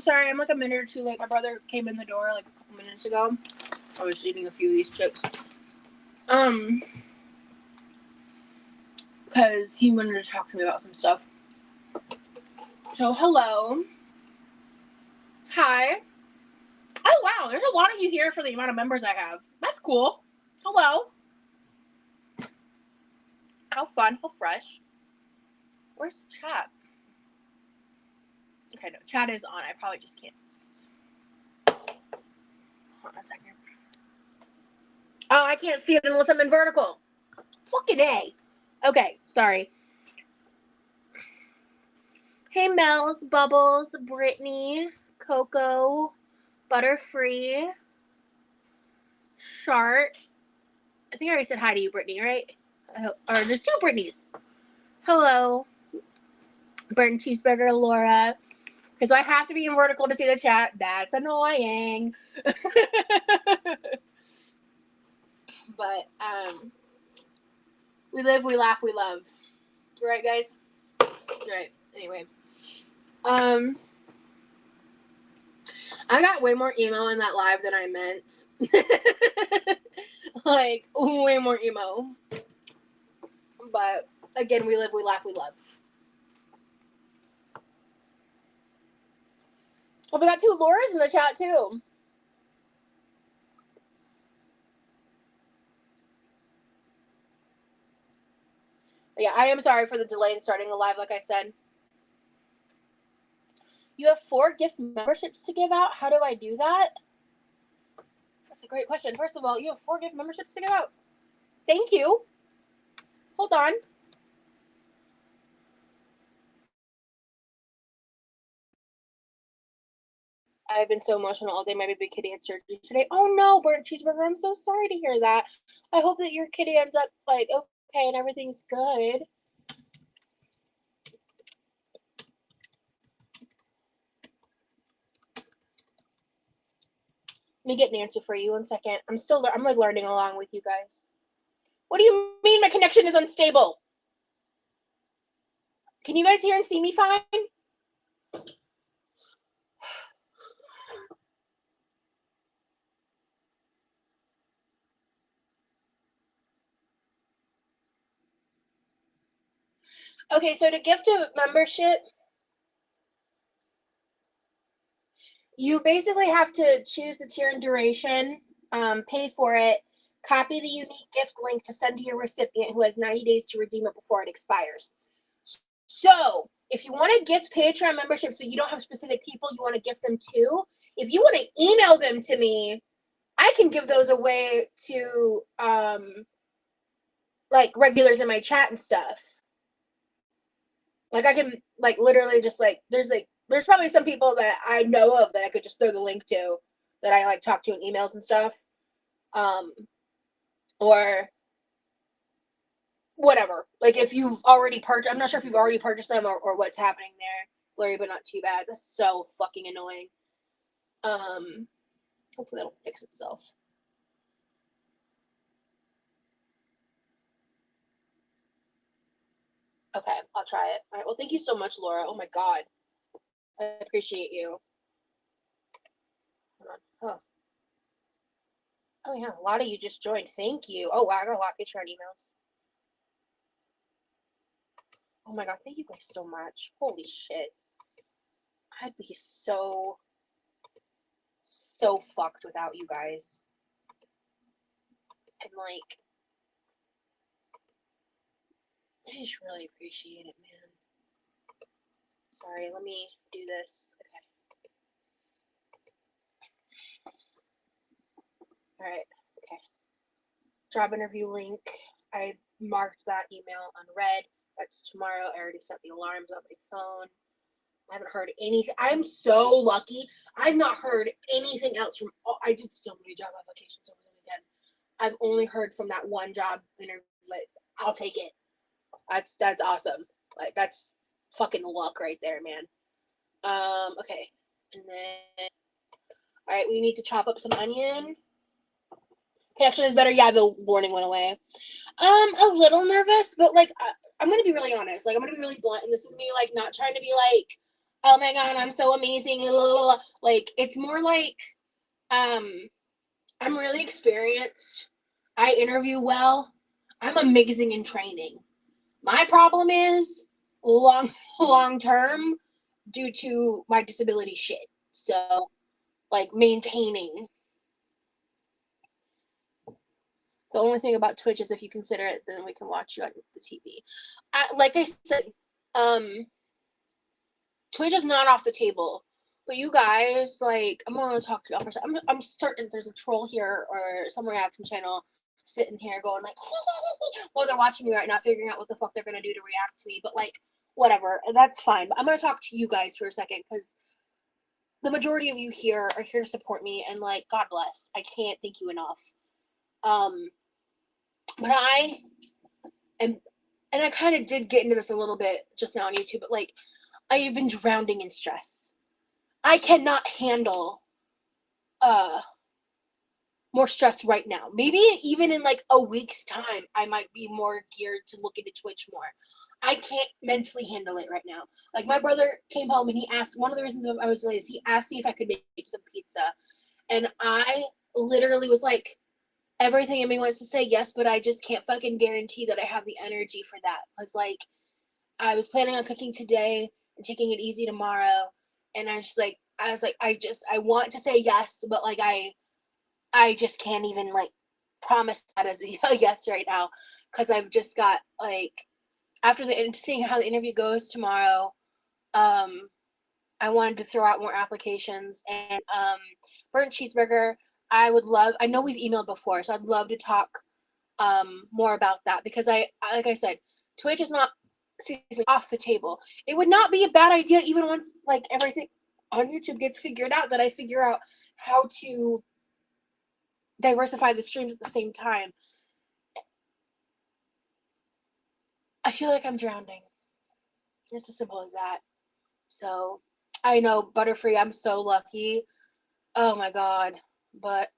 I'm sorry, I'm like a minute or two late. My brother came in the door like a couple minutes ago. I was eating a few of these chips. Because he wanted to talk to me about some stuff. So, hello. Hi. Oh, wow, there's a lot of you here for the amount of members I have. That's cool. Hello. How fun, how fresh. Where's chat? Okay, no, chat is on. I probably just can't. Hold on a second. Oh, I can't see it unless I'm in vertical. Fucking A. Okay, sorry. Hey, Mel's, Bubbles, Brittany, Coco, Butterfree, Shart. I think I already said hi to you, Brittany, right? Or there's two Brittany's. Hello. Burnt Cheeseburger, Laura. Okay, so I have to be in vertical to see the chat. That's annoying. But, we live, we laugh, we love. Right, guys? Right. Anyway. I got way more emo in that live than I meant. Like, way more emo. But, again, we live, we laugh, we love. Oh, we got two Lauras in the chat, too. Yeah, I am sorry for the delay in starting a live, like I said. You have 4 gift memberships to give out? How do I do that? That's a great question. First of all, you have 4 gift memberships to give out? Thank you. Hold on. I've been so emotional all day. My baby kitty had surgery today. Oh no, Burnt Cheeseburger, I'm so sorry to hear that. I hope that your kitty ends up like okay and everything's good. Let me get an answer for you 1 second. I'm like learning along with you guys. What do you mean my connection is unstable? Can you guys hear and see me fine? Okay, so to gift a membership, you basically have to choose the tier and duration, pay for it, copy the unique gift link to send to your recipient who has 90 days to redeem it before it expires. So if you want to gift Patreon memberships, but you don't have specific people you want to gift them to, if you want to email them to me, I can give those away to like regulars in my chat and stuff. Like I can like literally just like there's probably some people that I know of that I could just throw the link to that I like talk to in emails and stuff. Or whatever. Like if you've already purchased, I'm not sure if you've already purchased them or what's happening there, Larry, but not too bad. That's so fucking annoying. Hopefully that'll fix itself. Okay, I'll try it. All right, well, thank you so much, Laura. Oh my God. I appreciate you. Hold on. Oh yeah, a lot of you just joined. Thank you. Oh wow, I got a lot of Patreon emails. Oh my God, thank you guys so much. Holy shit. I'd be so fucked without you guys. And like, I just really appreciate it, man. Sorry, let me do this. Okay. Alright, okay. Job interview link. I marked that email unread. That's tomorrow. I already set the alarms on my phone. I haven't heard anything. I'm so lucky. I've not heard anything else from. I did so many job applications over the weekend. I've only heard from that one job interview. Like, I'll take it. That's awesome. Like that's fucking luck right there, man. Okay, and then all right, we need to chop up some onion. Connection is better. Yeah, the warning went away. A little nervous, but like I'm gonna be really honest. Like I'm gonna be really blunt, and this is me like not trying to be like oh my god, I'm so amazing. Like, it's more like, I'm really experienced. I interview well. I'm amazing in training. My problem is long term due to my disability shit. So, like, maintaining. The only thing about Twitch is if you consider it, then we can watch you on the TV. Like I said, Twitch is not off the table. But you guys, like, I'm gonna talk to y'all for a second. I'm certain there's a troll here or some reaction channel sitting here going like, while they're watching me right now, figuring out what the fuck they're gonna do to react to me. But like, whatever, that's fine. But I'm gonna talk to you guys for a second because the majority of you here are here to support me, and like, God bless. I can't thank you enough. But I am, and I kind of did get into this a little bit just now on YouTube, but like, I have been drowning in stress. I cannot handle more stress right now. Maybe even in like a week's time, I might be more geared to look into Twitch more. I can't mentally handle it right now. Like, my brother came home and he asked, one of the reasons I was late is he asked me if I could make some pizza. And I literally was like, everything in me wants to say yes, but I just can't fucking guarantee that I have the energy for that. Because like, I was planning on cooking today and taking it easy tomorrow. And I was like, I want to say yes, but like, I just can't even like promise that as a yes right now. Cause I've just got like, after seeing how the interview goes tomorrow, I wanted to throw out more applications, and burnt cheeseburger. I know we've emailed before, so I'd love to talk more about that because like I said, Twitch is not, excuse me, off the table. It would not be a bad idea even once like everything on YouTube gets figured out that I figure out how to diversify the streams at the same time. I feel like I'm drowning. It's as simple as that. So I know, Butterfree, I'm so lucky. Oh my god. But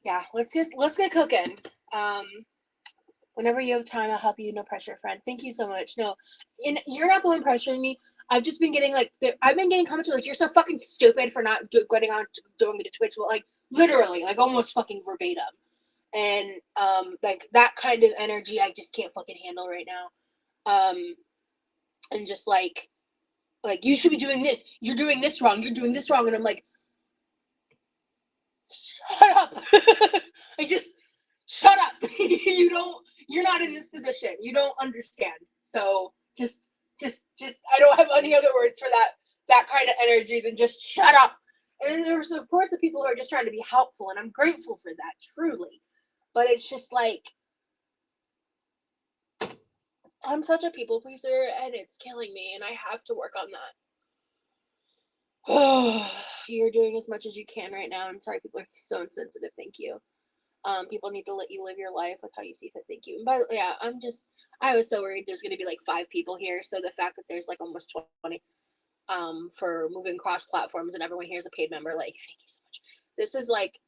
yeah, let's get cooking. Whenever you have time, I'll help you. No pressure, friend. Thank you so much. No, and you're not the one pressuring me. I've just been getting like, I've been getting comments like, you're so fucking stupid for not getting on doing it to Twitch. But like, literally, like, almost fucking verbatim. And like, that kind of energy I just can't fucking handle right now. And just like, you should be doing this. You're doing this wrong. You're doing this wrong. And I'm like, shut up. Shut up. You're not in this position. You don't understand. So just, I don't have any other words for that kind of energy than just shut up. And there's, of course, the people who are just trying to be helpful, and I'm grateful for that, truly. But it's just like, I'm such a people pleaser, and it's killing me, and I have to work on that. Oh, you're doing as much as you can right now. I'm sorry, people are so insensitive. Thank you. People need to let you live your life with how you see fit. Thank you. But yeah, I was so worried there's gonna be like 5 people here. So the fact that there's like almost 20 for moving cross platforms and everyone here is a paid member, like, thank you so much. This is like,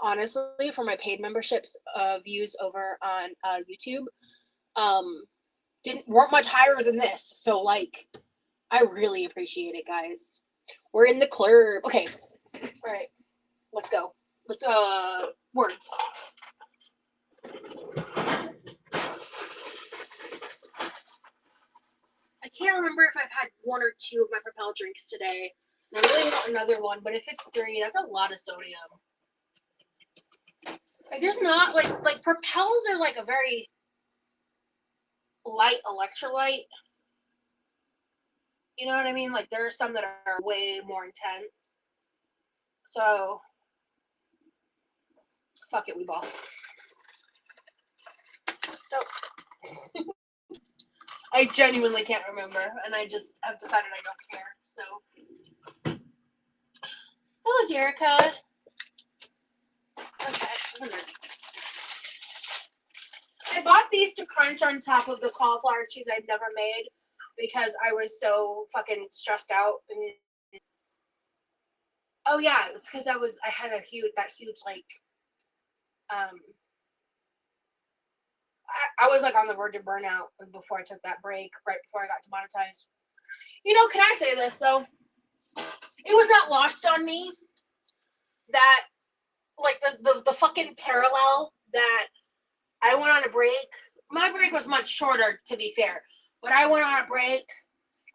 honestly, for my paid memberships, views over on YouTube, weren't much higher than this. So like, I really appreciate it, guys. We're in the club. Okay. All right. Let's go. Let's words. I can't remember if I've had 1 or 2 of my Propel drinks today. I really want another one, but if it's 3, that's a lot of sodium. Like, there's not like Propels are like a very light electrolyte. You know what I mean? Like, there are some that are way more intense. So, fuck it, we ball. Nope. I genuinely can't remember, and I just have decided I don't care. So, hello, Jerica. Okay. I bought these to crunch on top of the cauliflower cheese I'd never made because I was so fucking stressed out. And oh yeah, it's because I had that huge like I was like on the verge of burnout before I took that break, right before I got demonetized. You know, can I say this though? It was not lost on me that like the fucking parallel that I went on a break. My break was much shorter, to be fair, but I went on a break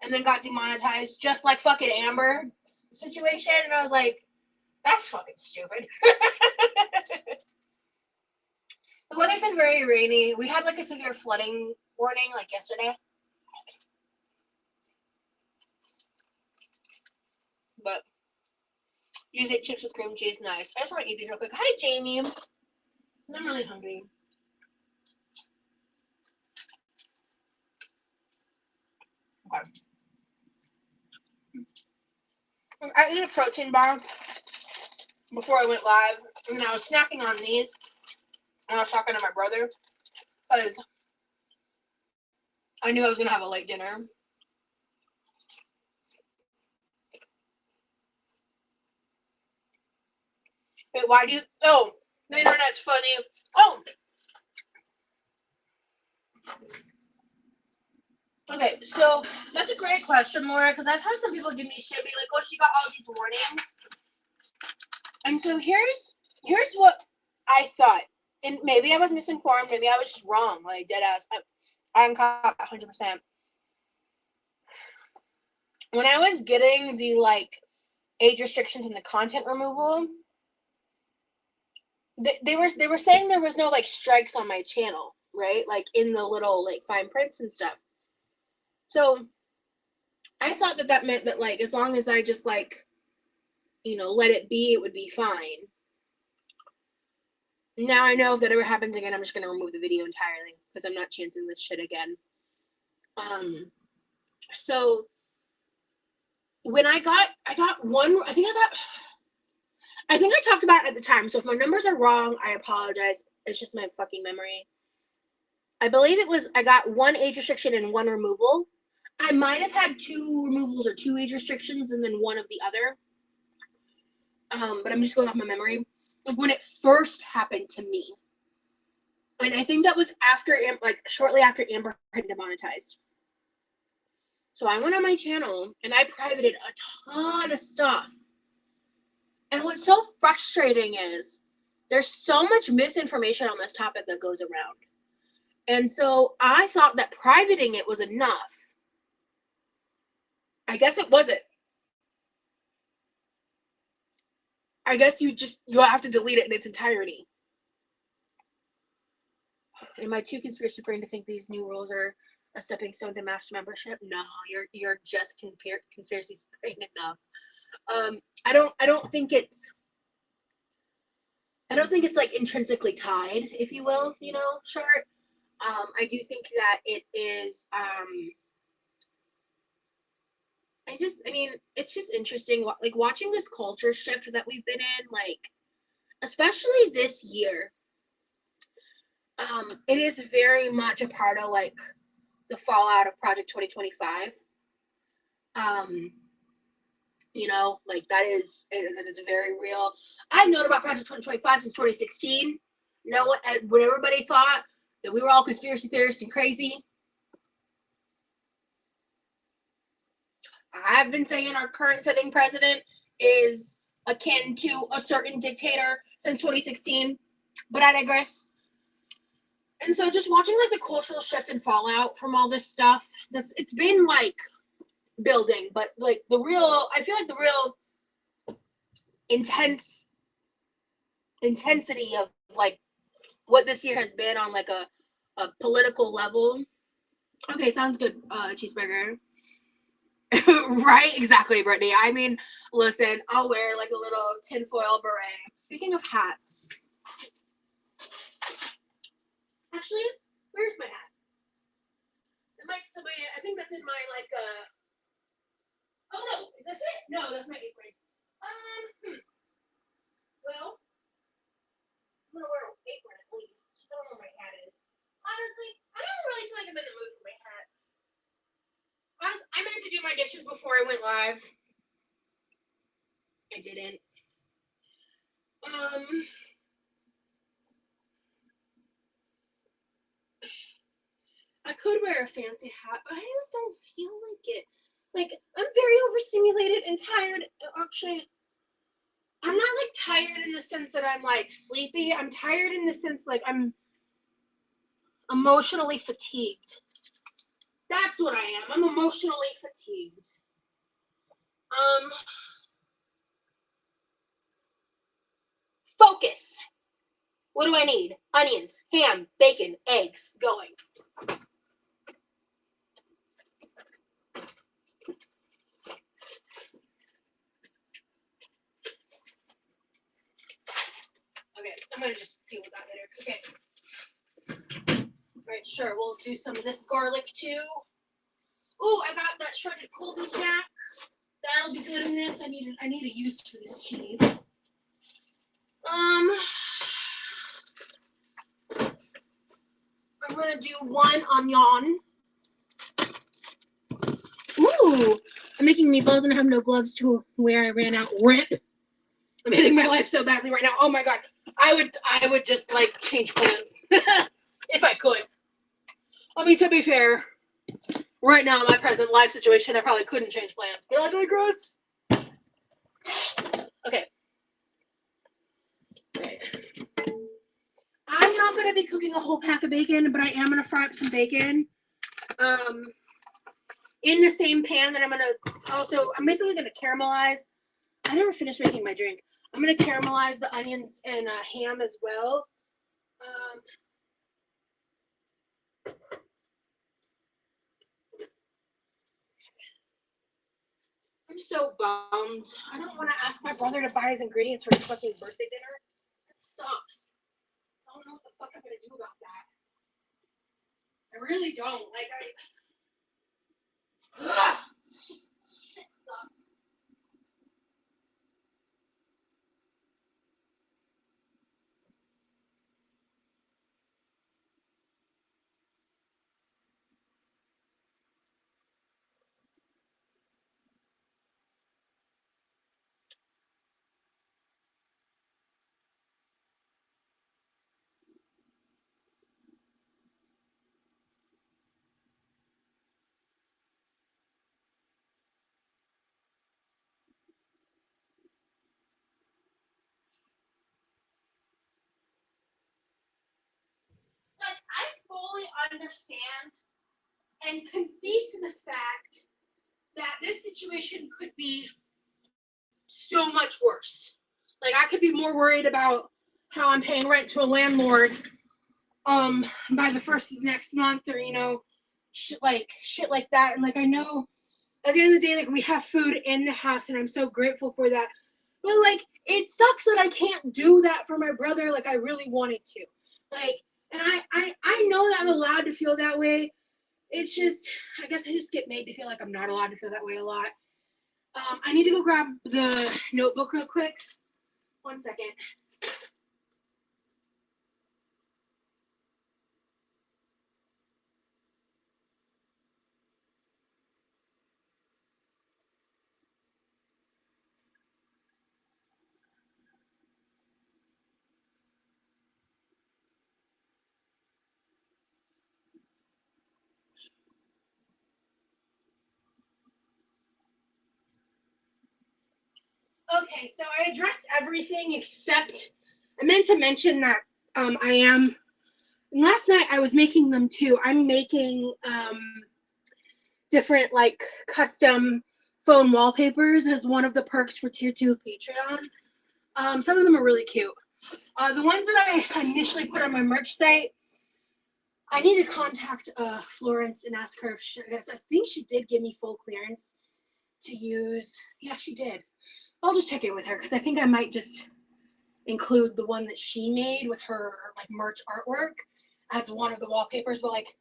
and then got demonetized, just like fucking Amber's situation, and I was like, that's fucking stupid. The weather's been very rainy. We had like a severe flooding warning like yesterday. But use it chips with cream cheese, nice. I just want to eat these real quick. Hi, Jamie. I'm really hungry. Okay. I ate a protein bar before I went live, and I was snacking on these. And I was talking to my brother because I knew I was gonna have a late dinner. Wait, why do you? Oh, the internet's fuzzy. Oh. Okay, so that's a great question, Laura, because I've had some people give me shit, be like, "Oh, she got all these warnings," and so here's what I thought, and maybe I was misinformed, maybe I was just wrong, like dead ass. I'm caught 100%. When I was getting the like age restrictions and the content removal, they were saying there was no like strikes on my channel, right? Like in the little like fine prints and stuff. So I thought that meant that like as long as I just like, you know, let it be, it would be fine. Now I know if that ever happens again, I'm just gonna remove the video entirely because I'm not chancing this shit again. So when I got one, I think I talked about it at the time. So if my numbers are wrong, I apologize. It's just my fucking memory. I believe it was I got one age restriction and one removal. I might have had two removals or two age restrictions and then one of the other. But I'm just going off my memory. Like when it first happened to me. And I think that was after, like shortly after Amber had demonetized. So I went on my channel and I privated a ton of stuff. And what's so frustrating is there's so much misinformation on this topic that goes around. And so I thought that privating it was enough. I guess it wasn't. I guess you'll have to delete it in its entirety. Am I too conspiracy brain to think these new rules are a stepping stone to mass membership? No, you're just conspiracy brain enough. I don't think it's like intrinsically tied, if you will, you know, short. I do think that it is it's just interesting, like watching this culture shift that we've been in, like especially this year. It is very much a part of like the fallout of Project 2025. You know, like that is very real. I've known about Project 2025 since 2016. No one, when everybody thought that we were all conspiracy theorists and crazy, I've been saying our current sitting president is akin to a certain dictator since 2016, but I digress. And so just watching like the cultural shift and fallout from all this stuff, it's been like building, but like I feel like the real intensity of like what this year has been on like a political level. Okay, sounds good, cheeseburger. Right, exactly, Brittany. I mean, listen, I'll wear like a little tinfoil beret. Speaking of hats, actually, where's my hat? I think that's in my like oh no, is this it? No, that's my apron. Well, I'm gonna wear an apron at least. I don't know where my hat is. Honestly, I don't really feel like I'm in the mood for my hat. I meant to do my dishes before I went live. I didn't. I could wear a fancy hat, but I just don't feel like it. Like, I'm very overstimulated and tired. Actually, I'm not like tired in the sense that I'm like sleepy. I'm tired in the sense like I'm emotionally fatigued. That's what I am. I'm emotionally fatigued. Focus. What do I need? Onions, ham, bacon, eggs. Going. Okay, I'm gonna just deal with that later. Okay. Alright, sure, we'll do some of this garlic too. Oh, I got that shredded Colby Jack. That'll be good in this. I need a use for this cheese. I'm gonna do 1 onion. Ooh, I'm making meatballs and I have no gloves to wear. I ran out. Rip. I'm hitting my life so badly right now. Oh my god. I would just like change plans if I could. I mean, to be fair, right now in my present life situation, I probably couldn't change plans. But I digress. Okay. Right. I'm not gonna be cooking a whole pack of bacon, but I am gonna fry up some bacon. In the same pan that I'm basically gonna caramelize. I never finished making my drink. I'm gonna caramelize the onions and ham as well. I'm so bummed. I don't want to ask my brother to buy his ingredients for his fucking birthday dinner. That sucks. I don't know what the fuck I'm gonna do about that. I really don't. Like ugh, shit sucks. Like I fully understand and concede to the fact that this situation could be so much worse. Like I could be more worried about how I'm paying rent to a landlord by the first of next month, or shit like that. And like I know at the end of the day, like we have food in the house and I'm so grateful for that. But like it sucks that I can't do that for my brother like I really wanted to. Like, and I know that I'm allowed to feel that way. It's just, I guess I just get made to feel like I'm not allowed to feel that way a lot. I need to go grab the notebook real quick. 1 second. Okay, so I addressed everything except I meant to mention that last night I was making them too. I'm making different like custom phone wallpapers as one of the perks for tier 2 of Patreon. Some of them are really cute. The ones that I initially put on my merch site, I need to contact Florence and ask her if I think she did give me full clearance to use. Yeah, she did. I'll just check it with her because I think I might just include the one that she made with her like merch artwork as one of the wallpapers. But like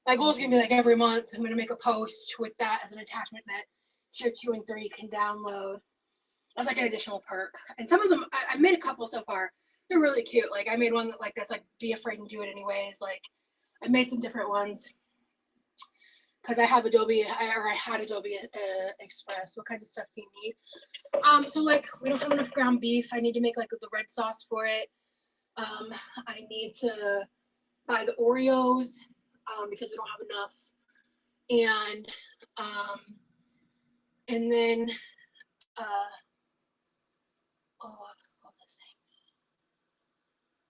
my goal is gonna be like every month I'm gonna make a post with that as an attachment that tier 2 and 3 can download as like an additional perk. And some of them I made a couple so far. They're really cute. Like I made one that like that's like be afraid and do it anyways. Like I made some different ones because I have Adobe I had Adobe Express. What kinds of stuff do you need? So like we don't have enough ground beef. I need to make like the red sauce for it. I need to buy the Oreos. because we don't have enough. And then what was I saying?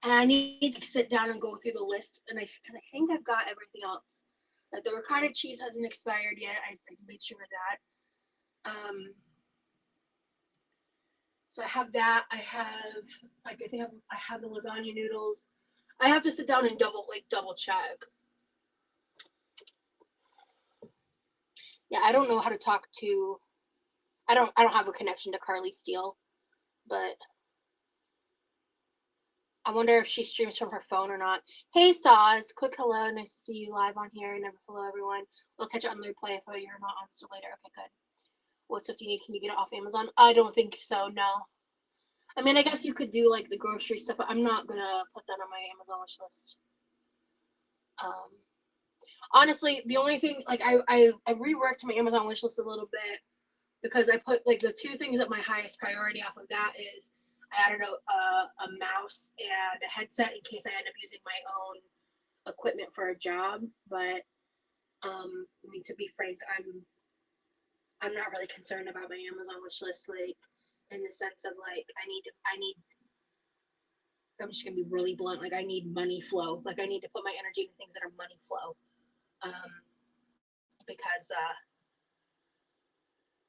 And I need to sit down and go through the list, and because I think I've got everything else. Like the ricotta cheese hasn't expired yet. I made sure of that. So I have that. I have I have the lasagna noodles. I have to sit down and double check. Yeah, I don't know how to talk to. I don't have a connection to Carly Steele, but I wonder if she streams from her phone or not. Hey, Saz, quick hello. Nice to see you live on here. And hello, everyone. We'll catch it on the replay if you're not on still later. Okay, good. What stuff do you need? Can you get it off Amazon? I don't think so, no. I mean, I guess you could do, like, the grocery stuff. I'm not going to put that on my Amazon wish list. Honestly, the only thing, like, I reworked my Amazon wish list a little bit because I put, like, the two things at my highest priority off of that is I added a mouse and a headset in case I end up using my own equipment for a job. But, I mean, to be frank, I'm not really concerned about my Amazon wish list, like, in the sense of, like, I'm just gonna be really blunt, like, I need money flow. Like, I need to put my energy into things that are money flow. Because,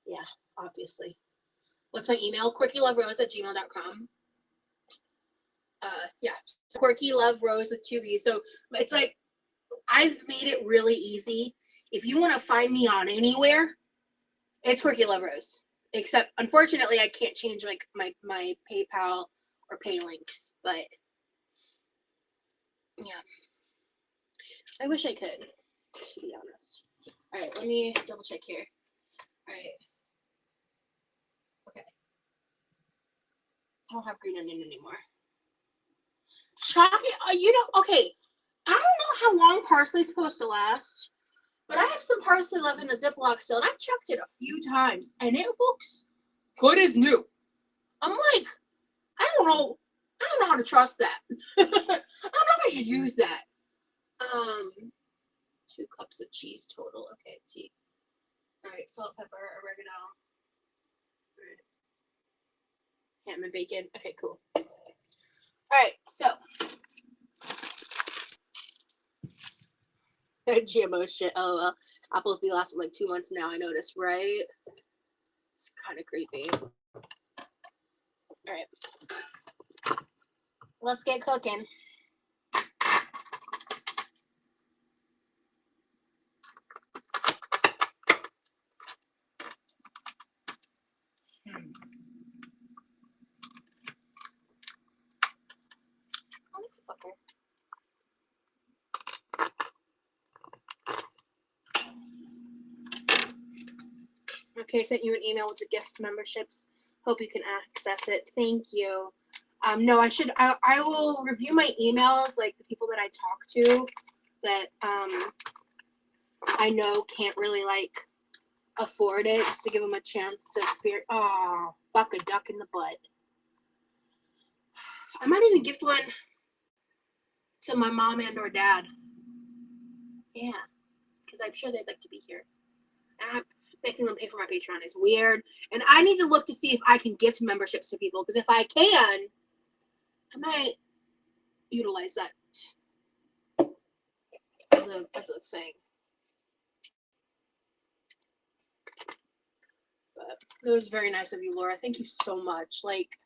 yeah, obviously. What's my email? Quirkyloverosee@gmail.com. Yeah, so Quirkyloverose with 2 V's. So it's like, I've made it really easy. If you want to find me on anywhere, it's Quirkyloverose. Except, unfortunately, I can't change, like, my PayPal or pay links, but yeah. I wish I could, to be honest. All right, let me double check here. All right. Okay. I don't have green onion anymore. Chocolate, okay. I don't know how long parsley's supposed to last, but I have some parsley left in the Ziploc still, and I've checked it a few times, and it looks good as new. I'm like, I don't know how to trust that. I don't know if I should use that. 2 cups of cheese total. Okay, tea. All right, salt, pepper, oregano. All right. Ham and bacon. Okay, cool. All right, so GMO shit. Oh, apples be lasting like 2 months now. I noticed, right? It's kind of creepy. All right, let's get cooking. Motherfucker. Okay, I sent you an email with the gift memberships. Hope you can access it. Thank you. No, I will review my emails, like the people that I talk to that I know can't really, like, afford it, just to give them a chance to experience. Oh, fuck a duck in the butt. I might even gift one to my mom and or dad. Yeah, because I'm sure they'd like to be here. And making them pay for my Patreon is weird. And I need to look to see if I can gift memberships to people, because if I can, I might utilize that as a thing. But it was very nice of you, Laura. Thank you so much. Like,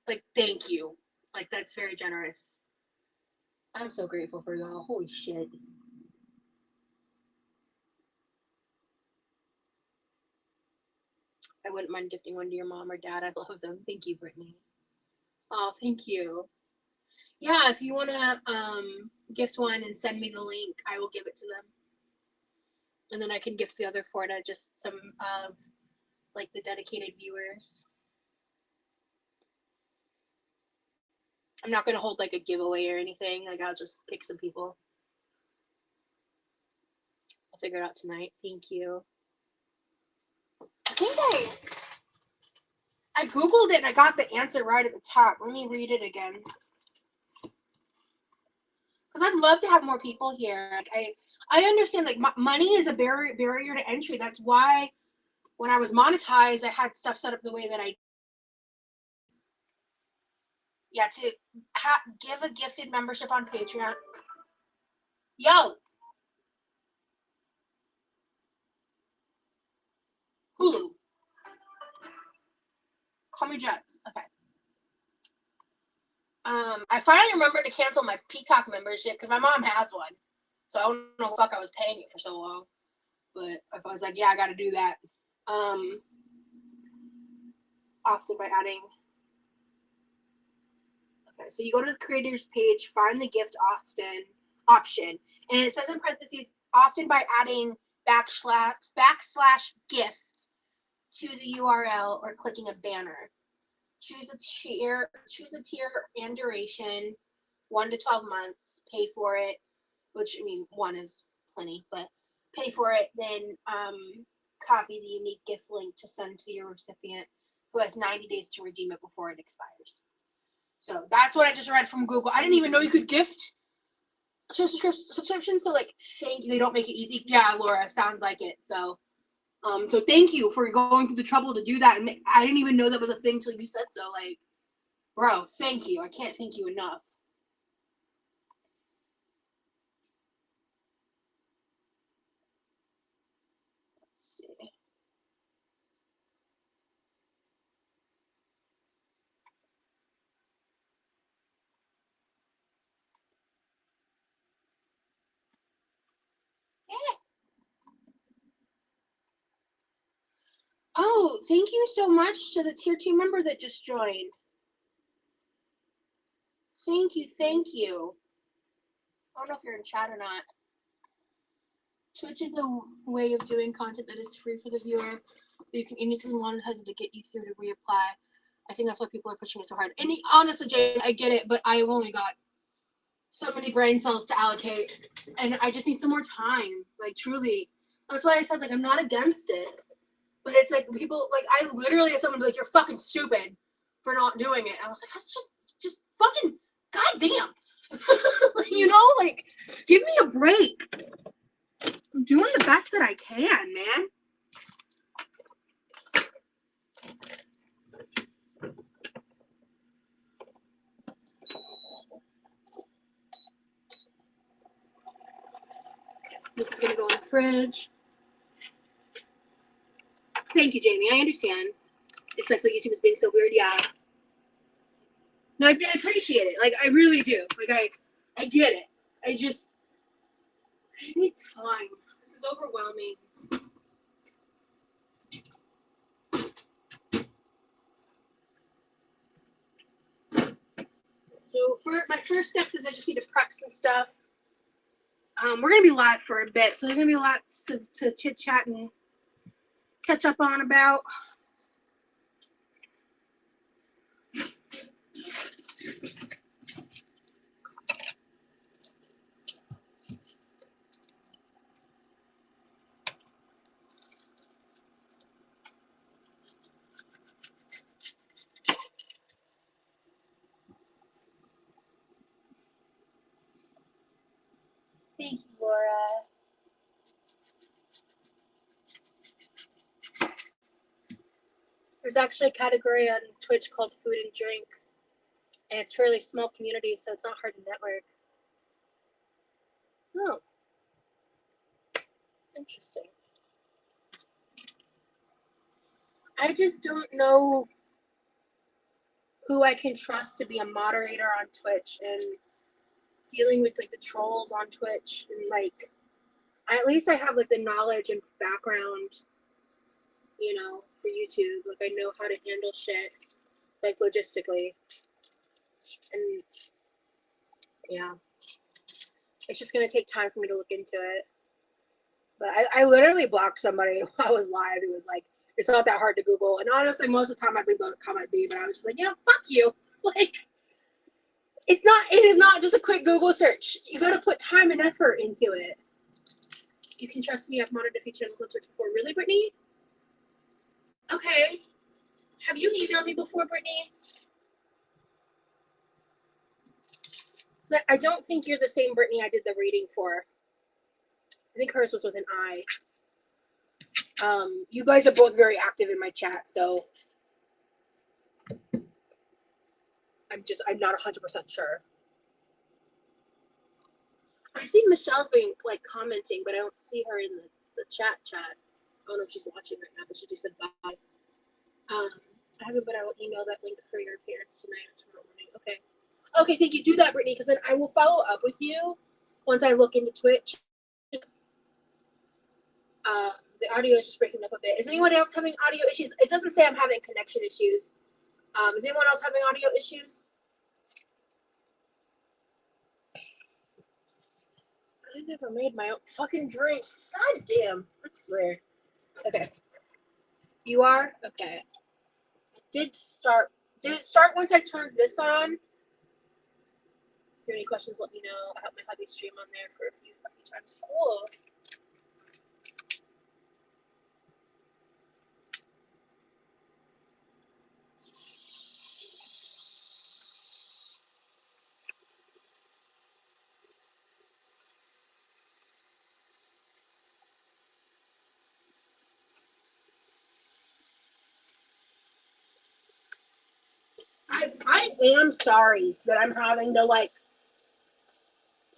like, thank you. Like, that's very generous. I'm so grateful for y'all. Holy shit. I wouldn't mind gifting one to your mom or dad. I love them. Thank you, Brittany. Oh, thank you. Yeah, if you want to gift one and send me the link, I will give it to them. And then I can gift the other 4 to just some of, like, the dedicated viewers. I'm not going to hold, like, a giveaway or anything. Like, I'll just pick some people. I'll figure it out tonight. Thank you. I think I Googled it and I got the answer right at the top. Let me read it again. Because I'd love to have more people here. Like I understand like money is a barrier to entry. That's why when I was monetized, I had stuff set up the way that I. Yeah, to give a gifted membership on Patreon. Yo, Hulu. Call me Jets. Okay. I finally remembered to cancel my Peacock membership because my mom has one. So I don't know what the fuck I was paying it for so long. But I was like, yeah, I gotta do that. Often by adding. Okay, so you go to the creators page, find the gift often option, and it says in parentheses, often by adding backslash gift to the URL or clicking a banner. Choose a tier and duration, 1 to 12 months, pay for it, which I mean 1 is plenty, but pay for it, then copy the unique gift link to send to your recipient who has 90 days to redeem it before it expires. So that's what I just read from Google. I didn't even know you could gift subscriptions. So like, thank you. They don't make it easy. Yeah, Laura, sounds like it. So, so thank you for going through the trouble to do that. And I didn't even know that was a thing till you said so. Like, bro, thank you. I can't thank you enough. Let's see. Oh, thank you so much to the tier 2 member that just joined. Thank you, thank you. I don't know if you're in chat or not. Twitch is a way of doing content that is free for the viewer. You can innocently monetize it to get you through to reapply. I think that's why people are pushing it so hard. And honestly, Jay, I get it, but I've only got so many brain cells to allocate, and I just need some more time. Like, truly. That's why I said, like, I'm not against it. But it's like people, like, I literally had someone be like, you're fucking stupid for not doing it. And I was like, that's just fucking goddamn. You know, like, give me a break. I'm doing the best that I can, man. This is gonna go in the fridge. Thank you, Jamie. I understand. It sucks like YouTube is being so weird. Yeah. No, I appreciate it. Like, I really do. Like, I get it. I need time. This is overwhelming. So for my first steps is I just need to prep some stuff. We're gonna be live for a bit, so there's gonna be lots to chit chat and catch up on about. Thank you, Laura. There's actually a category on Twitch called food and drink, and it's a fairly small community, so it's not hard to network. Oh, interesting. I just don't know who I can trust to be a moderator on Twitch and dealing with like the trolls on Twitch, and like at least I have like the knowledge and background, you know, for YouTube. Like, I know how to handle shit, like, logistically. And yeah, it's just gonna take time for me to look into it. But I literally blocked somebody while I was live. It was like, it's not that hard to Google. And honestly, most of the time I believe the comment B, but I was just like, yeah, fuck you. Like, it is not just a quick Google search. You gotta put time and effort into it. You can trust me, I've monitored a few channels on Twitch before. Really, Brittany? Okay. Have you emailed me before, Brittany? So I don't think you're the same Brittany I did the reading for. I think hers was with an I. You guys are both very active in my chat, so I'm not 100% sure. I see Michelle's been like commenting, but I don't see her in the chat. I don't know if she's watching right now, but she just said bye. I haven't, but I will email that link for your appearance tonight or tomorrow morning. Okay. Okay, thank you. Do that, Brittany, because then I will follow up with you once I look into Twitch. The audio is just breaking up a bit. Is anyone else having audio issues? It doesn't say I'm having connection issues. Is anyone else having audio issues? I never made my own fucking drink. God damn. I swear. Okay. You are? Okay. Did it start once I turned this on? If you have any questions, let me know. I have my hubby stream on there for a few times. Cool. I am sorry that I'm having to like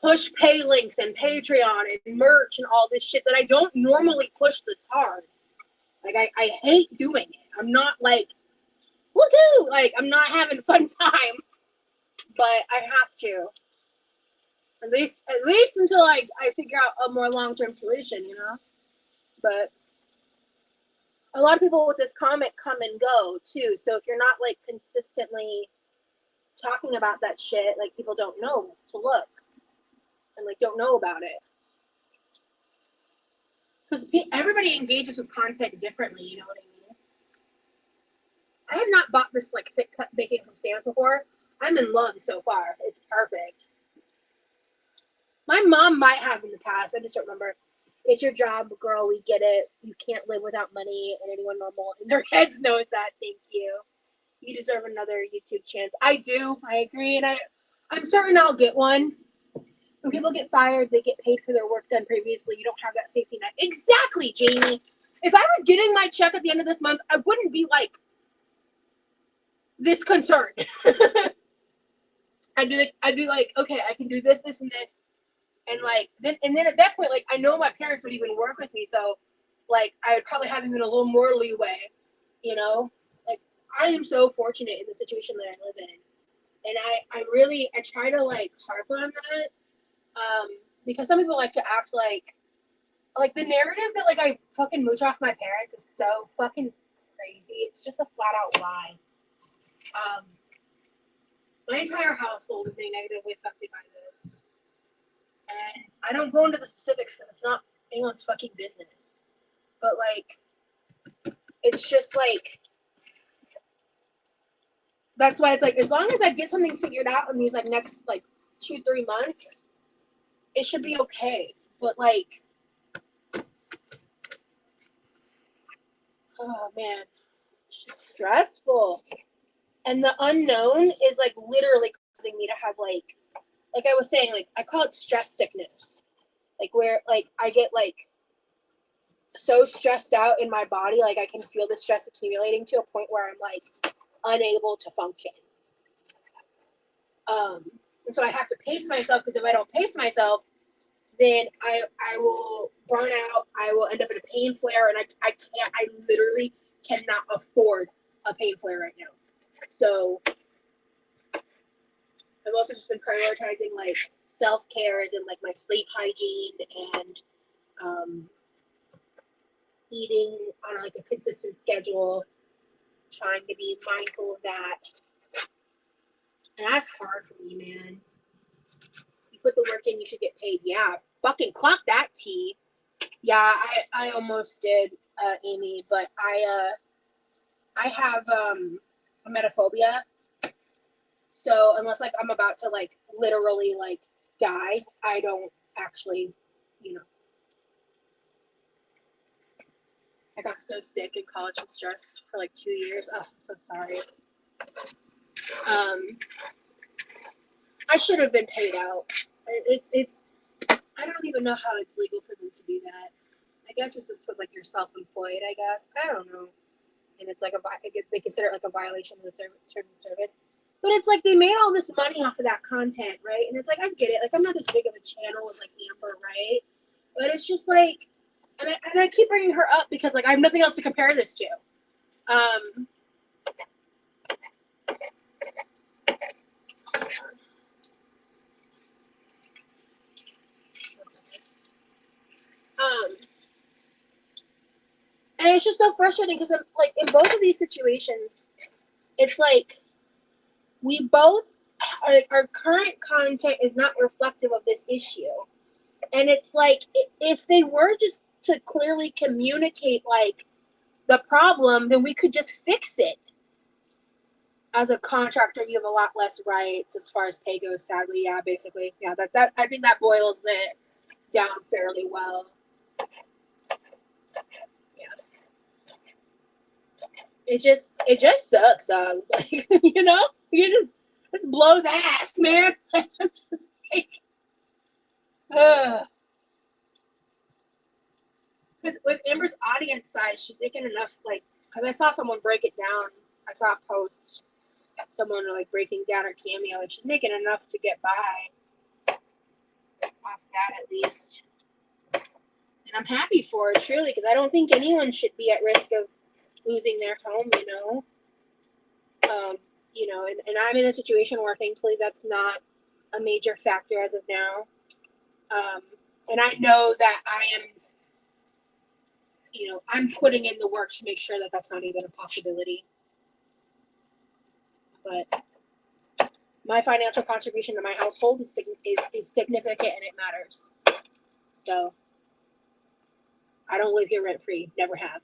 push pay links and Patreon and merch and all this shit that I don't normally push this hard. Like I hate doing it. I'm not like woohoo! Like I'm not having a fun time, but I have to. At least until I figure out a more long-term solution, you know? But a lot of people with this comment come and go too. So if you're not like consistently talking about that shit, like people don't know to look and like don't know about it. Because everybody engages with content differently, you know what I mean? I have not bought this like thick cut bacon from Sam's before. I'm in love so far. It's perfect. My mom might have in the past. I just don't remember. It's your job, girl. We get it. You can't live without money, and anyone normal in their heads knows that. Thank you. You deserve another YouTube chance. I do. I agree, and I'm certain I'll get one. When people get fired, they get paid for their work done previously. You don't have that safety net. Exactly, Jamie. If I was getting my check at the end of this month, I wouldn't be like this concerned. I'd be like, okay, I can do this, this, and this. And like then at that point, like I know my parents would even work with me, so like I would probably have even a little more leeway, you know? Like I am so fortunate in the situation that I live in. And I try to like harp on that. Because some people like to act like the narrative that like I fucking mooch off my parents is so fucking crazy. It's just a flat out lie. My entire household is being negatively affected by this. And I don't go into the specifics because it's not anyone's fucking business. But like, it's just like, that's why it's like, as long as I get something figured out in these like next like 2-3 months, it should be okay. But like, oh man, it's just stressful. And the unknown is like literally causing me to have like I was saying, like I call it stress sickness. Like where like I get like so stressed out in my body, like I can feel the stress accumulating to a point where I'm like unable to function. And so I have to pace myself, because if I don't pace myself, then I will burn out. I will end up in a pain flare, and I literally cannot afford a pain flare right now. So I've also just been prioritizing like self-care, as in like my sleep hygiene and eating on like a consistent schedule, trying to be mindful of that. And that's hard for me, man. You put the work in, you should get paid. Yeah, fucking clock that, T. Yeah, I almost did, Amy, but I have emetophobia. So unless like I'm about to like literally like die, I don't actually, you know. I got so sick in college with stress for like 2 years. Oh, I'm so sorry. I should have been paid out. It's. I don't even know how it's legal for them to do that. I guess it's just because like you're self-employed. I guess I don't know, and it's like they consider it like a violation of the terms of service. But it's like they made all this money off of that content, right? And it's like I get it. Like I'm not this big of a channel as like Amber, right? But it's just like, and I keep bringing her up because like I have nothing else to compare this to. Um, and it's just so frustrating because like in both of these situations, it's like we both our current content is not reflective of this issue, and it's like if they were just to clearly communicate like the problem, then we could just fix it. As a contractor, you have a lot less rights as far as pay goes. Sadly, yeah, basically, yeah. That I think that boils it down fairly well. Yeah. It just sucks, dog. Like you know, this blows ass, man. Just like, because with Amber's audience size, she's making enough. Like, because I saw someone break it down. I saw a post. Someone like breaking down her cameo, and she's making enough to get by off that at least. And I'm happy for her, truly, because I don't think anyone should be at risk of losing their home, you know. And I'm in a situation where thankfully that's not a major factor as of now. And I know that I am, I'm putting in the work to make sure that that's not even a possibility. But my financial contribution to my household is significant and it matters. So I don't live here rent free. Never have.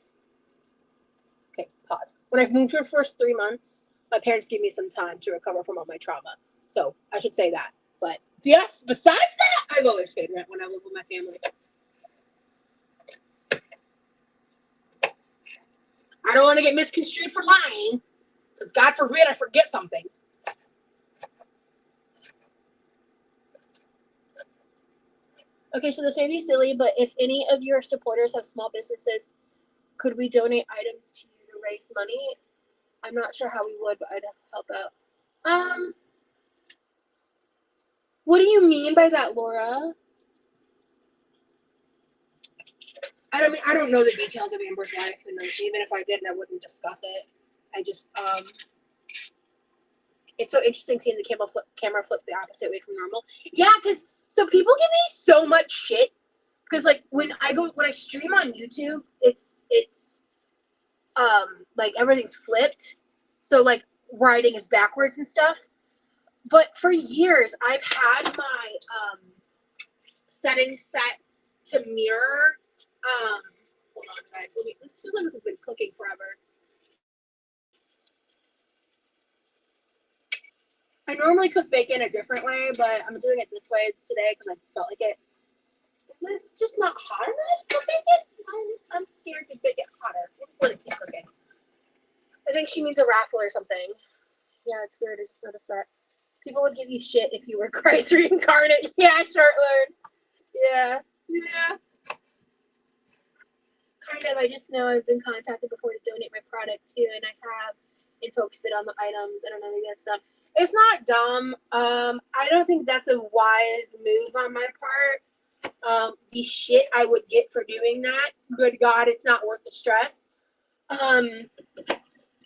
Okay, pause. When I've moved here first 3 months, my parents gave me some time to recover from all my trauma. So I should say that. But yes, besides that, I've always paid rent when I live with my family. I don't want to get misconstrued for lying, because God forbid I forget something. Okay, so this may be silly, but if any of your supporters have small businesses, could we donate items to you to raise money? I'm not sure how we would, but I'd help out. What do you mean by that, Laura? I don't know the details of Amber's life, and even if I did, I wouldn't discuss it. I just, it's so interesting seeing the camera flip the opposite way from normal. Yeah, so people give me so much shit, because like when I stream on YouTube, it's like everything's flipped, so like writing is backwards and stuff. But for years, I've had my settings set to mirror. Hold on, guys. This feels like this has been cooking forever. I normally cook bacon a different way, but I'm doing it this way today because I felt like it. Is this just not hot enough for bacon? I'm scared to make it hotter. We'll just let it keep cooking. I think she means a raffle or something. Yeah, it's weird. I just noticed that. People would give you shit if you were Christ reincarnate. Yeah, Shortlord. Yeah. Kind of. I just know I've been contacted before to donate my product too, and I have. And folks bid on the items. I don't know, maybe that stuff. It's not dumb. I don't think that's a wise move on my part. The shit I would get for doing that, good God, it's not worth the stress.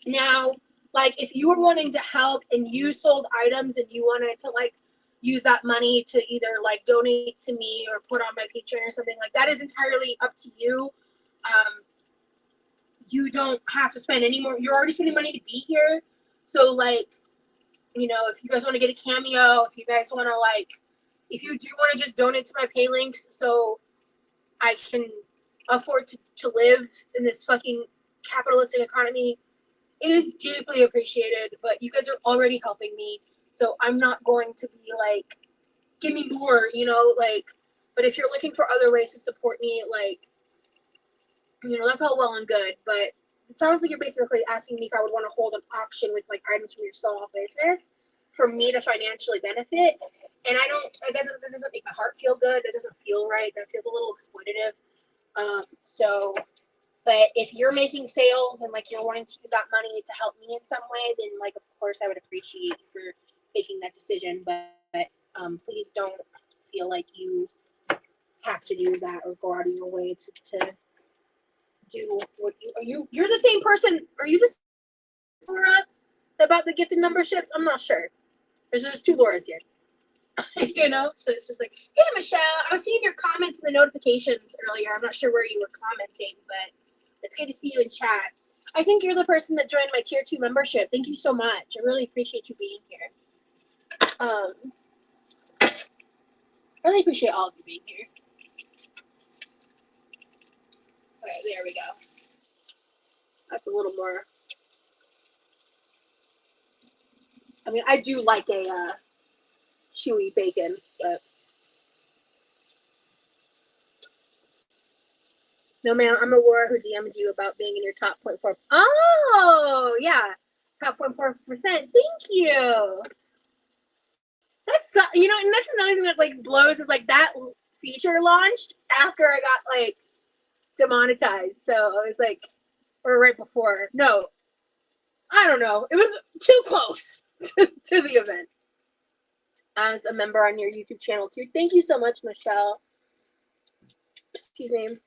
Now, like, if you were wanting to help and you sold items and you wanted to, like, use that money to either, like, donate to me or put on my Patreon or something, like, that is entirely up to you. You don't have to spend any more. You're already spending money to be here. So, like, if you guys want to get a cameo, if you guys want to, like, if you do want to just donate to my pay links so I can afford to live in this fucking capitalistic economy, it is deeply appreciated. But you guys are already helping me, so I'm not going to be like, give me more, like. But if you're looking for other ways to support me, like, that's all well and good. But it sounds like you're basically asking me if I would want to hold an auction with like items from your small business. for me to financially benefit. And I don't, that doesn't make my heart feel good. That doesn't feel right. That feels a little exploitative. But if you're making sales and like you're wanting to use that money to help me in some way, then like of course I would appreciate you for making that decision. But please don't feel like you have to do that or go out of your way to do what you're the same person. Are you the same Laura about the gifted memberships? I'm not sure. There's just two Lauras here. You know, so it's just like, hey Michelle, I was seeing your comments in the notifications earlier. I'm not sure where you were commenting, but it's good to see you in chat. I think you're the person that joined my tier 2 membership. Thank you so much. I really appreciate you being here. I really appreciate all of you being here. Okay, there we go. That's a little more. I mean, I do like a chewy bacon, but no, man, I'm Aurora who DM'd you about being in your top 0.4. Oh, yeah, top 0.4%. Thank you. That's you know, and that's another thing that like blows is like that feature launched after I got like demonetized. So I was like, or right before. No, I don't know. It was too close to the event. I was a member on your YouTube channel too. Thank you so much, Michelle. Excuse me.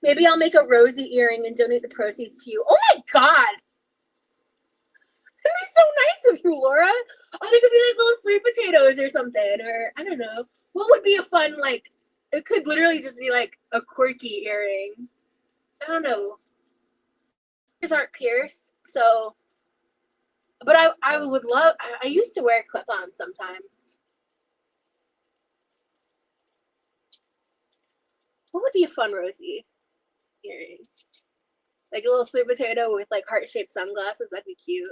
Maybe I'll make a Rosie earring and donate the proceeds to you. Oh my God. That'd be so nice of you, Laura. Oh, they could be like little sweet potatoes or something. Or I don't know. What would be a fun, like, it could literally just be like a quirky earring. I don't know. Ears aren't pierced, so. But I would love, I used to wear clip-ons sometimes. What would be a fun Rosie earring? Like a little sweet potato with like heart-shaped sunglasses. That'd be cute.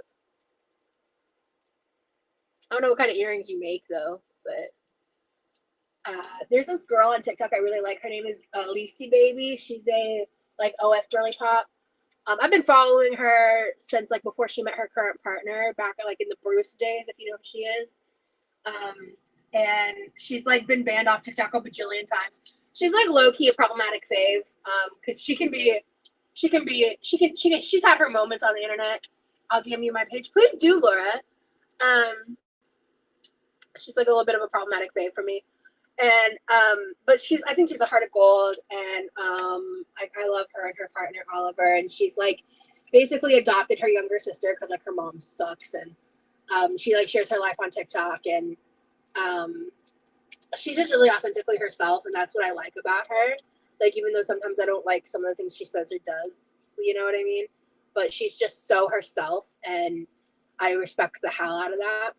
I don't know what kind of earrings you make though, but there's this girl on TikTok I really like. Her name is Lacey Baby. She's a like OF girly pop. I've been following her since like before she met her current partner back like in the Bruce days, if you know who she is. And she's like been banned off TikTok a bajillion times. She's like low key a problematic fave because she's had her moments on the internet. I'll DM you my page. Please do, Laura. She's like a little bit of a problematic fave for me. And but I think she's a heart of gold, and I love her and her partner Oliver, and she's like basically adopted her younger sister because like her mom sucks, and she like shares her life on TikTok, and she's just really authentically herself, and that's what I like about her. Like even though sometimes I don't like some of the things she says or does, you know what I mean? But she's just so herself, and I respect the hell out of that.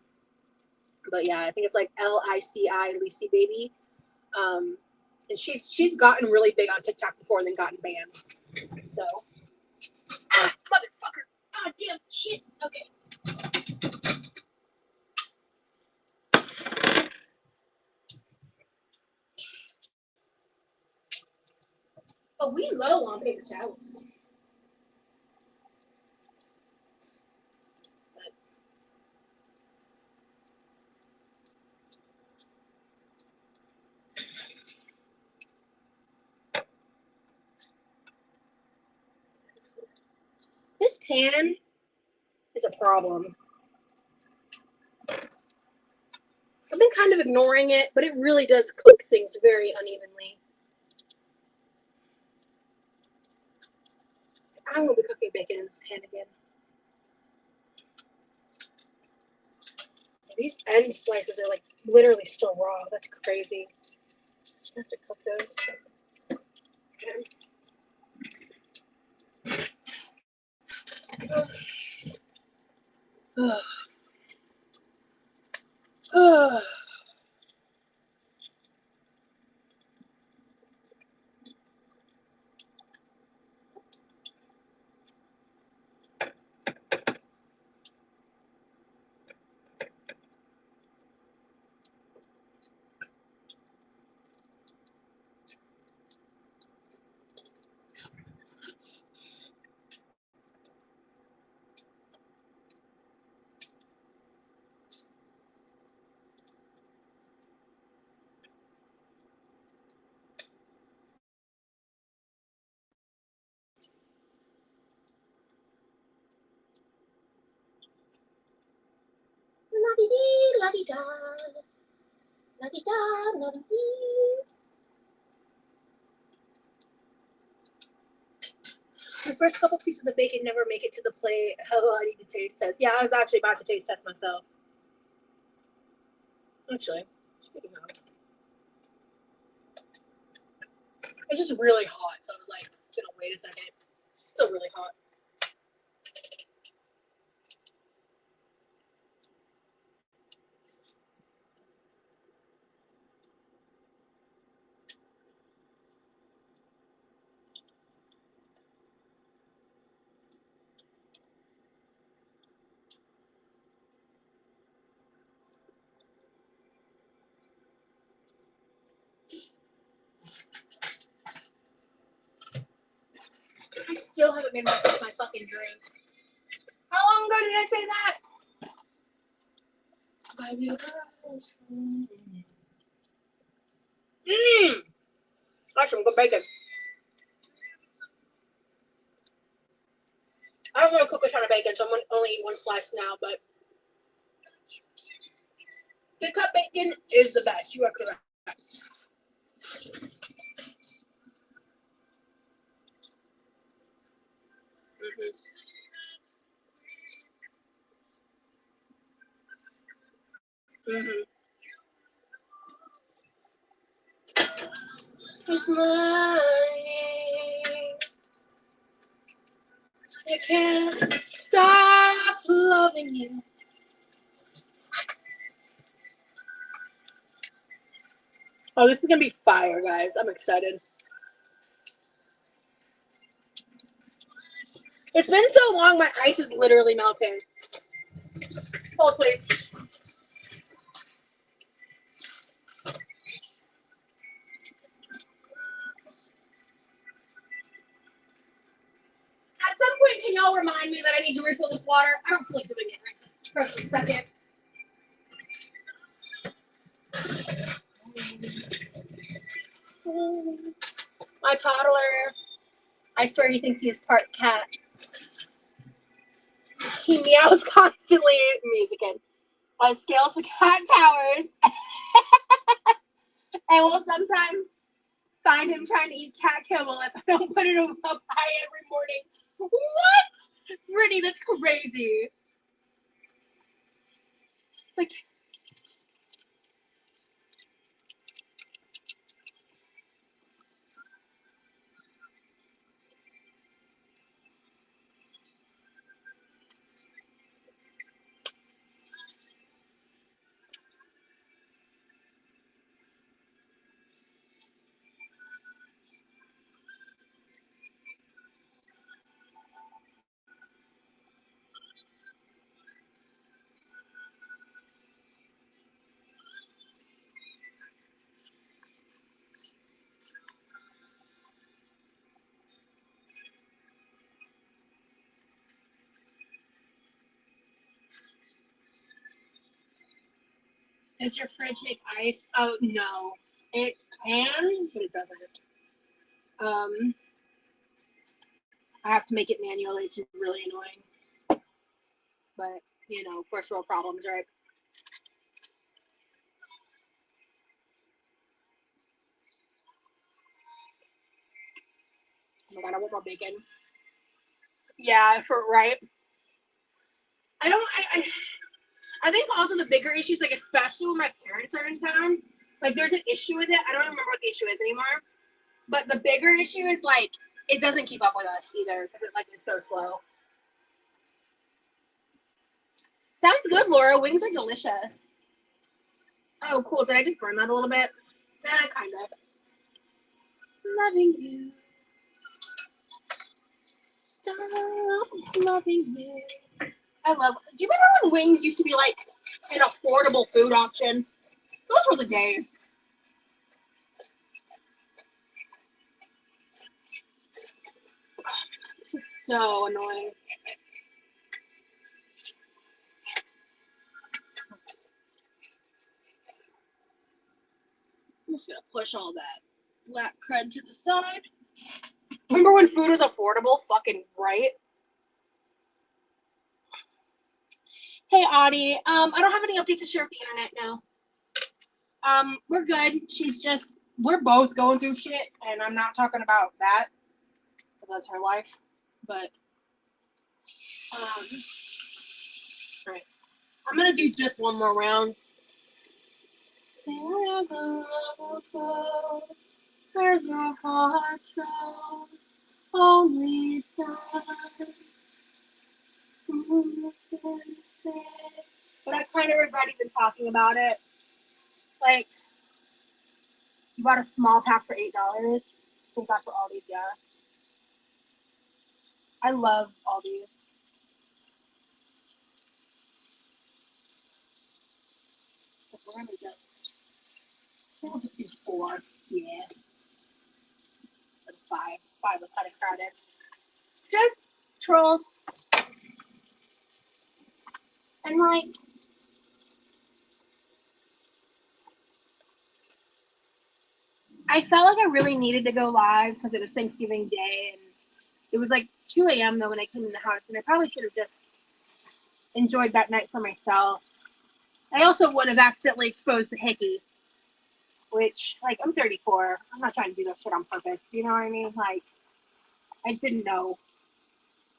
But yeah, I think it's like Lici, Lacey Baby. And she's gotten really big on TikTok before and then gotten banned. So, motherfucker! God damn shit. Okay. Oh, we low on paper towels. This pan is a problem. I've been kind of ignoring it, but it really does cook things very unevenly. I'm going to be cooking bacon in this pan again. These end slices are like literally still raw. That's crazy. Just have to cook those. Okay. La-di-da. La-di-da, la-di-dee. The first couple pieces of bacon never make it to the plate. Oh, I need to taste test. Yeah, I was actually about to taste test myself. Actually, speaking of, it's just really hot, so I was like, gonna wait a second. It's still really hot. I still haven't made myself my fucking drink. How long ago did I say that? That's some good bacon. I don't want to cook a ton of bacon, so I'm going to only eat one slice now, but thick cut bacon is the best. You are correct. It's mine. I can't stop loving you. Oh, this is gonna be fire, guys. I'm excited. It's been so long, my ice is literally melting. Hold, please. At some point, can y'all remind me that I need to refill this water? I don't feel like doing it right this first second. My toddler, I swear he thinks he's part cat. He meows constantly, musicking. Scales the cat towers, and will sometimes find him trying to eat cat kibble if I don't put it up high every morning. What? Brittany, that's crazy. It's like, does your fridge make ice? Oh, no. It can, but it doesn't. I have to make it manually. It's really annoying. But, you know, first world problems, right? Oh my god, I want more bacon. Yeah, right. I think also the bigger issues, like especially when my parents are in town, like there's an issue with it. I don't remember what the issue is anymore. But the bigger issue is like it doesn't keep up with us either because it like is so slow. Sounds good, Laura. Wings are delicious. Oh, cool. Did I just burn that a little bit? Kind of. Loving you. Stop loving you. I love. Do you remember when wings used to be like an affordable food option? Those were the days. This is so annoying. I'm just gonna push all that black crud to the side. Remember when food was affordable? Fucking right. Hey, Audie. I don't have any updates to share with the internet now. We're good. We're both going through shit, and I'm not talking about that because that's her life. But, all right. I'm gonna do just one more round. Where's your heart shows? Only time. But I kind of regret even talking about it. Like, you bought a small pack for $8. I think that's what Aldi's, yeah. I love Aldi's. We're gonna we'll just do 4. Yeah. Or 5. 5 was kind of crowded. Just trolls. And like, I felt like I really needed to go live because it was Thanksgiving Day, and it was like 2 a.m. though when I came in the house, and I probably should have just enjoyed that night for myself. I also would have accidentally exposed the hickey, which, like, I'm 34. I'm not trying to do that shit on purpose. You know what I mean? Like, I didn't know.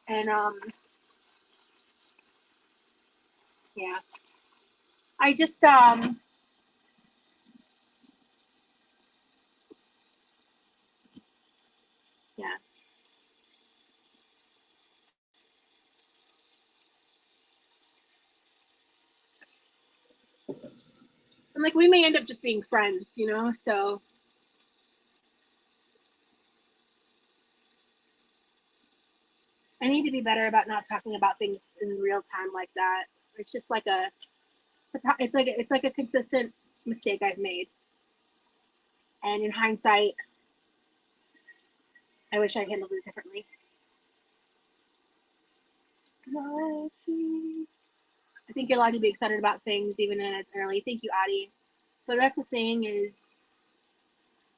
And, yeah. I just, yeah. And, like, we may end up just being friends, you know? So, I need to be better about not talking about things in real time like that. It's just like it's like a consistent mistake I've made. And in hindsight, I wish I handled it differently. I think you're allowed to be excited about things even when it's early. Thank you, Addie. But that's the thing is,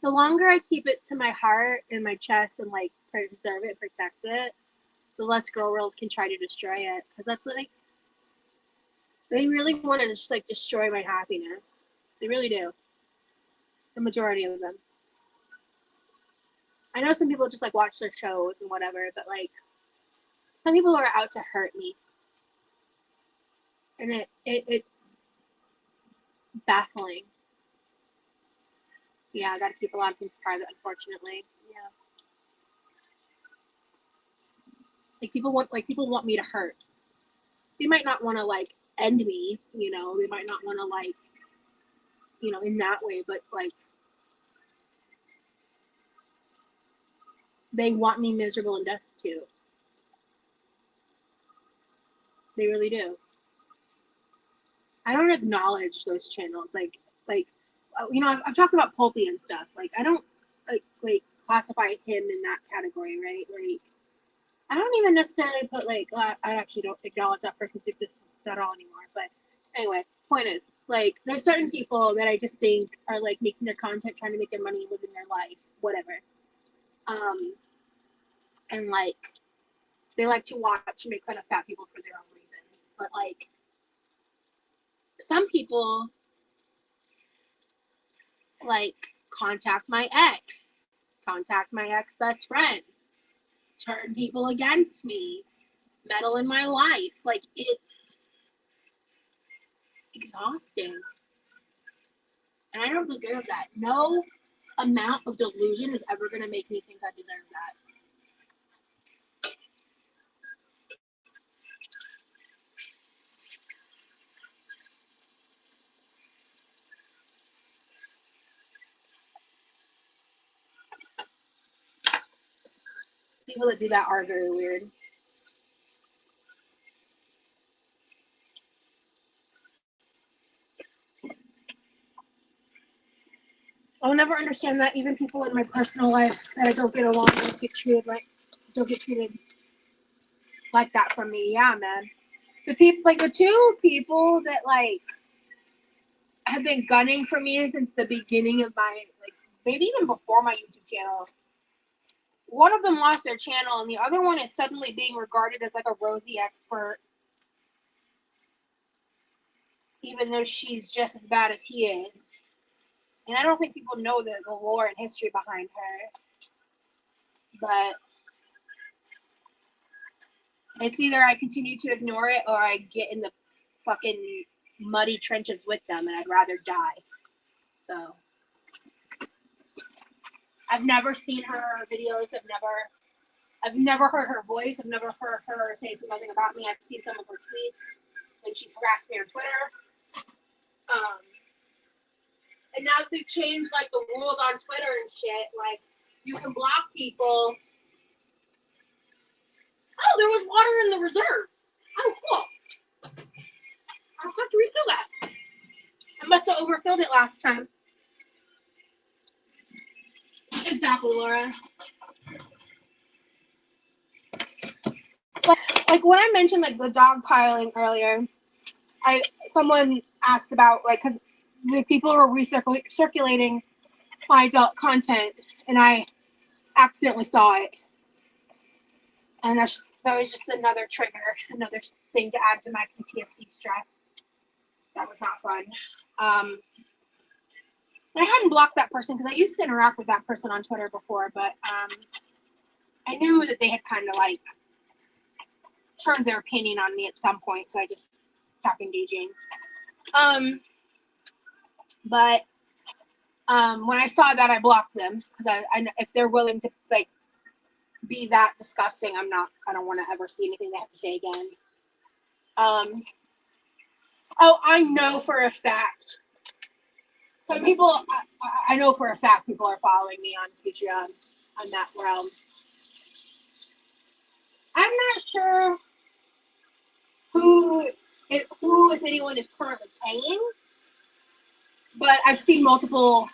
the longer I keep it to my heart and my chest and like preserve it, protect it, the less Girl World can try to destroy it. Because that's like, they really want to just like destroy my happiness. They really do. The majority of them. I know some people just like watch their shows and whatever, but like some people are out to hurt me. And it's baffling. Yeah, I gotta keep a lot of things private, unfortunately. Yeah. People want me to hurt. They might not want to like end me, you know, they might not want to like, you know, in that way, but like they want me miserable and destitute. They really do. I don't acknowledge those channels. Like, you know, I've talked about Pulpy and stuff. Like, I don't like classify him in that category, right? Like, I don't even necessarily put like I actually don't acknowledge that person's existence at all anymore. But anyway, point is, like, there's certain people that I just think are like making their content, trying to make their money, living their life, whatever. And like they like to watch and make fun of fat people for their own reasons. But like some people like contact my ex best friends, turn people against me, meddle in my life. Like, it's exhausting. And I don't deserve that. No amount of delusion is ever going to make me think I deserve that. People that do that are very weird. I'll never understand that even people in my personal life that I don't get along with don't get treated like that from me. Yeah, man. The 2 people that like have been gunning for me since the beginning of my like maybe even before my YouTube channel. One of them lost their channel, and the other one is suddenly being regarded as like a Rosie expert. even though she's just as bad as he is. And I don't think people know the lore and history behind her. But it's either I continue to ignore it or I get in the fucking muddy trenches with them, and I'd rather die. So I've never seen her videos. I've never heard her voice. I've never heard her say something about me. I've seen some of her tweets when she's harassed me on Twitter. And now they've changed like the rules on Twitter and shit. Like you can block people. Oh, there was water in the reserve. Oh, cool. I'll have to refill that. I must have overfilled it last time. Exactly, Laura. Like when I mentioned like the dog piling earlier, someone asked about like because the people were recirculating my adult content, and I accidentally saw it, and that was just another trigger, another thing to add to my PTSD stress. That was not fun. I hadn't blocked that person because I used to interact with that person on Twitter before, but I knew that they had kind of like turned their opinion on me at some point, so I just stopped engaging. But when I saw that, I blocked them because I if they're willing to like be that disgusting, I don't want to ever see anything they have to say again. Oh, I know for a fact. Some people, I know for a fact people are following me on Patreon on that realm. I'm not sure who, if anyone is currently paying, but I've seen multiple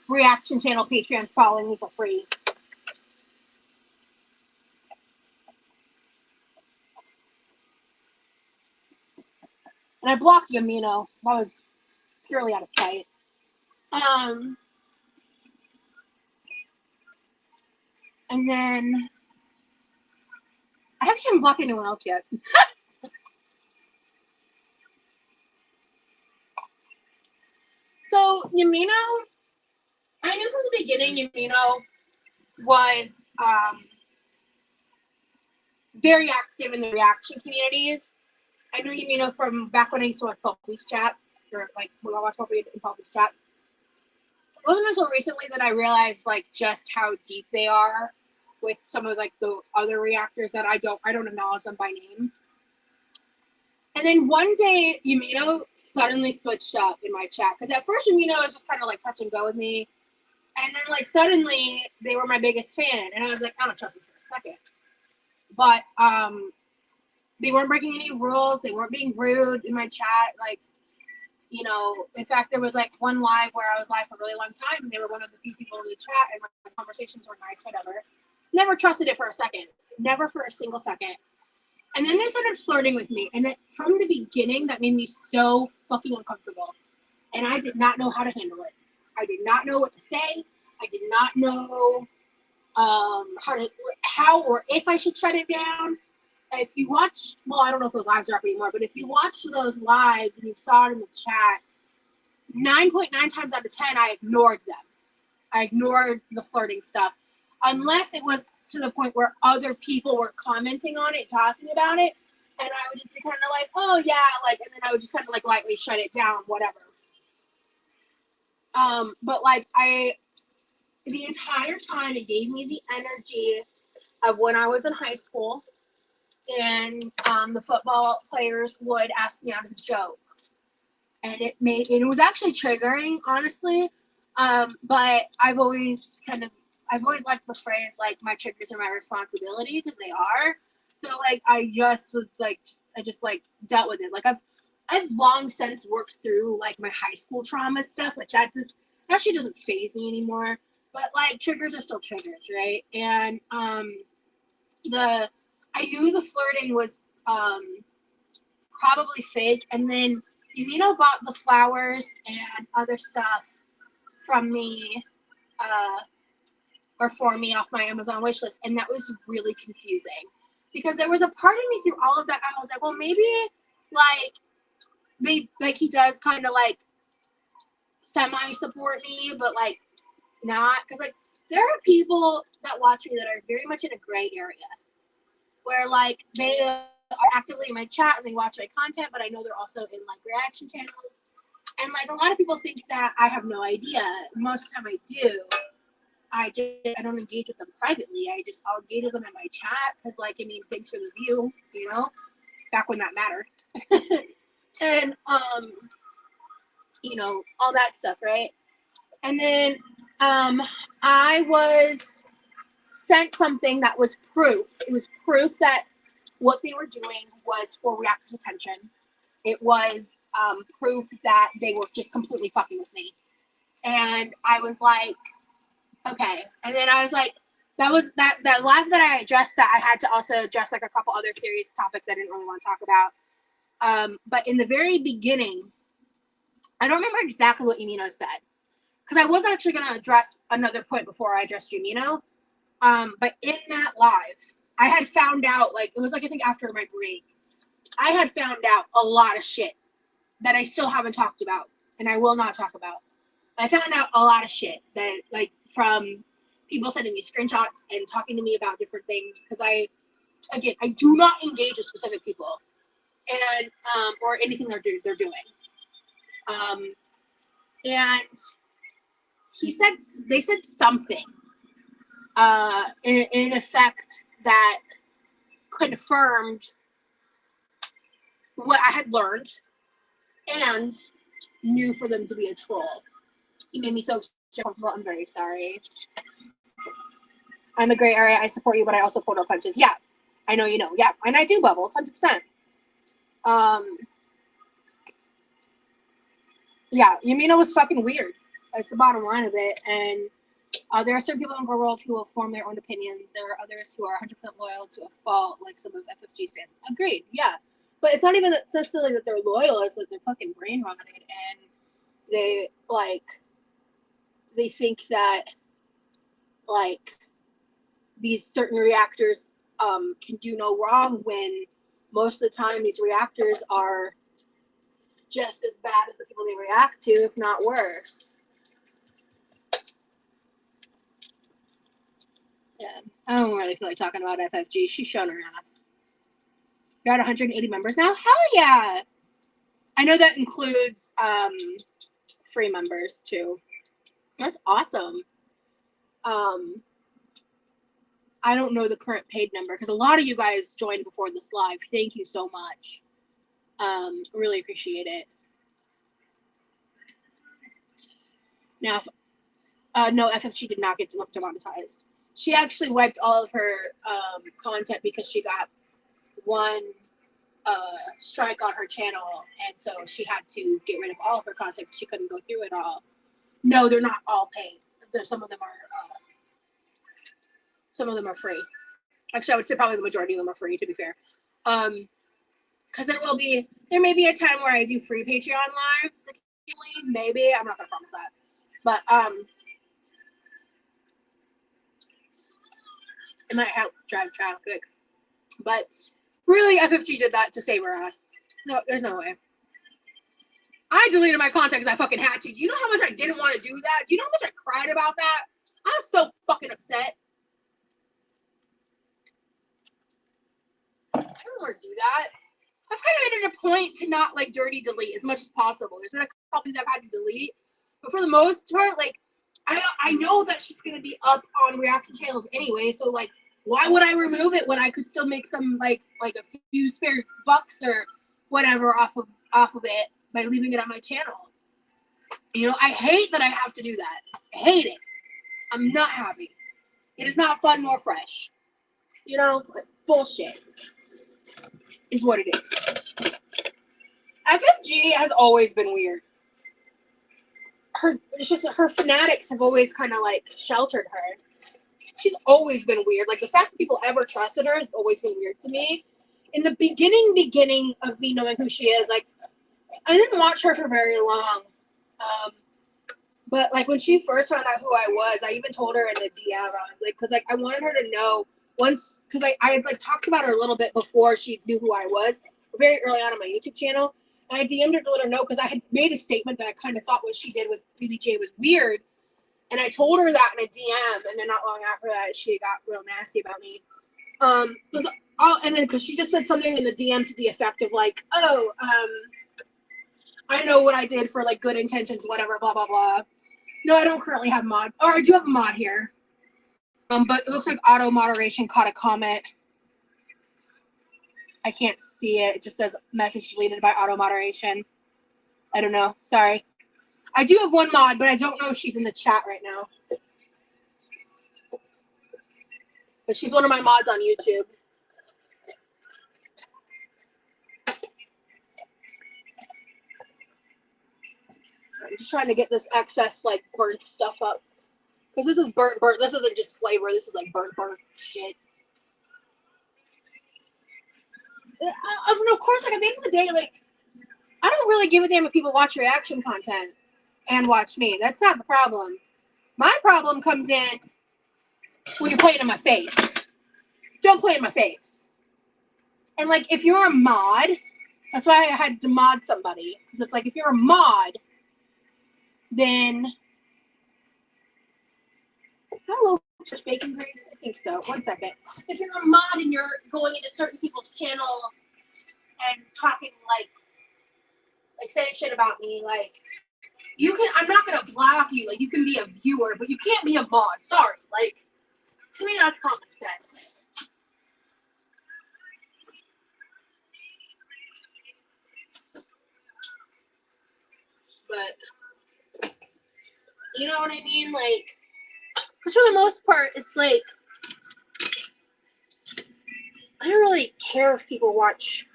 reaction channel Patreons following me for free. And I blocked Yamino. That was purely out of spite. And then I actually haven't blocked anyone else yet. So Yamino, I knew from the beginning Yamino was very active in the reaction communities. I knew Yamino from back when I used to watch Police Chat, or like when I watched Police Chat. It wasn't until recently that I realized like just how deep they are with some of like the other reactors that I don't acknowledge them by name. And then one day Yamino suddenly switched up in my chat because at first Yamino was just kind of like touch and go with me, and then like suddenly they were my biggest fan, and I was like, I don't trust this for a second. But they weren't breaking any rules. They weren't being rude in my chat. Like, you know, in fact, there was like one live where I was live for a really long time, and they were one of the few people in the chat, and my conversations were nice, whatever. Never trusted it for a second. Never for a single second. And then they started flirting with me, and from the beginning, that made me so fucking uncomfortable. And I did not know how to handle it. I did not know what to say. I did not know how or if I should shut it down. If you watch, well, I don't know if those lives are up anymore, but if you watch those lives and you saw it in the chat, 9.9 times out of 10, I ignored them. I ignored the flirting stuff, unless it was to the point where other people were commenting on it, talking about it, and I would just be kind of like, oh yeah, like, and then I would just kind of like lightly shut it down, whatever. But like the entire time, it gave me the energy of when I was in high school, and the football players would ask me out as a joke, and it was actually triggering, honestly. But I've always liked the phrase like my triggers are my responsibility, because they are. So like I just dealt with it. Like I've long since worked through like my high school trauma stuff. Like that actually doesn't faze me anymore. But like triggers are still triggers, right? And I knew the flirting was probably fake, and then Yamino bought the flowers and other stuff from me or for me off my Amazon wish list, and that was really confusing because there was a part of me through all of that I was like, well, maybe like he does kind of like semi-support me, but like not, because like there are people that watch me that are very much in a gray area where like they are actively in my chat and they watch my content, but I know they're also in like reaction channels, and like a lot of people think that I have no idea. Most of the time I do. I don't engage with them privately. I'll engage with them in my chat because, like, I mean, thanks for the view, you know, back when that mattered. And you know, all that stuff, right? And then I was sent something that was proof. It was proof that what they were doing was for reactors' attention. It was proof that they were just completely fucking with me. And I was like, okay. And then I was like, that live that I addressed, that I had to also address like a couple other serious topics I didn't really want to talk about. But in the very beginning, I don't remember exactly what Yumino said, because I was actually going to address another point before I addressed Yumino. But in that live, I had found out, like, it was like, I think after my break, I had found out a lot of shit that I still haven't talked about, and I will not talk about. I found out a lot of shit that, like, from people sending me screenshots and talking to me about different things, because I do not engage with specific people, and or anything they're doing. And they said something in effect that confirmed what I had learned and knew for them to be a troll. He made me so comfortable. I'm very sorry. I'm a gray area. I support you, but I also pull no punches. Yeah, I know you know. Yeah, and I do, Bubbles, 100%. Yeah, Yumino was fucking weird. That's the bottom line of it. And there are certain people in the world who will form their own opinions. There are others who are 100% loyal to a fault, like some of FFG's fans. Agreed, yeah. But it's not even necessarily that they're loyal. It's like they're fucking brain rotted, and they think that like these certain reactors can do no wrong, when most of the time these reactors are just as bad as the people they react to, if not worse. Yeah, I don't really feel like talking about FFG. She's shown her ass. You're at 180 members now? Hell yeah! I know that includes free members too. That's awesome. I don't know the current paid number because a lot of you guys joined before this live. Thank you so much. Really appreciate it. Now, no, FFG did not get demonetized. She actually wiped all of her content because she got one strike on her channel, and so she had to get rid of all of her content because she couldn't go through it all. No, they're not all paid. Some of them are free. Actually, I would say probably the majority of them are free, to be fair. Because there may be a time where I do free Patreon lives. Maybe. I'm not gonna promise that. But it might help drive traffic. But really, FFG did that to save her ass. No, there's no way. I deleted my content because I fucking had to. Do you know how much I didn't want to do that? Do you know how much I cried about that? I was so fucking upset. I don't want to do that. I've kind of made it a point to not like dirty delete as much as possible. There's been a couple things I've had to delete, but for the most part, like I know that shit's gonna be up on reaction channels anyway. So like, why would I remove it when I could still make some like a few spare bucks or whatever off of it by leaving it on my channel? You know, I hate that I have to do that. I hate it. I'm not happy. It is not fun nor fresh. You know, bullshit is what it is. FFG has always been weird. Her fanatics have always kind of like sheltered her. She's always been weird. Like the fact that people ever trusted her has always been weird to me. In the beginning of me knowing who she is, like I didn't watch her for very long. But like when she first found out who I was, I even told her in the DM, because I wanted her to know once, because I had like talked about her a little bit before she knew who I was, very early on my YouTube channel, I DM'd her to let her know because I had made a statement that I kind of thought what she did with BBJ was weird. And I told her that in a DM, and then not long after that, she got real nasty about me. And then because she just said something in the DM to the effect of like, oh, I know what I did for like good intentions, whatever, blah, blah, blah. No, I don't currently have mod. Or I do have a mod here. But it looks like auto moderation caught a comment. I can't see it. It just says message deleted by auto moderation. I don't know. Sorry. I do have one mod, but I don't know if she's in the chat right now. But she's one of my mods on YouTube. I'm just trying to get this excess, like, burnt stuff up. Because this is burnt. This isn't just flavor. This is, like, burnt shit. Of course, like, at the end of the day, like, I don't really give a damn if people watch reaction content and watch me. That's not the problem. My problem comes in when you're playing in my face. Don't play in my face. And, like, if you're a mod, that's why I had to mod somebody. Because it's like, if you're a mod, then... Hello, bacon grease? I think so. One second. If you're a mod and you're going into certain people's channel and talking, like saying shit about me, like, you can... I'm not going to block you. Like, you can be a viewer, but you can't be a mod. Sorry. Like, to me, that's common sense. But, you know what I mean? Like, because for the most part, it's like, I don't really care if people watch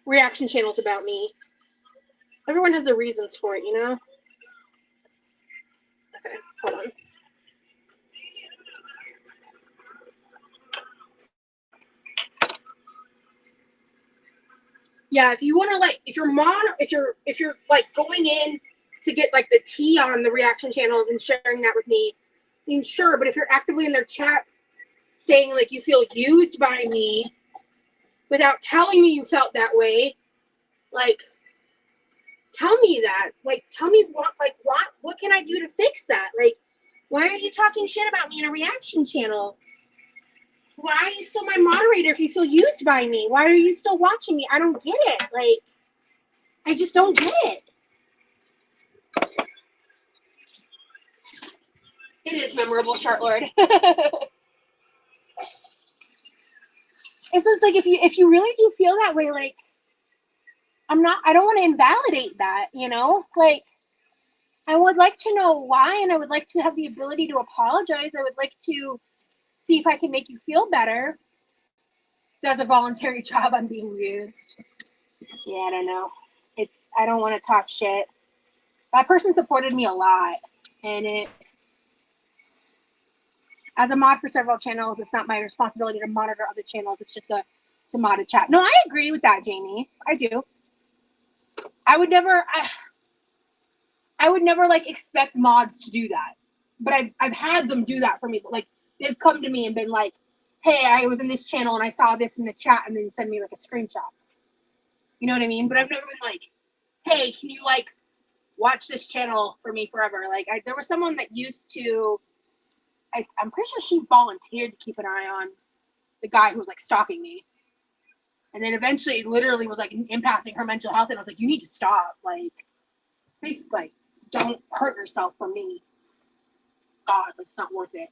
reaction channels about me. Everyone has their reasons for it, you know? Okay, hold on. Yeah, if you want to, like, if you're like going in to get like the tea on the reaction channels and sharing that with me, then sure. But if you're actively in their chat saying like you feel used by me without telling me you felt that way, like, tell me that. Like, tell me what can I do to fix that? Like, why are you talking shit about me in a reaction channel? Why are you still my moderator if you feel used by me? Why are you still watching me? I don't get it. Like, I just don't get it. It is memorable, Chartlord. It's just like, if you really do feel that way, like, I don't want to invalidate that, you know? Like, I would like to know why, and I would like to have the ability to apologize. I would like to see if I can make you feel better. Does a voluntary job on being used. Yeah, I don't know. I don't want to talk shit. That person supported me a lot. And as a mod for several channels, it's not my responsibility to monitor other channels. It's just to mod a chat. No, I agree with that, Jamie. I do. I would never like expect mods to do that. But I've had them do that for me. Like, they've come to me and been like, hey, I was in this channel and I saw this in the chat, and then send me like a screenshot. You know what I mean? But I've never been like, hey, can you like watch this channel for me forever? Like, there was someone that used to, I'm pretty sure she volunteered to keep an eye on the guy who was like stalking me. And then eventually it literally was like impacting her mental health. And I was like, you need to stop. Like, please, like, don't hurt yourself for me. God, like, it's not worth it.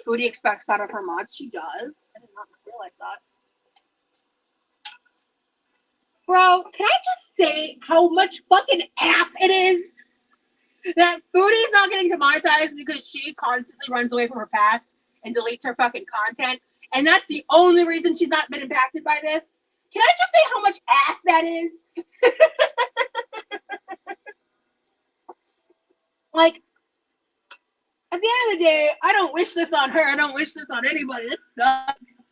Foodie expects out of her mod. She does. I did not realize that. Bro, can I just say how much fucking ass it is that Foodie's not getting demonetized because she constantly runs away from her past and deletes her fucking content, and that's the only reason she's not been impacted by this? Can I just say how much ass that is? Like, at the end of the day, I don't wish this on her. I don't wish this on anybody. This sucks.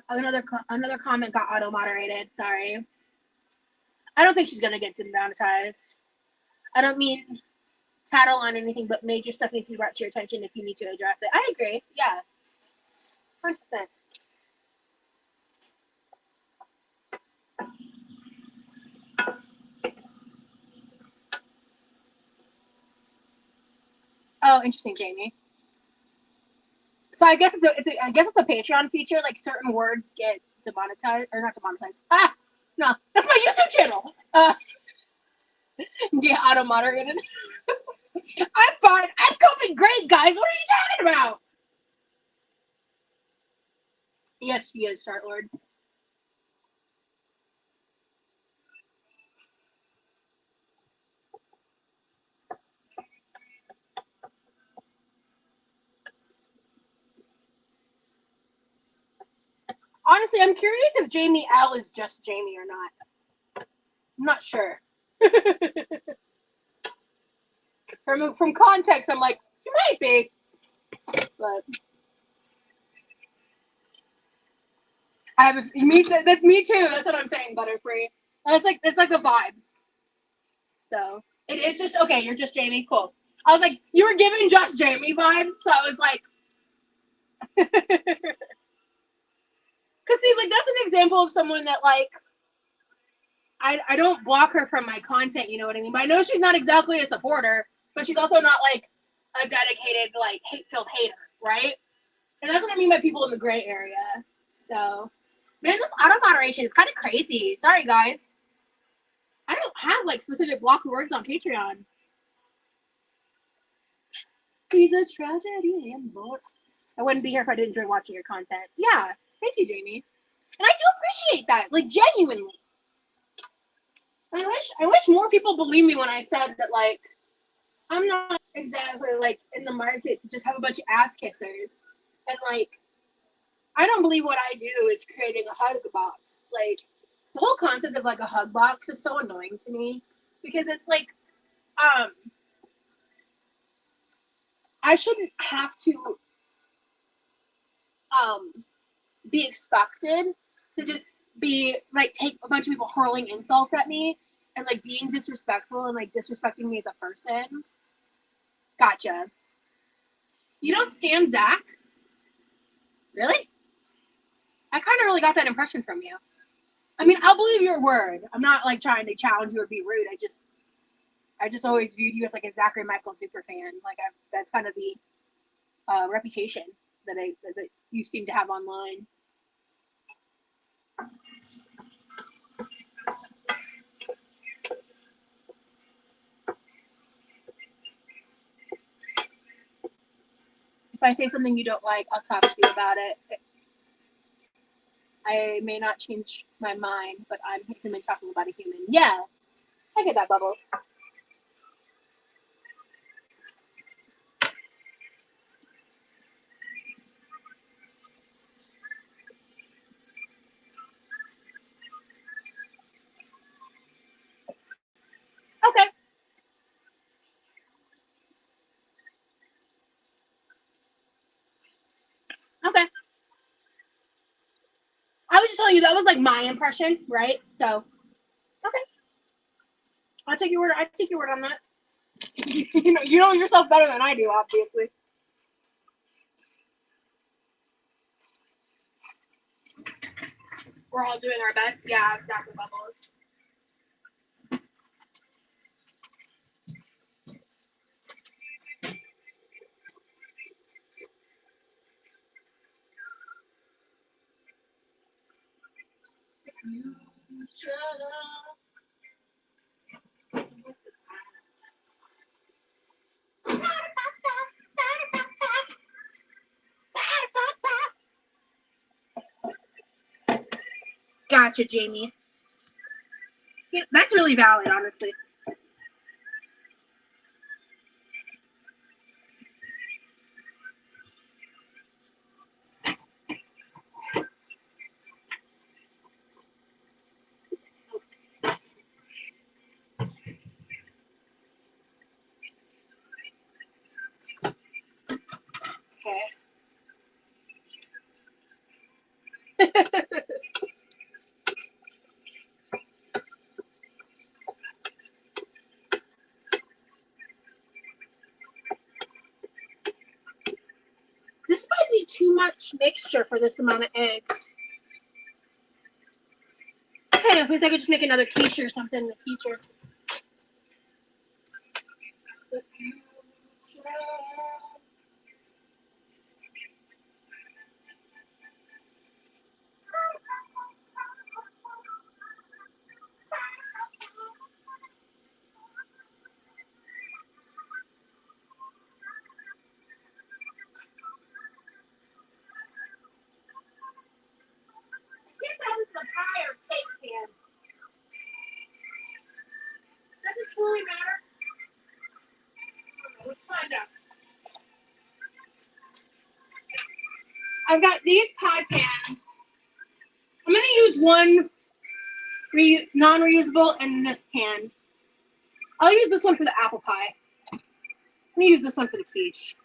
Another comment got auto-moderated. Sorry. I don't think she's going to get demonetized. I don't mean tattle on anything, but major stuff needs to be brought to your attention if you need to address it. I agree. Yeah. 100%. Oh, interesting, Jamie. So I guess I guess it's a Patreon feature. Like certain words get demonetized or not demonetized. Ah, no, that's my YouTube channel. Get auto moderated. I'm fine. I'm coping great, guys. What are you talking about? Yes, she is, Chart Lord. Honestly, I'm curious if Jamie L is just Jamie or not. I'm not sure. From context, I'm like, she might be. But I have me too. That's what I'm saying, Butterfree. It's like the vibes. So it is just okay. You're just Jamie. Cool. I was like, you were giving just Jamie vibes, so I was like, because see, like that's an example of someone that like I don't block her from my content. You know what I mean? But I know she's not exactly a supporter, but she's also not like a dedicated like hate-filled hater, right? And that's what I mean by people in the gray area. So, man, this auto moderation is kind of crazy. Sorry, guys. I don't have like specific block words on Patreon. He's a tragedy and bored. I wouldn't be here if I didn't enjoy watching your content. Yeah, thank you, Jamie. And I do appreciate that, like genuinely. I wish more people believed me when I said that, like, I'm not exactly like in the market to just have a bunch of ass kissers, and like, I don't believe what I do is creating a hug box. Like, the whole concept of like a hug box is so annoying to me because it's like, I shouldn't have to be expected to just be like take a bunch of people hurling insults at me and like being disrespectful and like disrespecting me as a person. Gotcha. You don't stand Zach? Really? I kind of really got that impression from you. I mean, I'll believe your word. I'm not like trying to challenge you or be rude. I just always viewed you as like a Zachary Michael super fan. Like that's kind of the reputation that that you seem to have online. If I say something you don't like, I'll talk to you about it. I may not change my mind, but I'm a human talking about a human. Yeah, I get that, Bubbles. Okay. Okay. I was just telling you that was like my impression, right? So, okay. I'll take your word. I take your word on that. You know yourself better than I do, obviously. We're all doing our best. Yeah, exactly, Bubbles. Gotcha, Jamie. Yeah, that's really valid, honestly. Okay. This might be too much mixture for this amount of eggs. Okay, at least I could just make another quiche or something in the future. I've got these pie pans. I'm going to use one non-reusable and this pan. I'll use this one for the apple pie. I'm going to use this one for the quiche.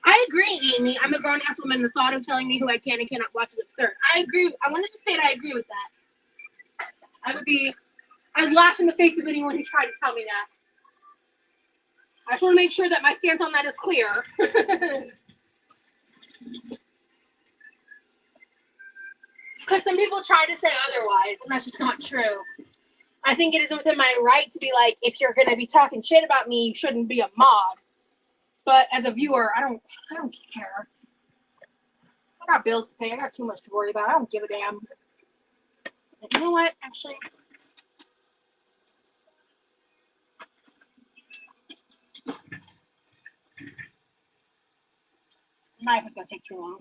I agree, Amy. I'm a grown-ass woman. The thought of telling me who I can and cannot watch is absurd. I agree. I wanted to say that I agree with that. I'd laugh in the face of anyone who tried to tell me that. I just want to make sure that my stance on that is clear. Because some people try to say otherwise, and that's just not true. I think it is within my right to be like, if you're going to be talking shit about me, you shouldn't be a mod. But as a viewer, I don't care. I got bills to pay. I got too much to worry about. I don't give a damn. And you know what? Actually, the knife is going to take too long.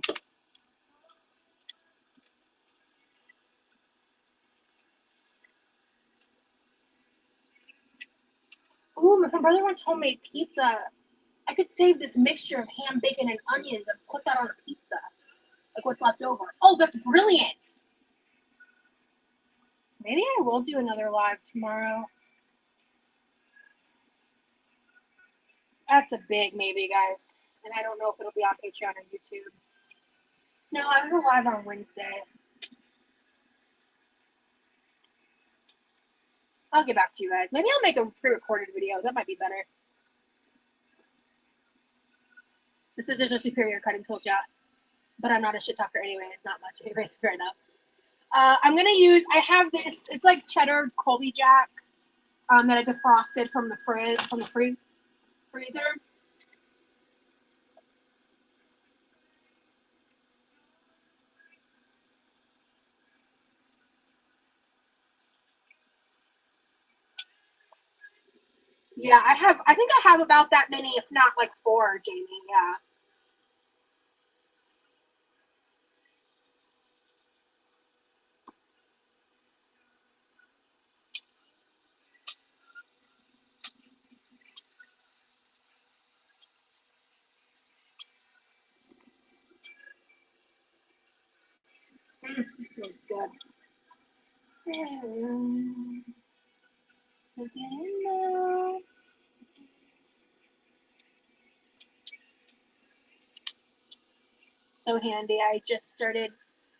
Ooh, my brother wants homemade pizza. I could save this mixture of ham, bacon, and onions and put that on a pizza. Like what's left over. Oh, that's brilliant. Maybe I will do another live tomorrow. That's a big maybe, guys. And I don't know if it'll be on Patreon or YouTube. No, I'm going to live on Wednesday. I'll get back to you guys. Maybe I'll make a pre-recorded video. That might be better. The scissors are superior cutting tools, yeah. But I'm not a shit talker anyway. It's not much. Anyways, fair enough. I'm going to use, I have this, it's like cheddar Colby Jack that I defrosted from the freezer. Yeah, I think I have about that many, if not like 4, Jamie, yeah. This smells good. So handy. I just started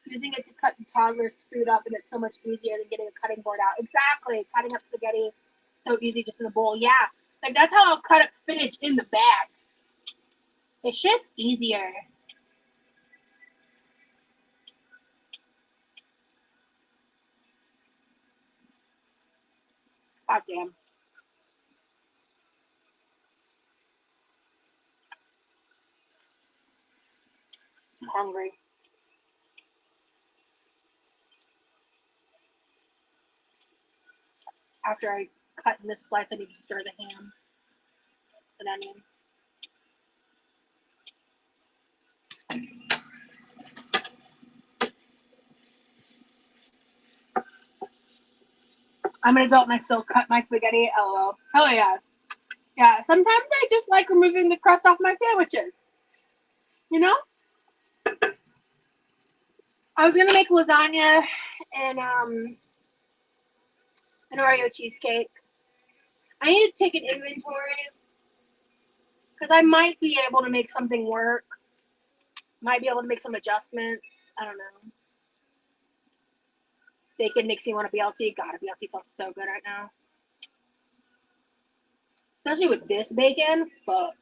using it to cut the toddler's food up, and it's so much easier than getting a cutting board out. Exactly. Cutting up spaghetti, so easy just in a bowl. Yeah. Like, that's how I'll cut up spinach in the bag. It's just easier. God damn. I'm hungry. After I cut in this slice, I need to stir the ham and onion. I'm an adult and I still cut my spaghetti. LOL. Hell yeah. Yeah, sometimes I just like removing the crust off my sandwiches. You know? I was gonna make lasagna and an Oreo cheesecake. I need to take an inventory because I might be able to make something work. Might be able to make some adjustments. I don't know. Bacon makes me want a BLT. God, a BLT sounds so good right now. Especially with this bacon. Fuck.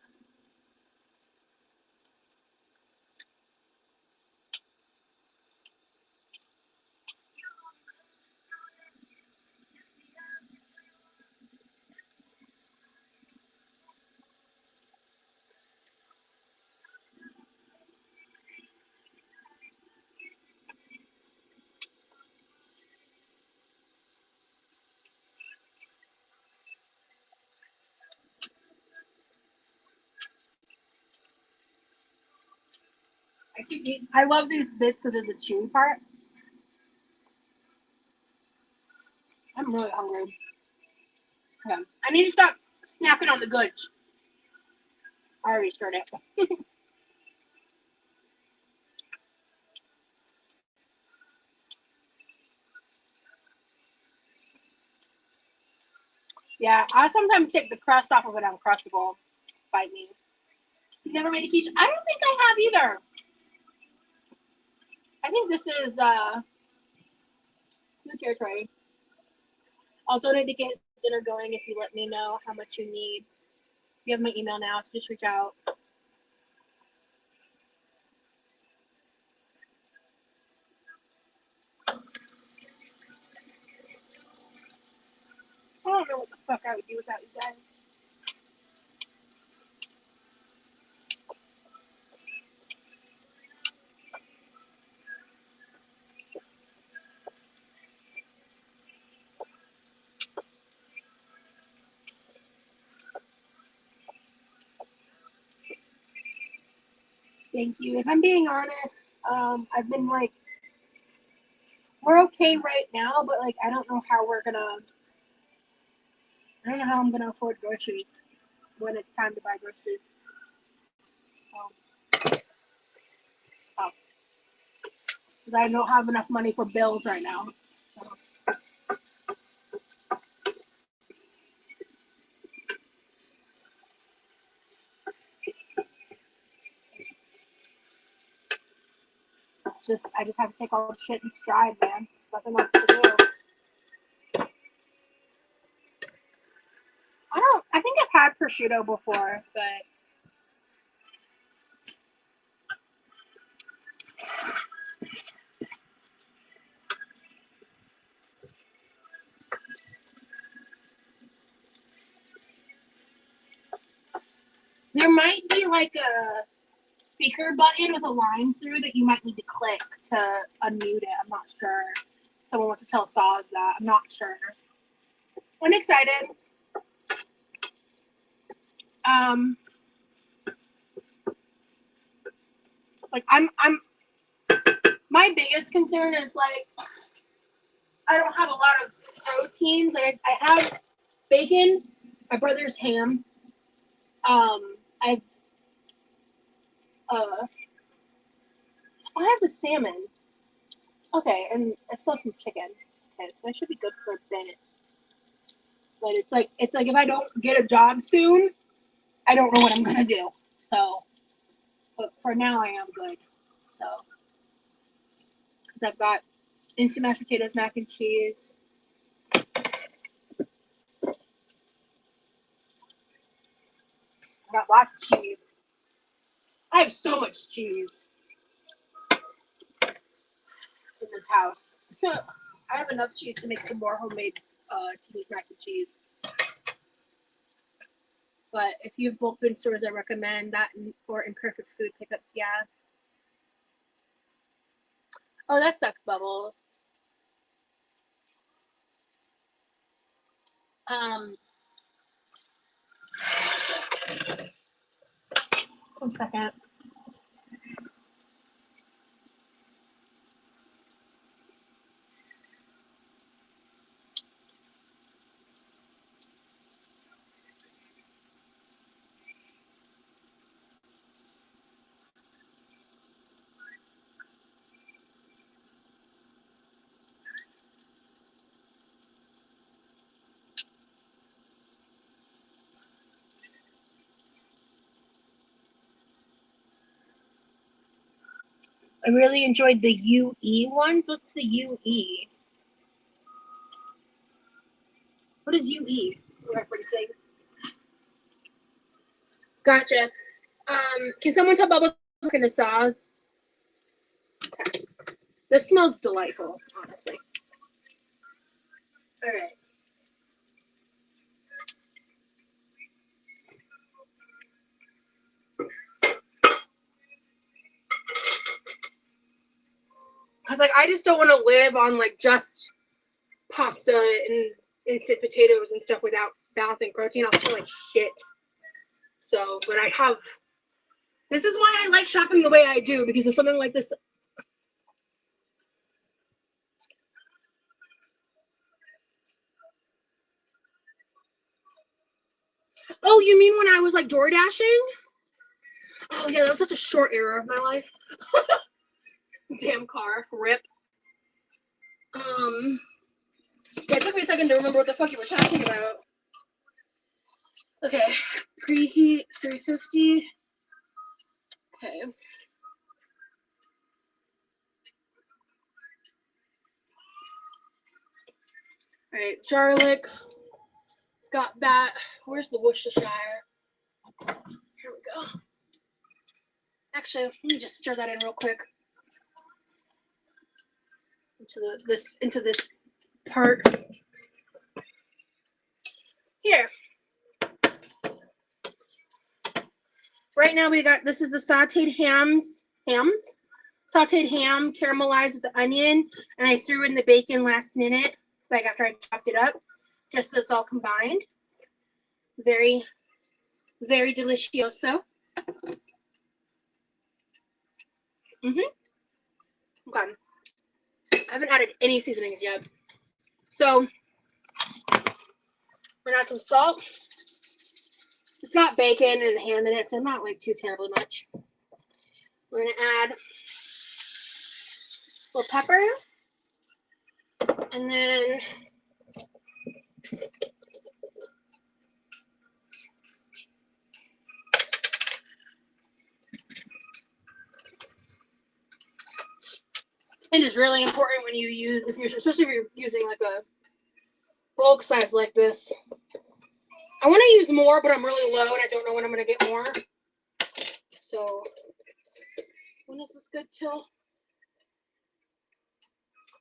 I love these bits because of the chewy part. I'm really hungry. Okay. I need to stop snacking on the goods. I already started. Yeah, I sometimes take the crust off of an Uncrustable. Bite me. You never made a quiche? I don't think I have either. I think this is new territory. I'll donate to get dinner going if you let me know how much you need. You have my email now, so just reach out. I don't know what the fuck I would do without you guys. Thank you. If I'm being honest, I've been like, we're okay right now, but like, I don't know how I'm gonna afford groceries when it's time to buy groceries. Because I don't have enough money for bills right now. I just have to take all the shit in stride, man. There's nothing else to do. I think I've had prosciutto before, but there might be like a speaker button with a line through that you might need to click to unmute it. I'm not sure. Someone wants to tell Saz that. I'm not sure. I'm excited. Like I'm my biggest concern is like I don't have a lot of proteins. Like I have bacon, my brother's ham. I have the salmon. Okay, and I still have some chicken. Okay, so I should be good for a bit. But it's like if I don't get a job soon, I don't know what I'm gonna do. So, but for now I am good. So, because I've got instant mashed potatoes, mac and cheese. I got lots of cheese. I have so much cheese in this house. I have enough cheese to make some more homemade Timmy's mac and cheese. But if you have bulk bin stores, I recommend that for imperfect food pickups. Yeah. Oh, that sucks, Bubbles. 1 second. I really enjoyed the UE ones. What's the UE? What is UE referencing? Gotcha. Can someone tell Bubbles looking to Saws? Okay. This smells delightful, honestly. All right. I was like, I just don't want to live on like just pasta and instant potatoes and stuff without balancing protein. I'll feel like shit. So, but I have. This is why I like shopping the way I do, because if something like this. Oh, you mean when I was like door dashing? Oh yeah, that was such a short era of my life. Damn car, rip. Yeah, it took me a second to remember what the fuck you were talking about. Okay, preheat 350. Okay. All right, garlic. Got that. Where's the Worcestershire? Here we go. Actually, let me just stir that in real quick. Into this part. Here. Right now we got, this is the sauteed hams. Sauteed ham caramelized with the onion, and I threw in the bacon last minute, like after I chopped it up, just so it's all combined. Very, very delicioso. Okay. I haven't added any seasonings yet. So, we're gonna add some salt. It's got bacon and ham in it, so not like too terribly much. We're gonna add a little pepper. And then it is really important when you use, especially if you're using like a bulk size like this. I want to use more, but I'm really low and I don't know when I'm going to get more. So, when is this good till?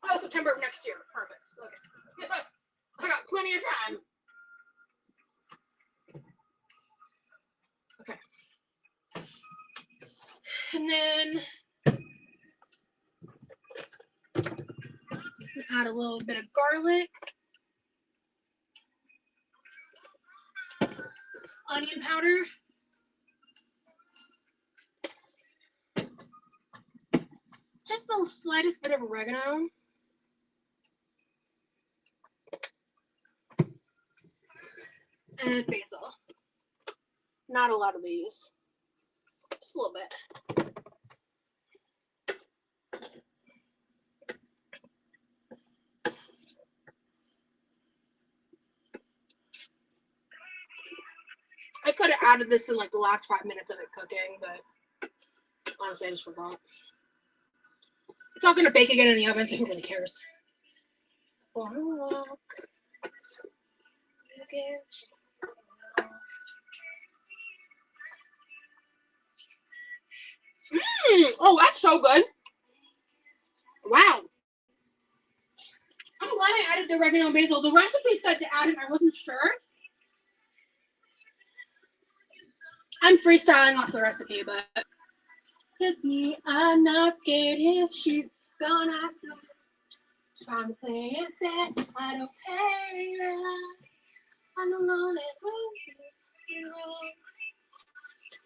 Oh, September of next year. Perfect. Okay. I got plenty of time. Okay. And then add a little bit of garlic. Onion powder. Just the slightest bit of oregano. And basil. Not a lot of these. Just a little bit. I could have added this in like the last 5 minutes of it cooking, but honestly, I just forgot. It's all gonna bake again in the oven, so who really cares? Oh, that's so good. Wow. I'm glad I added the oregano and basil. The recipe said to add it, I wasn't sure. I'm freestyling off the recipe, but kiss me, I'm not scared if she's gonna swim. Trying to play it back, I don't care. I'm alone at home.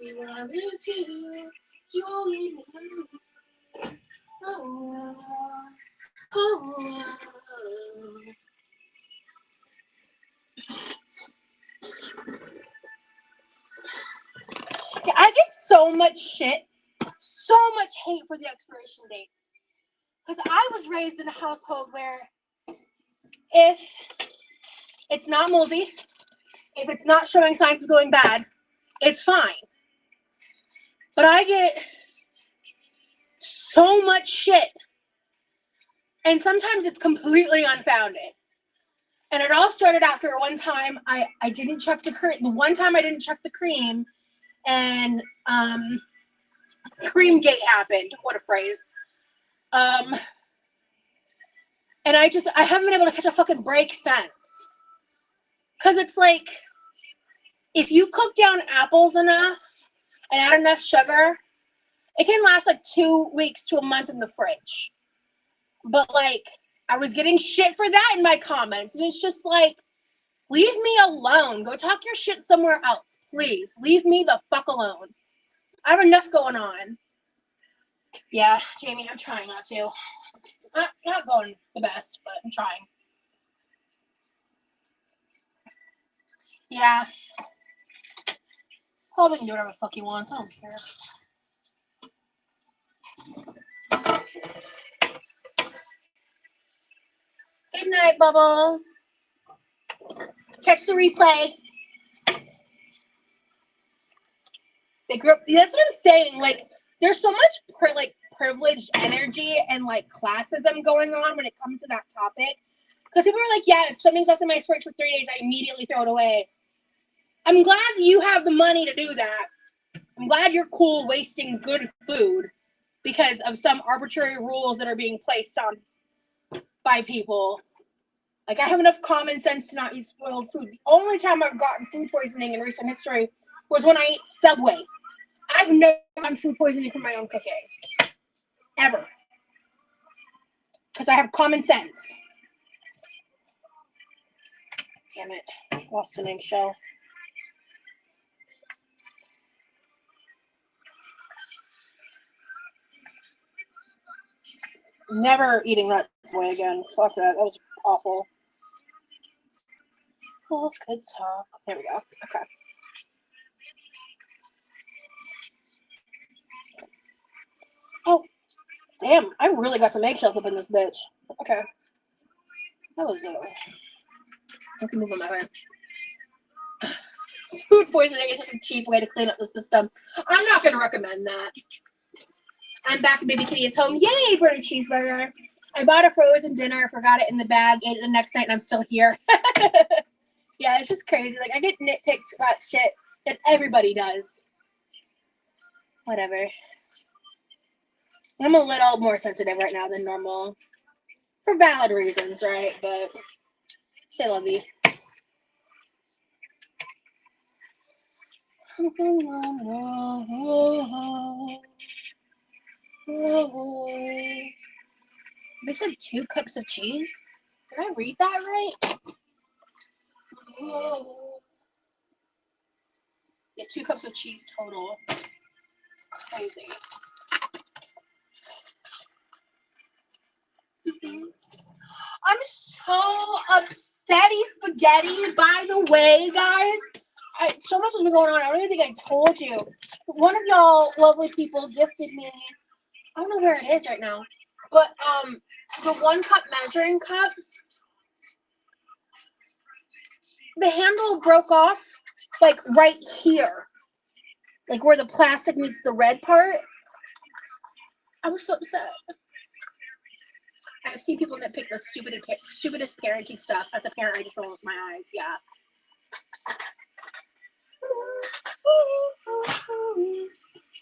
You love you too. Join me. Oh, oh. I get so much shit, so much hate for the expiration dates. Because I was raised in a household where if it's not moldy, if it's not showing signs of going bad, it's fine. But I get so much shit. And sometimes it's completely unfounded. And it all started after one time I didn't check the cream. The one time I didn't check the cream, and cream gate happened. What a phrase. And I haven't been able to catch a fucking break since. Because it's like, if you cook down apples enough and add enough sugar, it can last like 2 weeks to a month in the fridge. But like, I was getting shit for that in my comments. And it's just like, leave me alone. Go talk your shit somewhere else. Please, leave me the fuck alone. I have enough going on. Yeah, Jamie, I'm trying not to. Not going the best, but I'm trying. Yeah. Probably can do whatever the fuck he wants. I don't care. Good night, Bubbles. Catch the replay. They grew up. That's what I'm saying. Like, there's so much privileged energy and like classism going on when it comes to that topic. Because people are like, yeah, if something's left in my fridge for 3 days, I immediately throw it away. I'm glad you have the money to do that. I'm glad you're cool wasting good food because of some arbitrary rules that are being placed on by people. Like, I have enough common sense to not eat spoiled food. The only time I've gotten food poisoning in recent history was when I ate Subway. I've never gotten food poisoning from my own cooking. Ever. Because I have common sense. Damn it. Lost an eggshell. Never eating that way again. Fuck that. That was awful. Well, let's good talk. There we go. Okay. Oh, damn. I really got some eggshells up in this bitch. Okay. That was I can move on my way. Food poisoning is just a cheap way to clean up the system. I'm not going to recommend that. I'm back and Baby Kitty is home. Yay, burger cheeseburger. I bought a frozen dinner, forgot it in the bag, ate it the next night, and I'm still here. Yeah, it's just crazy. Like, I get nitpicked about shit that everybody does. Whatever. I'm a little more sensitive right now than normal. For valid reasons, right? But, say lovey. They said 2 cups of cheese? Did I read that right? Yeah, 2 cups of cheese total. Crazy. I'm so upsetty spaghetti, by the way, guys. So much has been going on. I don't even think I told you. One of y'all lovely people gifted me, I don't know where it is right now, but the 1 cup measuring cup, the handle broke off, like right here, like where the plastic meets the red part. I was so upset. I've seen people nitpick the stupidest parenting stuff. As a parent, I just roll with my eyes. Yeah.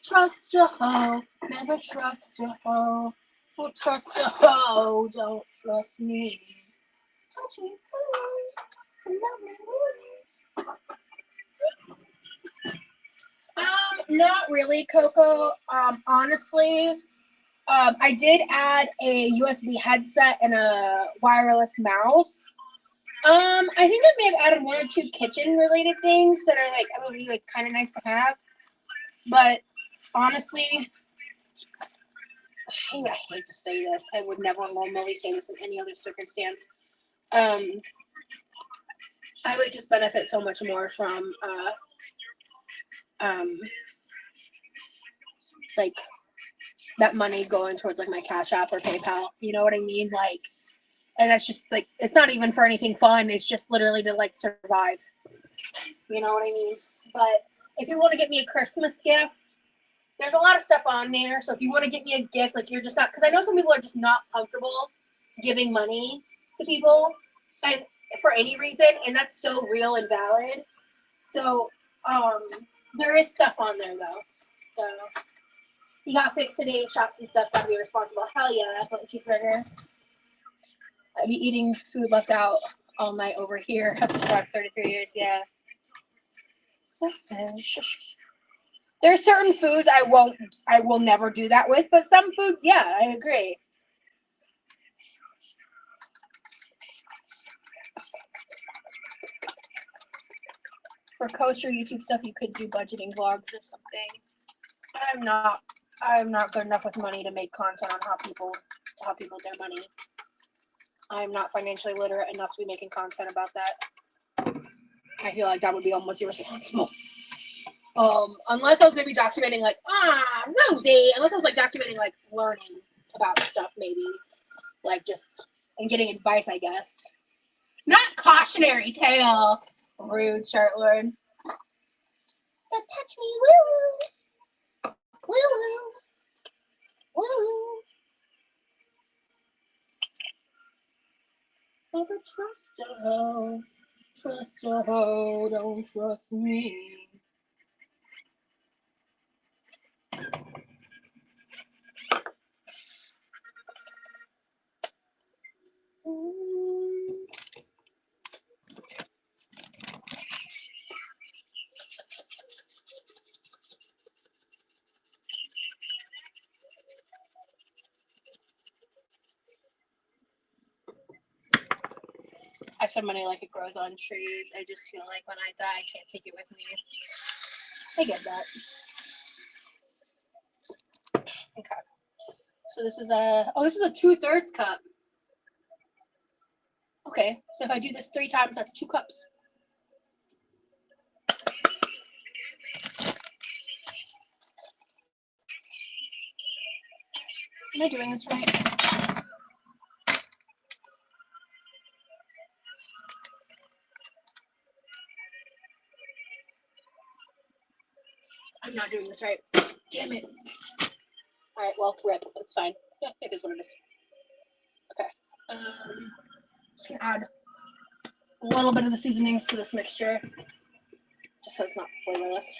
Trust a hoe, never trust a hoe. Don't trust a hoe, don't trust me. Touch me, not really, Coco. Honestly, I did add a USB headset and a wireless mouse. I think I may have added 1 or 2 kitchen-related things that are like kind of nice to have. But honestly, I hate to say this. I would never normally say this in any other circumstance. I would just benefit so much more from like that money going towards like my Cash App or PayPal. You know what I mean? Like, and that's just like, it's not even for anything fun. It's just literally to like survive. You know what I mean? But if you want to get me a Christmas gift, there's a lot of stuff on there. So if you want to get me a gift, like you're just not, because I know some people are just not comfortable giving money to people and for any reason, and that's so real and valid. So there is stuff on there though. So you got fixed today, shots and stuff, gotta be responsible. Hell yeah, that's cheeseburger. I'd be eating food left out all night over here. I've survived 33 years, yeah. So sad. There are certain foods I will never do that with, but some foods, yeah, I agree. For kosher YouTube stuff, you could do budgeting vlogs or something. I'm not good enough with money to make content on how people their money. I'm not financially literate enough to be making content about that. I feel like that would be almost irresponsible. Unless I was maybe documenting like, Rosie, unless I was like documenting like learning about stuff maybe. Like just, and getting advice, I guess. Not cautionary tale. Rude, Chartlord. So touch me, woo-woo. Woo-woo. Woo-woo. Never trust a hoe. Trust a hoe, don't trust me. I said money like it grows on trees. I just feel like when I die, I can't take it with me. I get that. Okay. So this is a, this is a 2/3 cup. Okay, so if I do this 3 times, that's 2 cups. Am I doing this right? I'm not doing this right. Damn it. All right, well, rip. It's fine. Yeah, it is what it is. Okay. Just gonna add a little bit of the seasonings to this mixture, just so it's not flavorless.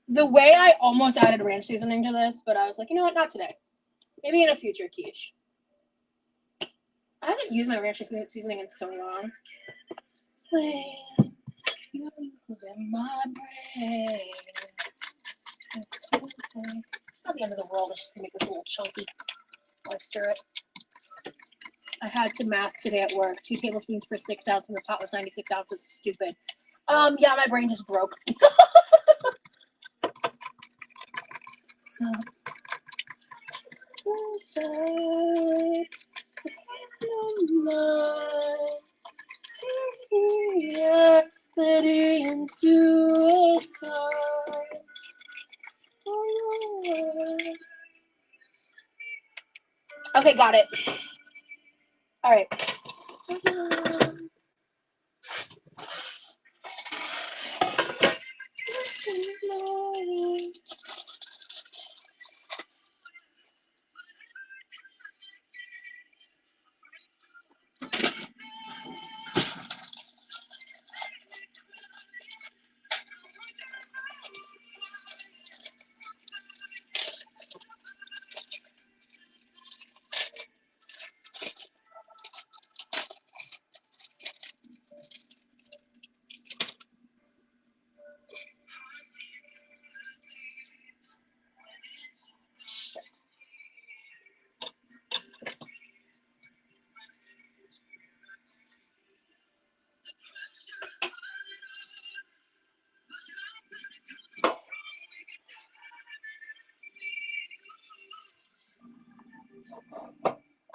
The way I almost added ranch seasoning to this, but I was like, you know what, not today. Maybe in a future quiche. I haven't used my ranch seasoning in so long. In my brain. It's not the end of the world. I just make this a little chunky while I stir it. I had to math today at work. 2 tablespoons per 6 ounce, and the pot was 96 ounces. Stupid. Yeah, my brain just broke. So, okay, got it. All right.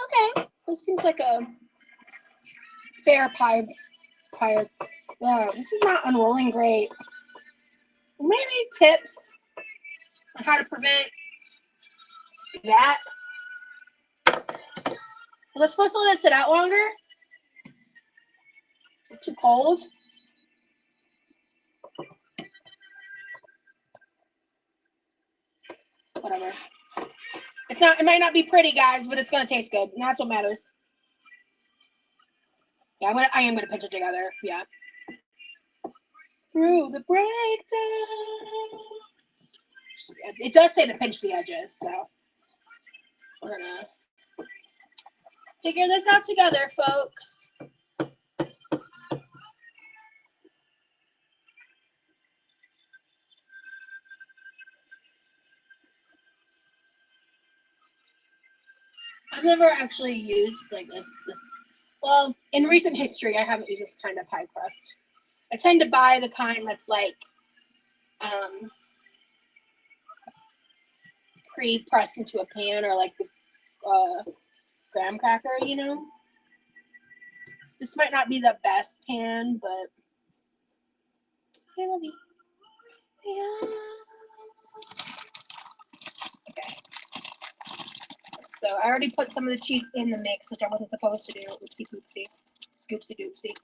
Okay, this seems like a fair pie. This is not unrolling great. Maybe tips on how to prevent that. Was I supposed to let it sit out longer? Is it too cold? Whatever. It's not. It might not be pretty, guys, but it's gonna taste good, and that's what matters. Yeah, I am gonna pinch it together. Yeah. Through the breakdown. It does say to pinch the edges, so we're gonna figure this out together, folks. I've never actually used like this. Well, in recent history, I haven't used this kind of pie crust. I tend to buy the kind that's like pre-pressed into a pan, or like the graham cracker, you know. This might not be the best pan, but I love you. Yeah. Okay. So I already put some of the cheese in the mix, which I wasn't supposed to do. Oopsie poopsie. Scoopsie doopsie.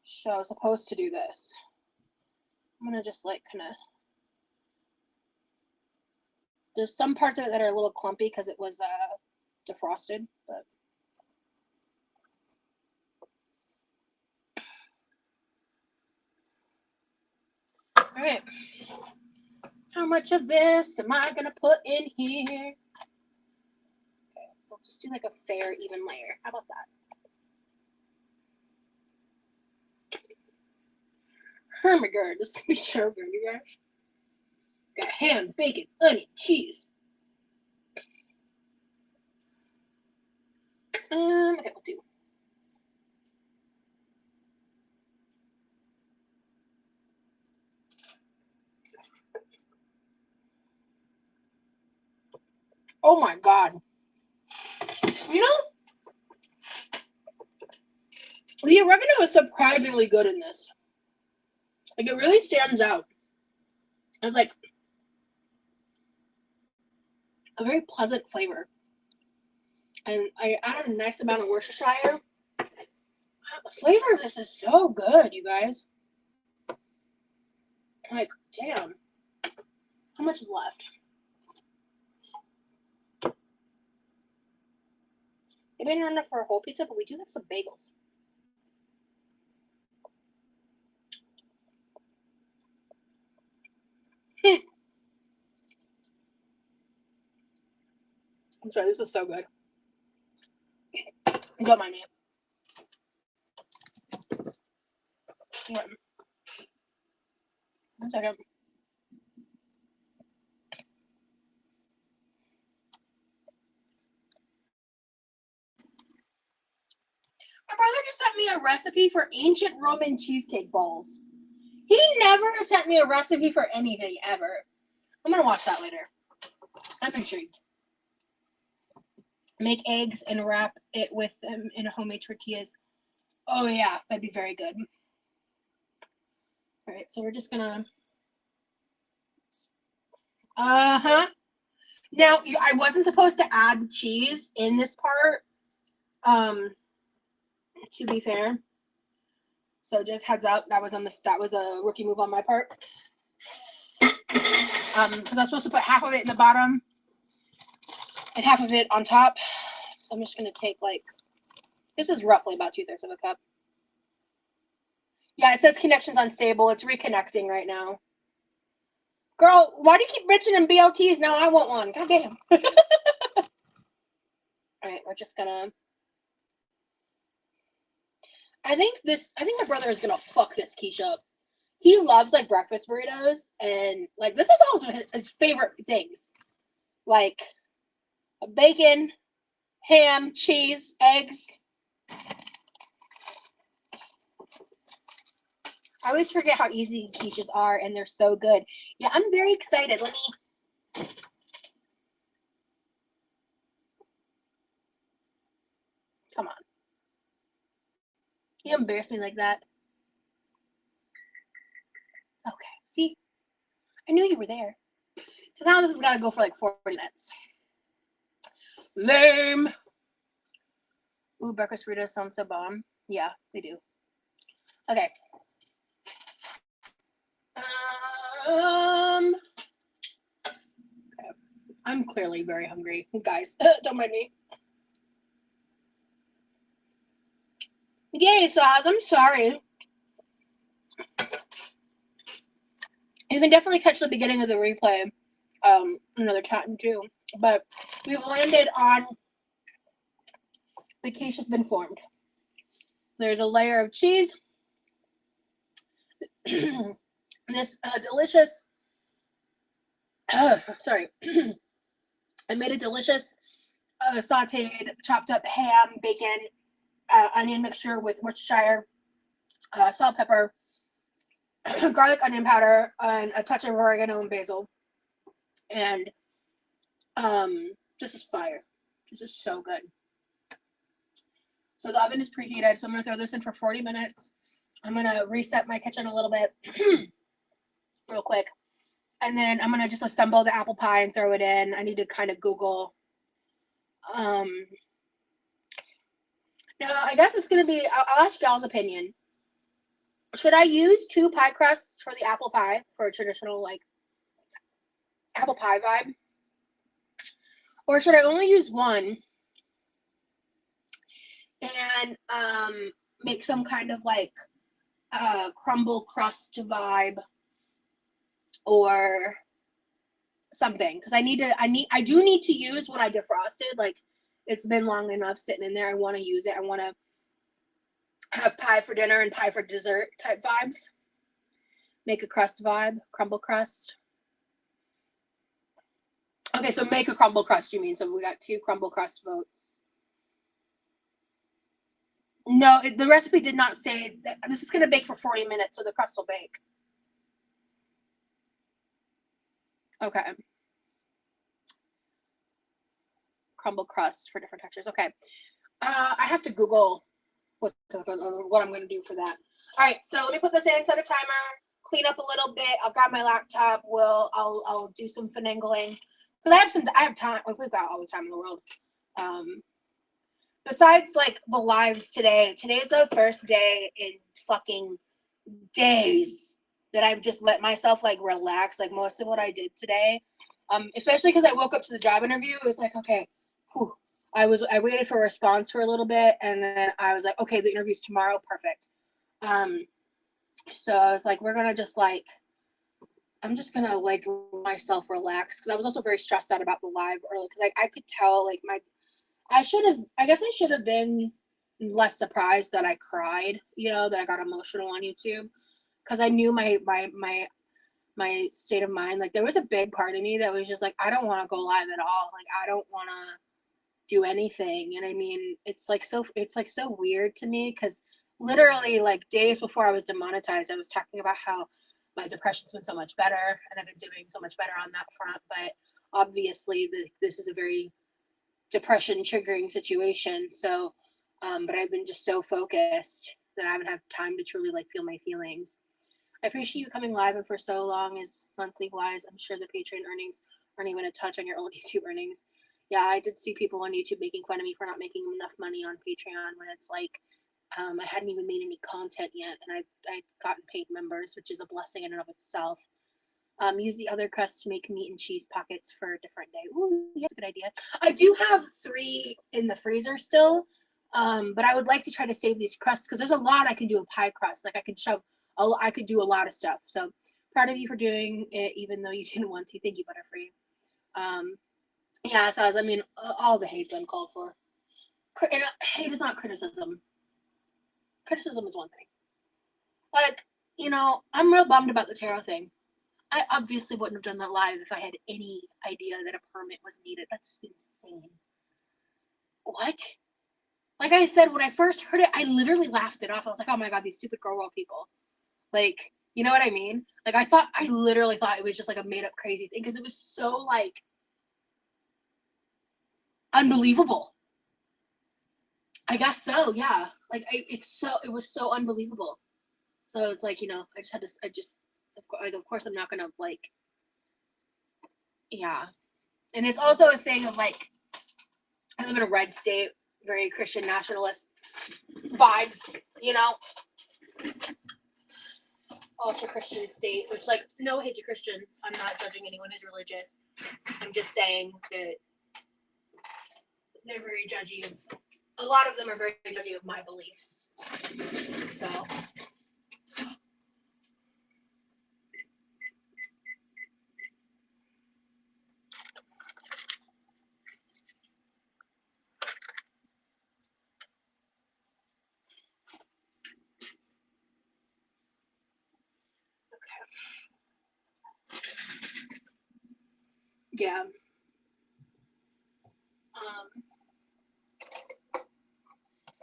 So I was supposed to do this. I'm gonna just like kind of. There's some parts of it that are a little clumpy because it was defrosted, but. All right. How much of this am I gonna put in here? Okay, we'll just do like a fair, even layer. How about that? Oh my god, this is gonna be so good, you guys. Got ham, bacon, onion, cheese. Okay, we'll do. Oh my god. You know, the oregano is surprisingly good in this. Like, it really stands out. It's like a very pleasant flavor. And I added a nice amount of Worcestershire. The flavor of this is so good, you guys. Like, damn. How much is left? Maybe not enough for a whole pizza, but we do have some bagels. I'm sorry, this is so good. Don't mind me. Yeah. 1 second. My brother just sent me a recipe for ancient Roman cheesecake balls. He never sent me a recipe for anything ever. I'm gonna watch that later. I'm intrigued. Make eggs and wrap it with them in homemade tortillas. Oh yeah, that'd be very good. All right, so we're just gonna. Now I wasn't supposed to add the cheese in this part. To be fair. So just heads up, that was a rookie move on my part. Because I was supposed to put half of it in the bottom and half of it on top. So I'm just gonna take like, this is roughly about 2/3 of a cup. Yeah, it says connection's unstable. It's reconnecting right now. Girl, why do you keep mentioning BLTs? Now I want one. God damn. All right, we're just gonna. I think my brother is gonna fuck this quiche up. He loves like breakfast burritos, and like this is also his favorite things, like bacon, ham, cheese, eggs. I always forget how easy quiches are, and they're so good. Yeah, I'm very excited. Let me. Come on. You embarrass me like that. Okay, see? I knew you were there. Because now this has got to go for like 40 minutes. Lame. Ooh, breakfast burritos sound so bomb. Yeah, they do. Okay. Okay. I'm clearly very hungry. Guys, don't mind me. Yay, Saz, I'm sorry. You can definitely catch the beginning of the replay another time too. But we've landed on the quiche has been formed. There's a layer of cheese. This delicious sorry. I made a delicious sauteed, chopped up ham, bacon, onion mixture with Worcestershire, salt, pepper, garlic, onion powder, and a touch of oregano and basil. And this is fire. This is so good. So the oven is preheated, so I'm going to throw this in for 40 minutes. I'm going to reset my kitchen a little bit real quick. And then I'm going to just assemble the apple pie and throw it in. I need to kind of Google. Now, I guess it's going to be, I'll ask y'all's opinion. Should I use 2 pie crusts for the apple pie for a traditional, like, apple pie vibe? Or should I only use 1 and make some kind of, like, crumble crust vibe or something? Because I do need to use what I defrosted. Like, it's been long enough sitting in there. I want to use it. I want to have pie for dinner and pie for dessert type vibes. Make a crust vibe, crumble crust. Okay, so make a crumble crust, you mean? So we got 2 crumble crust votes. No, the recipe did not say that. This is going to bake for 40 minutes, so the crust will bake. Okay. Crumble crust for different textures. Okay. I have to Google what I'm going to do for that. All right, so let me put this in, set a timer, clean up a little bit. I'll grab my laptop. I'll do some finagling. Because I have time. Like, we've got all the time in the world. Besides, like, the lives today's the first day in fucking days that I've just let myself, like, relax. Like, most of what I did today, especially because I woke up to the job interview, it was like, okay, whew. I waited for a response for a little bit, and then I was like, okay, the interview's tomorrow, perfect. So I was like, we're gonna just, like, I'm just gonna, like, let myself relax, because I was also very stressed out about the live early, because I could tell, like, I guess I should have been less surprised that I cried, you know, that I got emotional on YouTube, because I knew my state of mind. Like, there was a big part of me that was just like, I don't want to go live at all. Like, I don't want to do anything. And I mean, it's like so weird to me, because literally, like, days before I was demonetized, I was talking about how my depression's been so much better, and I've been doing so much better on that front. But obviously this is a very depression triggering situation. So but I've been just so focused that I haven't had time to truly, like, feel my feelings. I appreciate you coming live, and for so long as monthly wise, I'm sure the Patreon earnings aren't even a touch on your old YouTube earnings. Yeah, I did see people on YouTube making fun of me for not making enough money on Patreon, when it's like, I hadn't even made any content yet, and I'd gotten paid members, which is a blessing in and of itself. Use the other crust to make meat and cheese pockets for a different day. Ooh, yeah, that's a good idea. I do have 3 in the freezer still, but I would like to try to save these crusts, because there's a lot I can do with pie crust. Like, I could do a lot of stuff. So proud of you for doing it, even though you didn't want to. Thank you, Butterfree. Yeah, so I mean, all the hate's uncalled for. And hate is not criticism. Criticism is one thing. Like, you know, I'm real bummed about the tarot thing. I obviously wouldn't have done that live if I had any idea that a permit was needed. That's insane. What? Like I said, when I first heard it, I literally laughed it off. I was like, oh my God, these stupid girl world people. Like, you know what I mean? Like, I literally thought it was just like a made up crazy thing, because it was so, like, unbelievable. I guess so, yeah. Like, it was so unbelievable. So it's like, you know, of course I'm not gonna, like, yeah. And it's also a thing of, like, I live in a red state, very Christian nationalist vibes, you know? Ultra Christian state, which, like, no hate to Christians. I'm not judging anyone who's religious. I'm just saying that they're very judgy of, a lot of them are very judgy of my beliefs. So. Yeah.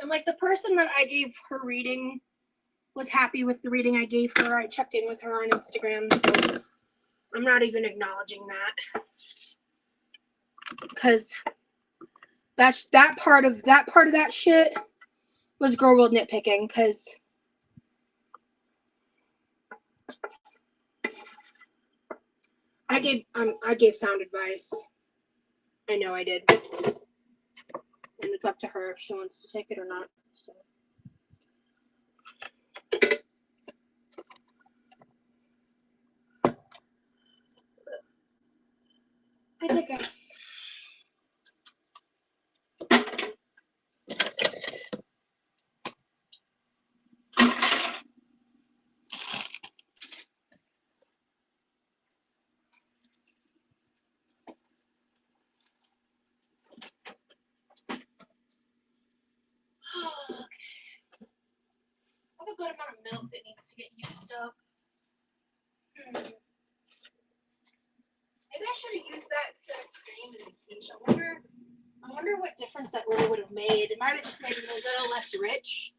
And, like, the person that I gave her reading was happy with the reading I gave her. I checked in with her on Instagram, so I'm not even acknowledging that, because that part of that shit was Girl World nitpicking because I gave sound advice. I know I did. And it's up to her if she wants to take it or not. So. I digress. Okay. I have a good amount of milk that needs to get used up. Maybe I should have used that instead of cream and quiche. I wonder what difference that really would have made. It might have just made it a little less rich,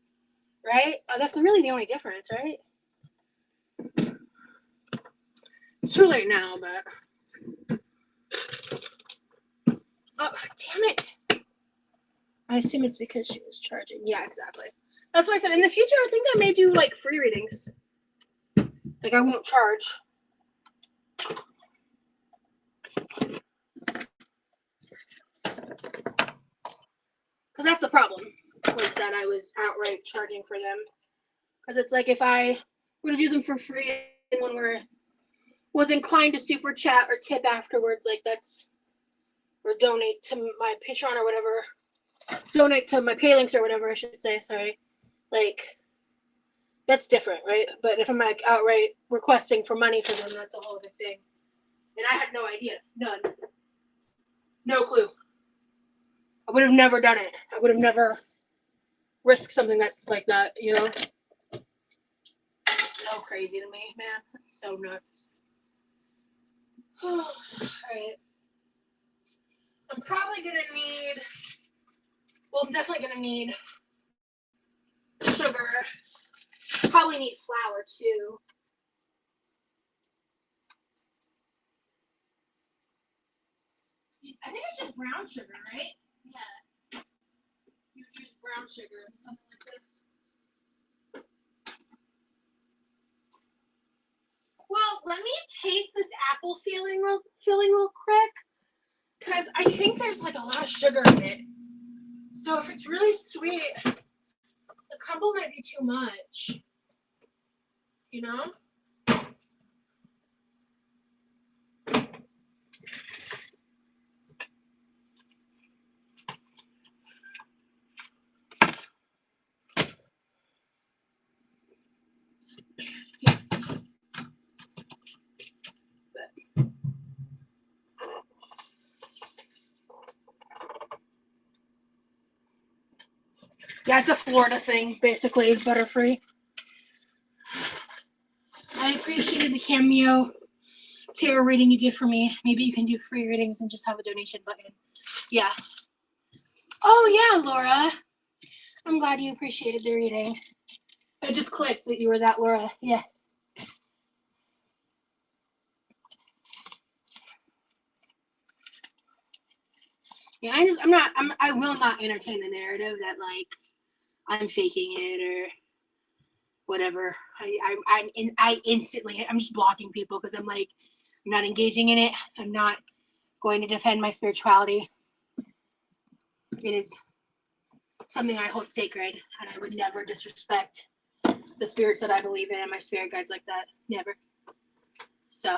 right? Oh, that's really the only difference, right? It's too late now, but oh, damn it! I assume it's because she was charging. Yeah, exactly. That's why I said in the future, I think I may do like free readings. Like I won't charge. Because that's the problem, was that I was outright charging for them. Because it's like if I were to do them for free and one was inclined to super chat or tip afterwards, like that's, or donate to my Patreon or whatever, donate to my Paylinks or whatever I should say, sorry. Like, that's different, right? But if I'm like outright requesting for money for them, that's a whole other thing. And I had no idea. None. No clue. I would have never done it. I would have never risked something that like that, you know? So crazy to me, man. That's so nuts. Alright. I'm probably gonna need, well, I'm definitely gonna need sugar. Probably need flour too. I think it's just brown sugar, right? Yeah. You would use brown sugar in something like this. Well, let me taste this apple filling real quick, because I think there's like a lot of sugar in it. So if it's really sweet, the crumble might be too much. You know? Yeah, it's a Florida thing, basically, Butterfree. I appreciated the cameo tarot reading you did for me. Maybe you can do free readings and just have a donation button. Yeah. Oh, yeah, Laura. I'm glad you appreciated the reading. I just clicked that you were that Laura. Yeah. Yeah, I will not entertain the narrative that, like, I'm faking it or whatever. I instantly, I'm just blocking people because I'm like, I'm not engaging in it. I'm not going to defend my spirituality. It is something I hold sacred, and I would never disrespect the spirits that I believe in and my spirit guides like that. Never. So,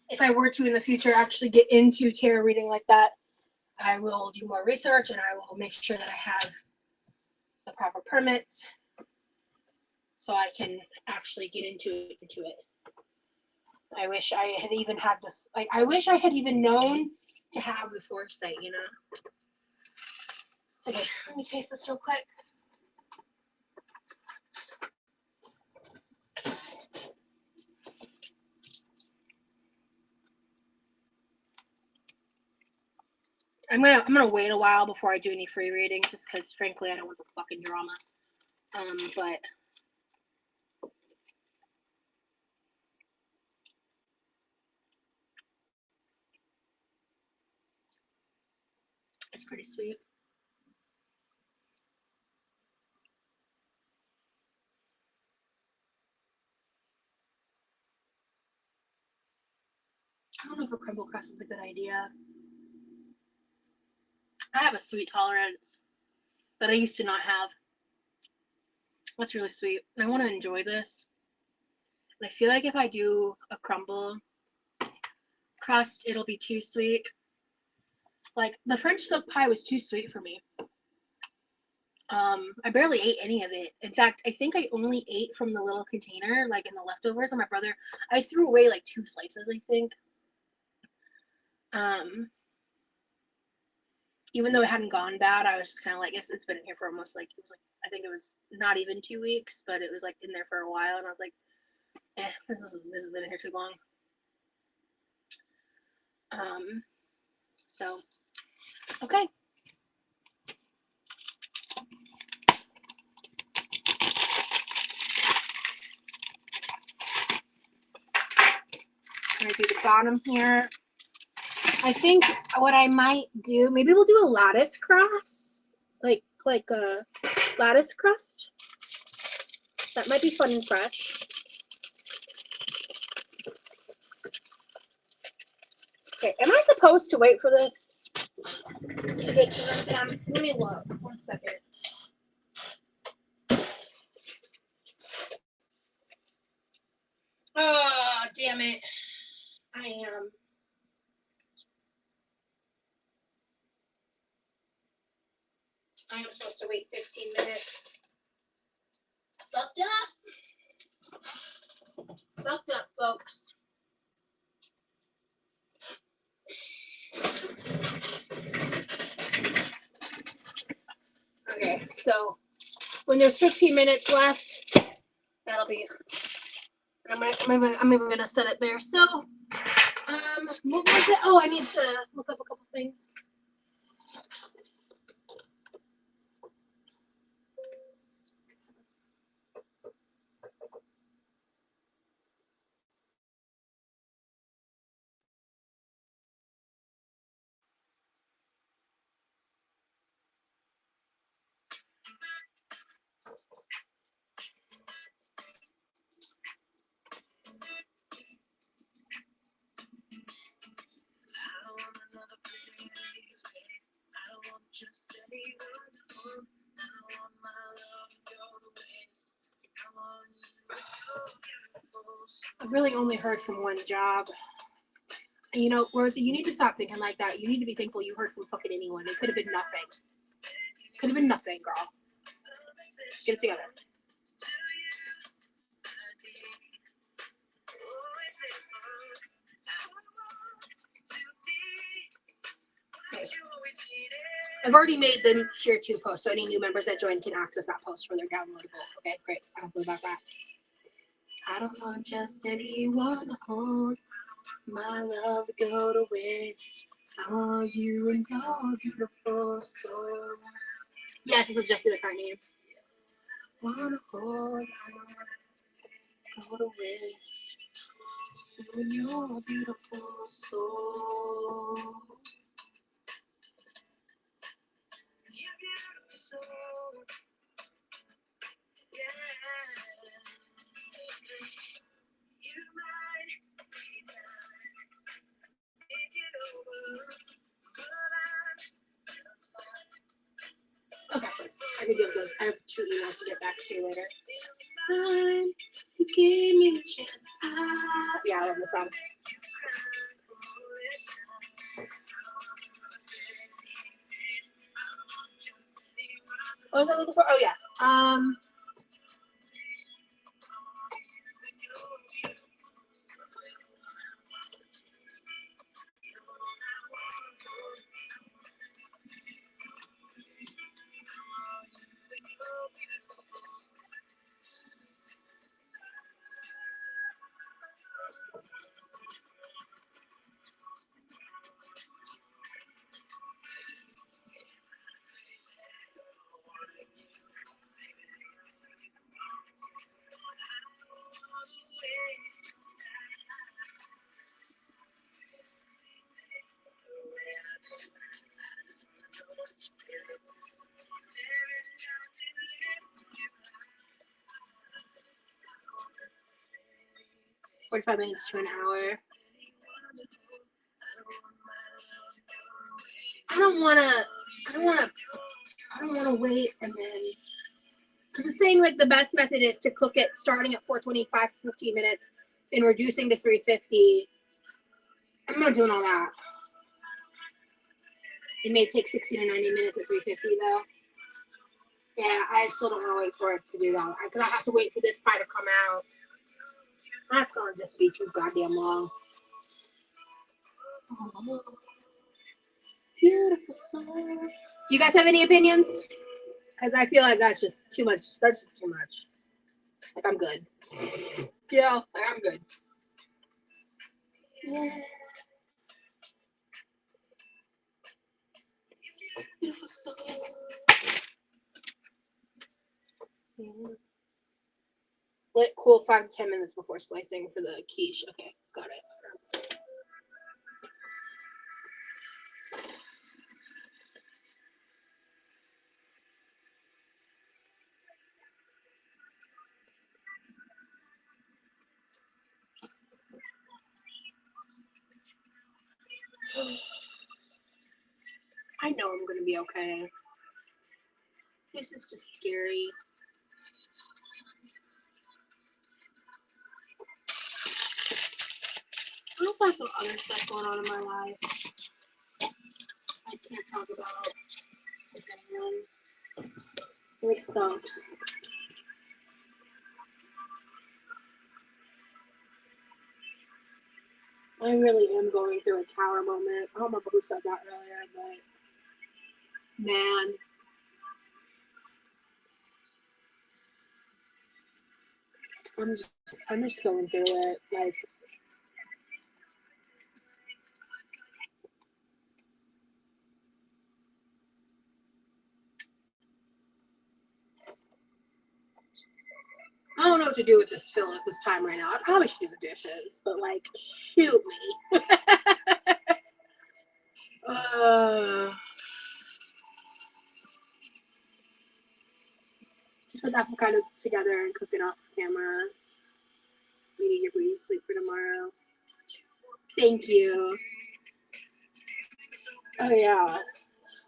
if I were to in the future actually get into tarot reading like that, I will do more research and I will make sure that I have the proper permits so I can actually get into it. I wish I had even had this, like, I wish I had even known to have the foresight, you know? Okay, let me taste this real quick. I'm gonna wait a while before I do any free readings, just because frankly I don't want the fucking drama. But it's pretty sweet. I don't know if a crumble crust is a good idea. I have a sweet tolerance that I used to not have. That's really sweet. And I want to enjoy this. And I feel like if I do a crumble crust, it'll be too sweet. Like, the French silk pie was too sweet for me. I barely ate any of it. In fact, I think I only ate from the little container, like in the leftovers. And my brother, I threw away like 2 slices, I think. Even though it hadn't gone bad, I was just kind of like, it's been in here for almost like, it was like, I think it was not even 2 weeks, but it was like in there for a while. And I was like, this has been in here too long. So, okay. I'm gonna do the bottom here. I think what I might do, maybe we'll do a lattice crust, like a lattice crust. That might be fun and fresh. Okay, am I supposed to wait for this to get to room temp? Let me look. 1 second. Oh, damn it. I am supposed to wait 15 minutes. Fucked up. Fucked up, folks. Okay, so when there's 15 minutes left, that'll be. I'm even gonna set it there. So, what was it? Oh, I need to look up a couple things. I've really only heard from one job. And you know, Rosie, you need to stop thinking like that. You need to be thankful you heard from fucking anyone. It could have been nothing. Could have been nothing, girl. Get it together. Okay. I've already made the tier 2 post, so any new members that join can access that post for their downloadable. Okay, great. I don't know about that. I don't want just anyone to hold my love go to waste. I want you and your beautiful soul. Yes, this is Jesse McCartney. Wanna hold my go to waste. You and your beautiful soul. Your beautiful soul. Yeah. You might be done. Take it over. Okay, I could give those. I have 2 emails to get back to later. You gave me a chance. Yeah, I love the song. What was I looking for? Oh yeah. $45 minutes to an hour. I don't want to wait and then, because it's saying like the best method is to cook it starting at 425 for 15 minutes and reducing to 350. I'm not doing all that. It may take 60 to 90 minutes at 350 though. Yeah, I still don't want to wait for it to do that because I have to wait for this pie to come out. That's gonna just be too goddamn long. Oh, beautiful song. Do you guys have any opinions? Because I feel like that's just too much. That's just too much. Like I'm good. Yeah, like I'm good. Yeah. Beautiful song. Yeah. Let it cool 5 to 10 minutes before slicing for the quiche. Okay, got it. I know I'm gonna be okay. This is just scary. I also have some other stuff going on in my life I can't talk about with anyone. It sucks. I really am going through a tower moment. I don't remember who said that earlier, but man. I'm just going through it. Like, I don't know what to do with this film at this time right now. I probably should do the dishes, but like, shoot me. Just put the avocado together and cook it off camera. Meaning your booty sleep for tomorrow. Thank you. Oh yeah.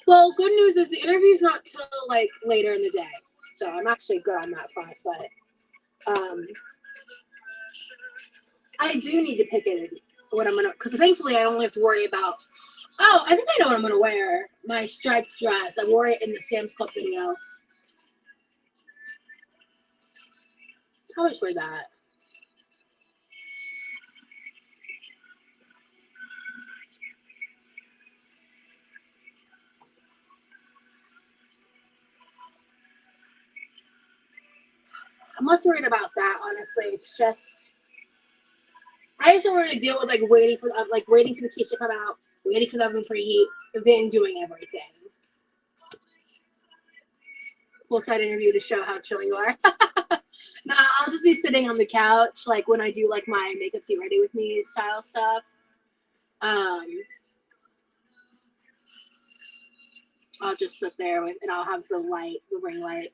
Well, good news is the interview's not till like later in the day, so I'm actually good on that front. But I do need to pick it what I'm gonna, because thankfully I only have to worry about. Oh, I think I know what I'm gonna wear. My striped dress. I wore it in the Sam's Club video. I'll just wear that. I'm less worried about that, honestly. It's just I just don't want to deal with like waiting for the quiche to come out, waiting for the oven to preheat, and then doing everything. Full side interview to show how chill you are. No, I'll just be sitting on the couch like when I do like my makeup get ready with me style stuff. I'll just sit there and I'll have the ring light.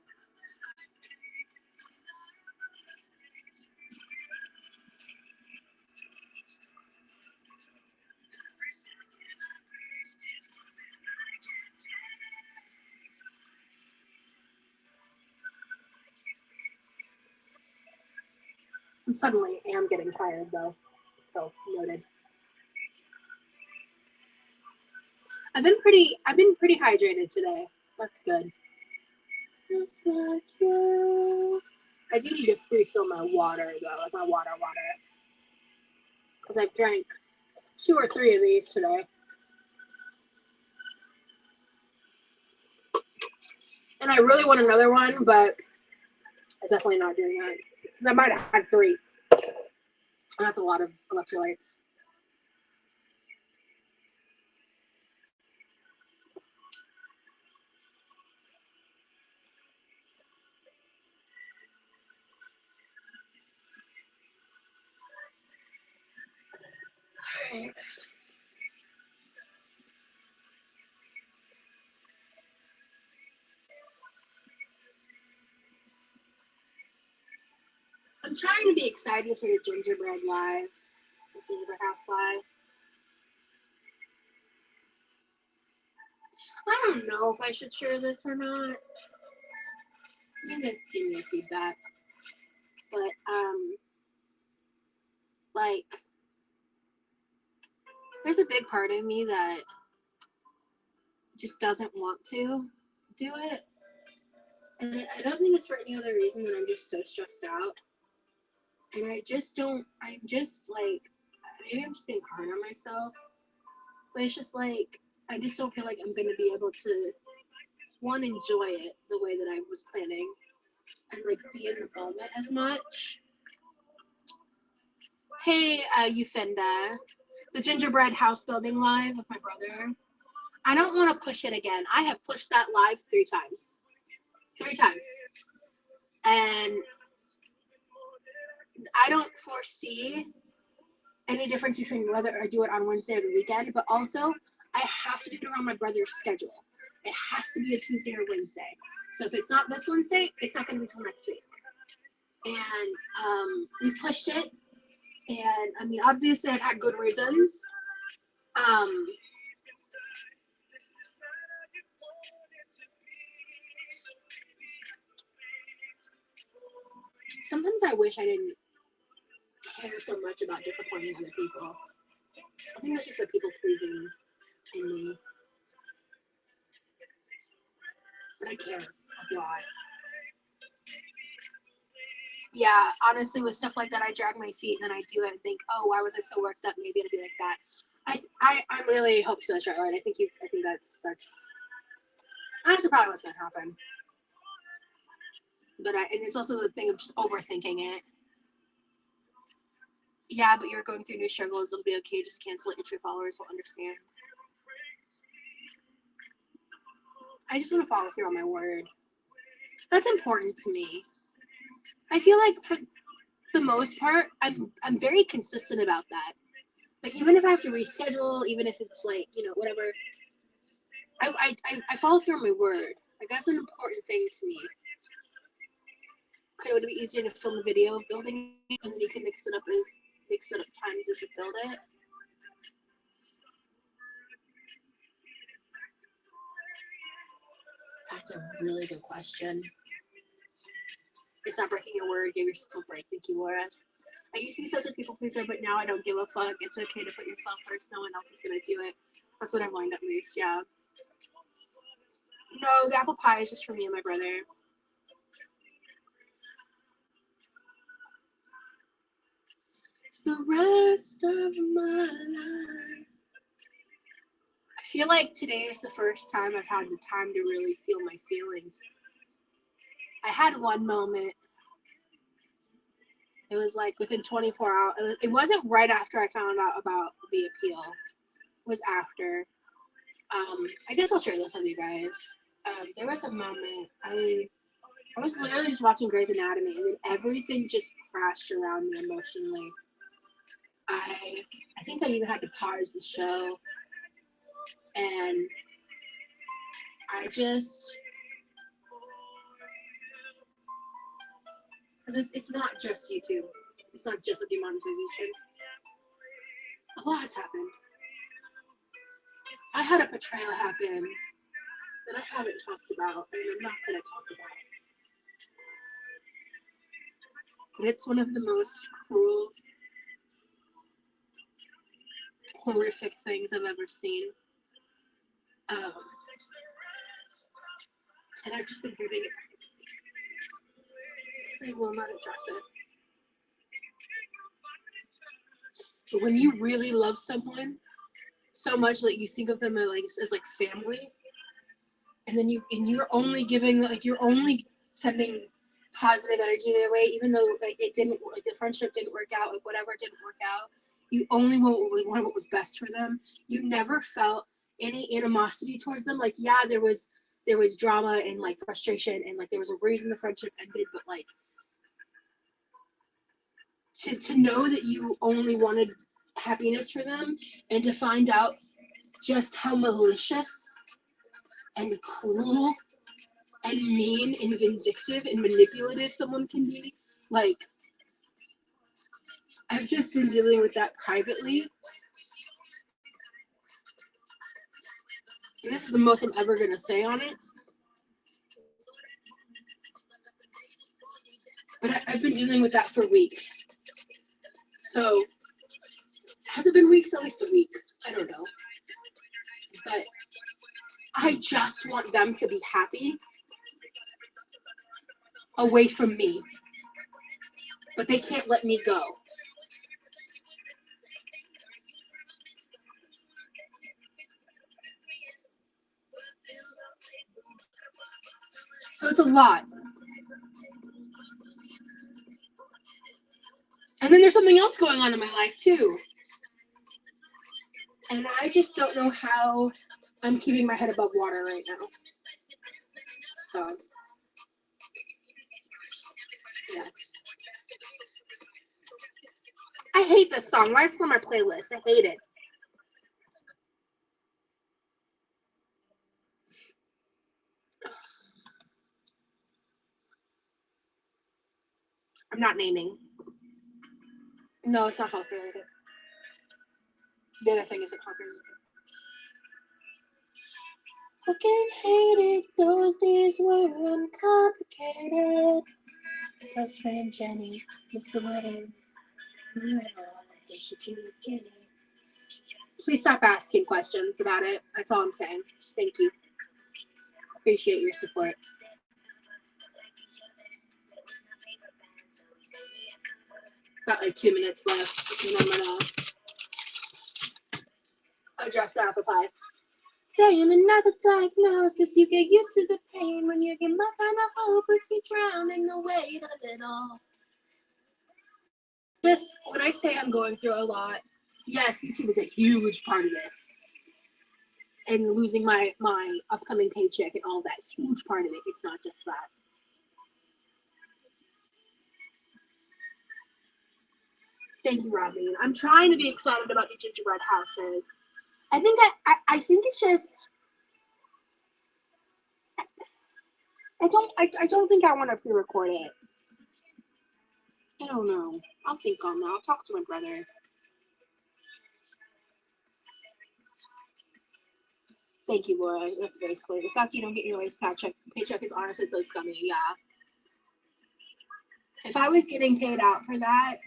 I suddenly am getting tired though. So noted. I've been pretty hydrated today. That's good. Just like you. I do need to refill my water though, like my water. Because I've drank 2 or 3 of these today. And I really want another one, but I'm definitely not doing that. Because I might have had 3. And that's a lot of electrolytes. All right. I'm trying to be excited for the gingerbread live, the gingerbread house live. I don't know if I should share this or not. You guys give me feedback. But, like, there's a big part of me that just doesn't want to do it. And I don't think it's for any other reason than I'm just so stressed out. And I just don't, I'm just like, maybe I'm just being hard on myself. But it's just like, I just don't feel like I'm going to be able to, one, enjoy it the way that I was planning. And like be in the moment as much. Hey, Eufenda. The gingerbread house building live with my brother. I don't want to push it again. I have pushed that live 3 times. 3 times. And I don't foresee any difference between whether I do it on Wednesday or the weekend, but also I have to do it around my brother's schedule. It has to be a Tuesday or Wednesday. So if it's not this Wednesday, it's not going to be until next week. And we pushed it. And I mean, obviously I've had good reasons. Sometimes I wish I didn't care so much about disappointing other people. I think that's just the people pleasing in me. But I care a lot. Yeah, honestly, with stuff like that, I drag my feet and then I do it and think, oh, why was I so worked up? Maybe it'll be like that. I really hope so, Charlotte. I think that's probably what's gonna happen. But and it's also the thing of just overthinking it. Yeah, but you're going through new struggles. It'll be okay. Just cancel it. Your true followers will understand. I just want to follow through on my word. That's important to me. I feel like for the most part, I'm very consistent about that. Like even if I have to reschedule, even if it's like, you know, whatever, I follow through on my word. Like that's an important thing to me. Could it be easier to film a video of building it and then you can mix it up times as you build it? That's a really good question. It's not breaking your word. Give yourself a break. Thank you, Laura. I used to be such a people pleaser, but now I don't give a fuck. It's okay to put yourself first. No one else is gonna do it. That's what I've learned, at least. Yeah. No, the apple pie is just for me and my brother. It's the rest of my life. I feel like today is the first time I've had the time to really feel my feelings. I had one moment. It was like within 24 hours. It wasn't right after I found out about the appeal. It was after. I guess I'll share this with you guys. There was a moment. I was literally just watching Grey's Anatomy, and then everything just crashed around me emotionally. I think I even had to pause the show, and I just. Because it's not just YouTube. It's not just the demonetization. A lot has happened. I had a betrayal happen that I haven't talked about, and I'm not going to talk about. But it's one of the most cruel, horrific things I've ever seen. And I've just been grieving it because I will not address it. But when you really love someone so much that you think of them as like family, and then you're only giving, like, you're only sending positive energy their way, even though like it didn't, like the friendship didn't work out, like whatever didn't work out, you only want what was best for them. You never felt any animosity towards them. Like, yeah, there was drama and like frustration and like there was a reason the friendship ended, but like to know that you only wanted happiness for them, and to find out just how malicious and cruel and mean and vindictive and manipulative someone can be. Like, I've just been dealing with that privately. This is the most I'm ever going to say on it. But I've been dealing with that for weeks. So, has it been weeks? At least a week. I don't know. But I just want them to be happy away from me. But they can't let me go. So it's a lot. And then there's something else going on in my life too. And I just don't know how I'm keeping my head above water right now. So, yeah. I hate this song. Why is this on my playlist? I hate it. I'm not naming. No, it's not health related. The other thing isn't health related. Fucking hated those days were uncomplicated. Best friend Jenny missed the wedding. Please stop asking questions about it. That's all I'm saying. Thank you. Appreciate your support. Got like 2 minutes left, and I'm gonna address the apple pie. Saying another diagnosis, you get used to the pain when you get my kind of hopeless, you drown in the weight of it all. Just when I say I'm going through a lot, yes, YouTube is a huge part of this. And losing my upcoming paycheck and all that, huge part of it. It's not just that. Thank you, Robin. I'm trying to be excited about the gingerbread houses. I think it's just I don't think I want to pre-record it. I don't know. I'll think on that. I'll talk to my brother. Thank you, Laura. That's very sweet. The fact you don't get your latest paycheck is honestly so scummy. Yeah. If I was getting paid out for that,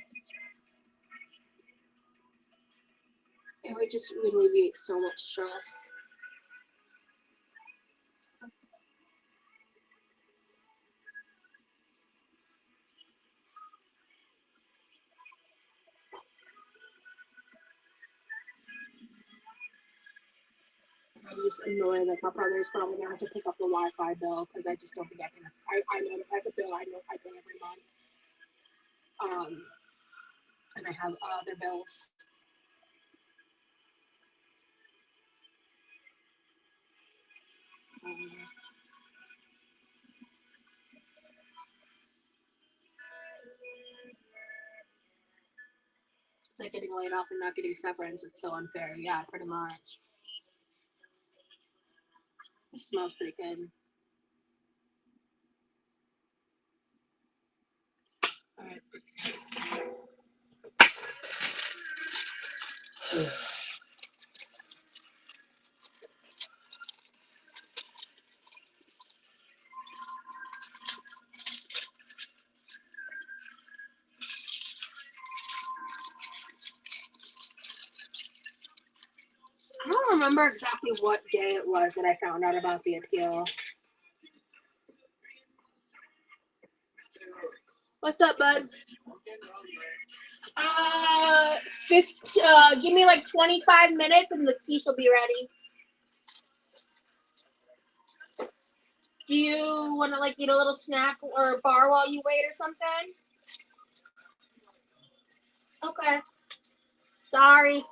it would just alleviate so much stress. I'm just annoyed that my brother's probably gonna have to pick up the Wi-Fi bill because I just don't think I can. I know as a bill I know I pay every month. And I have other bills. It's like getting laid off and not getting severance. It's so unfair. Yeah, pretty much. It smells pretty good. All right. I don't remember exactly what day it was that I found out about the appeal. What's up, bud? Give me like 25 minutes and the keys will be ready. Do you want to like eat a little snack or a bar while you wait or something? Okay. Sorry.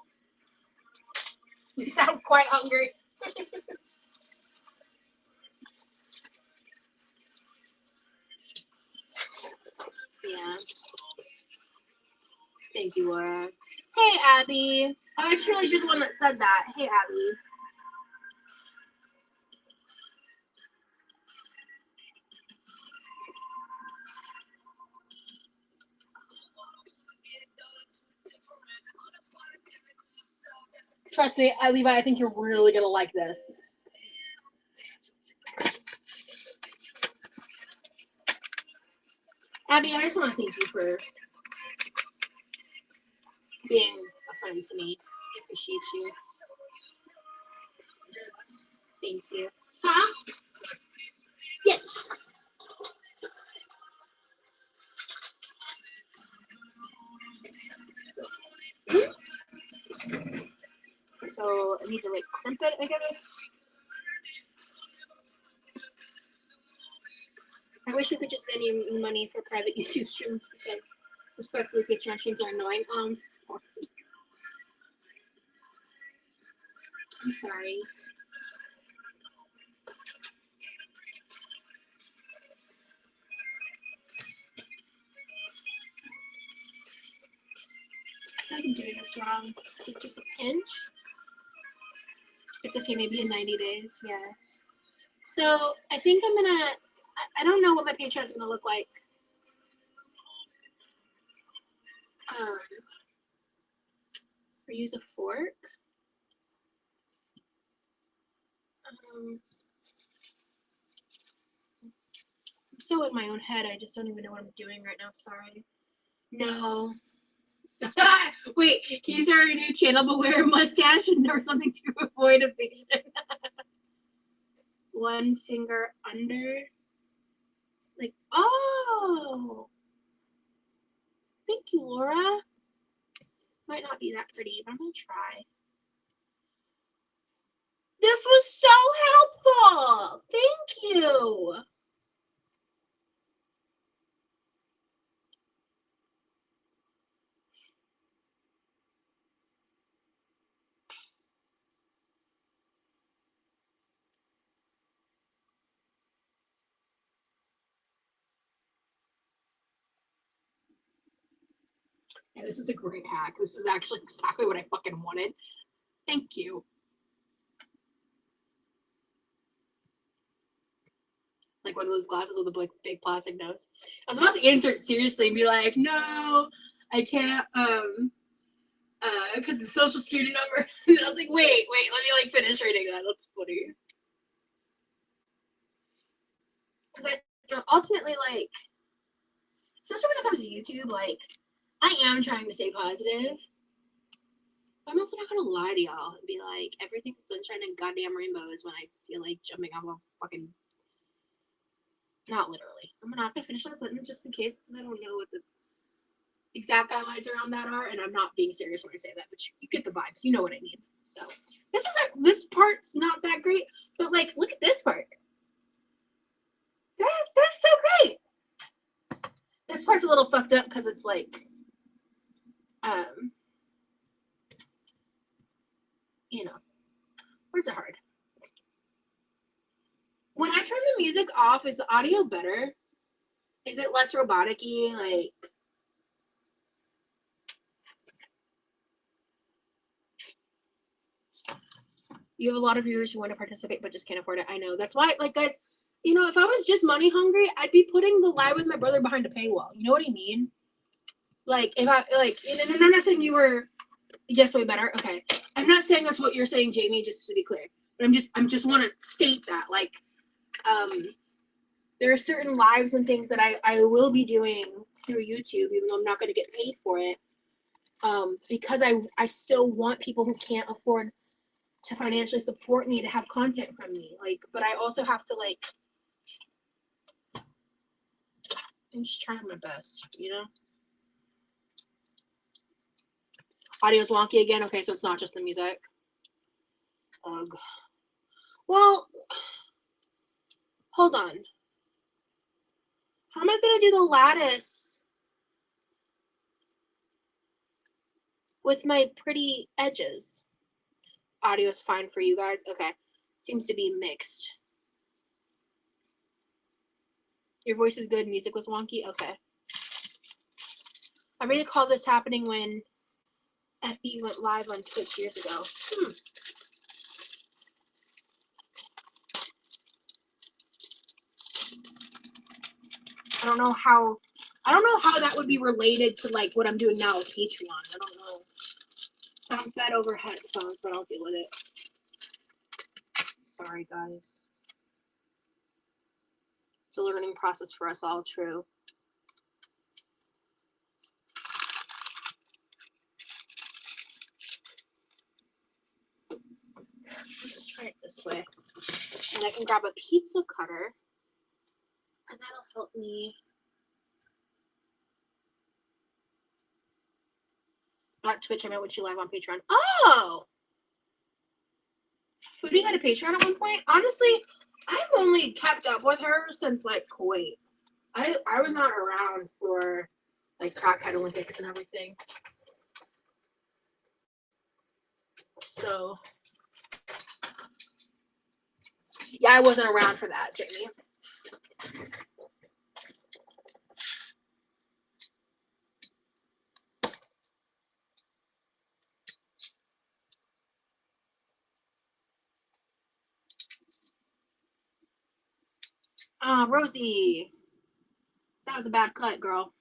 You sound quite hungry. Yeah. Thank you, Laura. Hey, Abby. Oh, actually, you're the one that said that. Hey, Abby. Trust me, Levi, I think you're really going to like this. Abby, I just want to thank you for being a friend to me. I appreciate you. Thank you. Huh? Yes. So I need to like crimp it, I guess. I wish we could just send you money for private YouTube streams because respectfully Patreon streams are annoying. Sorry. I'm sorry. I feel like I'm doing this wrong. Is it just a pinch? It's okay, maybe in 90 days, yeah. So I think I'm gonna, I don't know what my Patreon's gonna look like. Or use a fork. I'm so in my own head, I just don't even know what I'm doing right now, sorry. No. Wait, can you start a new channel but wear a mustache or something to avoid evasion? One finger under. Like, oh! Thank you, Laura. Might not be that pretty, but I'm gonna try. This was so helpful! Thank you! Yeah, this is a great hack. This is actually exactly what I fucking wanted. Thank you. Like one of those glasses with a big plastic nose. I was about to answer it seriously and be like, no, I can't, because the social security number. And I was like, wait, let me like finish reading that. That's funny. Because ultimately, like, especially when it comes to YouTube, like, I am trying to stay positive. But I'm also not gonna lie to y'all and be like, everything's sunshine and goddamn rainbows when I feel like jumping off a fucking. Not literally. I'm not gonna finish that sentence just in case because I don't know what the exact guidelines around that are, and I'm not being serious when I say that, but you get the vibes. You know what I mean. So this part's not that great, but like, look at this part. That's so great. This part's a little fucked up because it's like, you know, words are hard. When I turn the music off, is the audio better? Is it less robotic-y? Like, you have a lot of viewers who want to participate but just can't afford it. I know. That's why, like, guys, you know, if I was just money hungry, I'd be putting the Live with My Brother behind a paywall. You know what I mean? Like, if I, like, and I'm not saying you were, yes, way better. Okay. I'm not saying that's what you're saying, Jamie, just to be clear. But I'm just want to state that, like, there are certain lives and things that I will be doing through YouTube, even though I'm not going to get paid for it. Because I still want people who can't afford to financially support me to have content from me. Like, but I also have to, like, I'm just trying my best, you know? Audio's wonky again. Okay, so it's not just the music. Ugh. Well, hold on. How am I going to do the lattice with my pretty edges? Audio's fine for you guys? Okay. Seems to be mixed. Your voice is good. Music was wonky? Okay. I really recall this happening when FB went live on Twitch years ago. I don't know how that would be related to, like, what I'm doing now with Patreon. I don't know. Sounds bad over headphones, but I'll deal with it. Sorry, guys. It's a learning process for us all, true. this way. And I can grab a pizza cutter. And that'll help me. Not Twitch, I meant when she live on Patreon. Oh! Foodie had a Patreon at one point. Honestly, I've only kept up with her since, like, Kuwait. I was not around for, like, Crackhead Olympics and everything. So, yeah, I wasn't around for that, Jamie. Rosie. That was a bad cut, girl.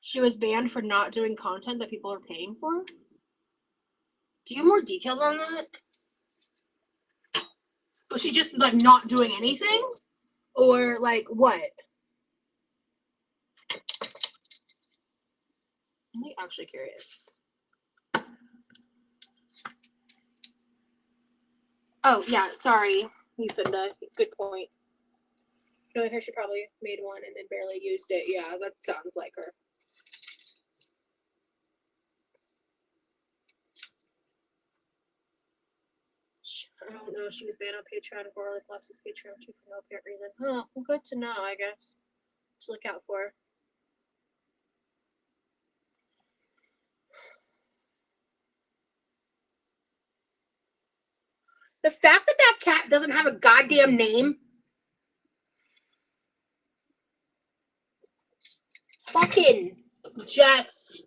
She was banned for not doing content that people are paying for? Do you have more details on that? Was she just, like, not doing anything? Or, like, what? I'm like, actually curious. Oh, yeah, sorry, Lucinda. Good point. Knowing her, she probably made one and then barely used it. Yeah, that sounds like her. I don't know. She was banned on Patreon for like lost his Patreon too for no apparent reason. Huh. Well, good to know, I guess. To look out for. The fact that that cat doesn't have a goddamn name. Fucking just.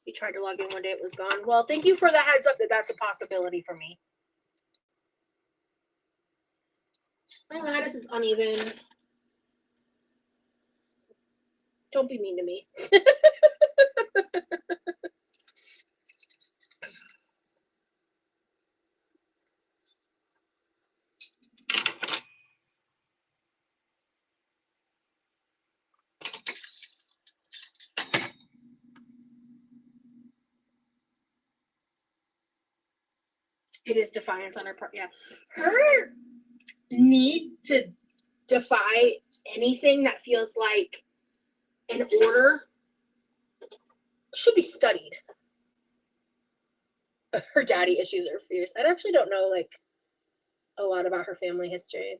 He tried to log in one day, it was gone. Well, thank you for the heads up that that's a possibility for me. My lattice is uneven. Don't be mean to me. It is defiance on her part. Yeah. Her need to defy anything that feels like an order should be studied. Her daddy issues are fierce. I actually don't know, like, a lot about her family history,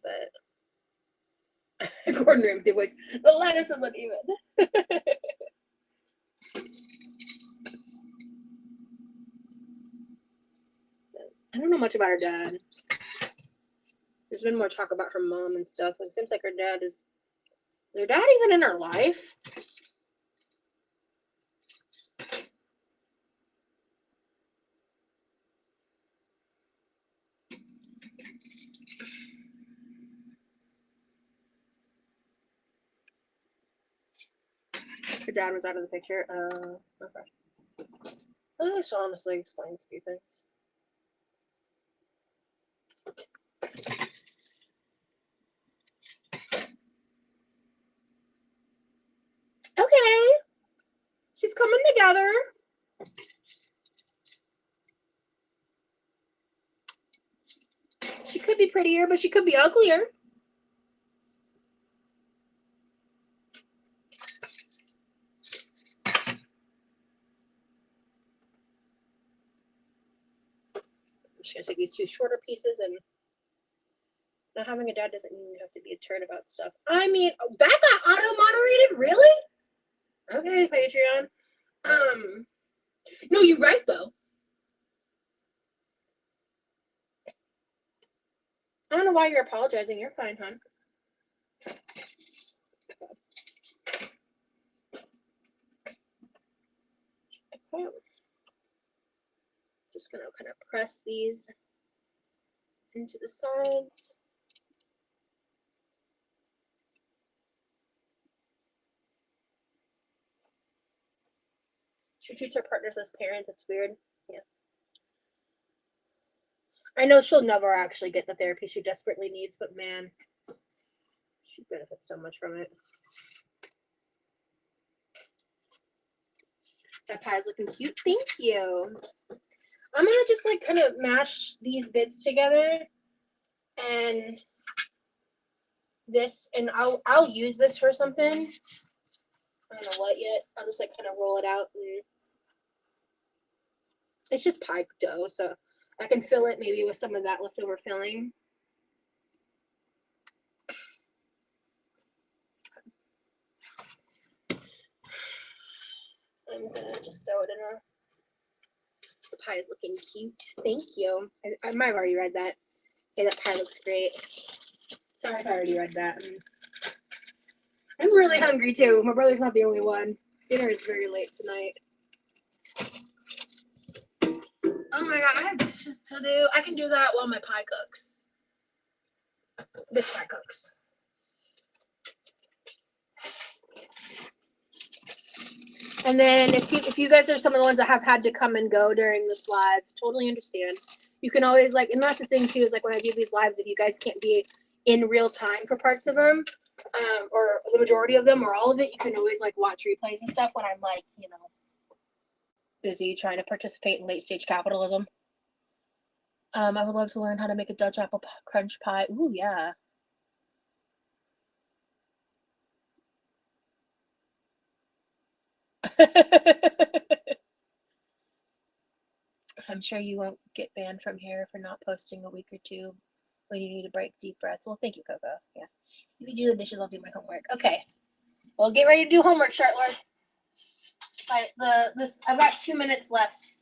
but Gordon Ramsay voice. The lettuce isn't even. I don't know much about her dad. There's been more talk about her mom and stuff. It seems like her dad is. Is her dad even in her life? Her dad was out of the picture. Okay. This honestly explains a few things. Okay. She's coming together. She could be prettier, but she could be uglier. I'm just going to take these two shorter pieces, and not having a dad doesn't mean you have to be a turd about stuff. I mean, that got auto-moderated? Really? Okay, Patreon. No, you're right, though. I don't know why you're apologizing. You're fine, hon. Okay. Just gonna kind of press these into the sides. She treats her partners as parents. It's weird. Yeah. I know she'll never actually get the therapy she desperately needs, but man, she benefits so much from it. That pie's looking cute. Thank you. I'm gonna just like kind of mash these bits together and this, and I'll use this for something. I don't know what yet. I'll just like kind of roll it out, and it's just pie dough, so I can fill it maybe with some of that leftover filling. I'm gonna just throw it in her. The pie is looking cute. Thank you. I might have already read that. Okay, that pie looks great. Sorry if I already read that. I'm really hungry too. My brother's not the only one. Dinner is very late tonight. Oh my god, I have dishes to do. I can do that while my pie cooks. This pie cooks. And then if you guys are some of the ones that have had to come and go during this live, totally understand. You can always like, and that's the thing too, is like when I do these lives, if you guys can't be in real time for parts of them, or the majority of them, or all of it, you can always like watch replays and stuff when I'm like, you know, busy trying to participate in late stage capitalism. I would love to learn how to make a Dutch apple crunch pie. Ooh, yeah. I'm sure you won't get banned from here for not posting a week or two when you need to break deep breaths. Well, thank you, Coco. Yeah. If you do the dishes, I'll do my homework. Okay. Well, get ready to do homework, Charlotte. I've got 2 minutes left.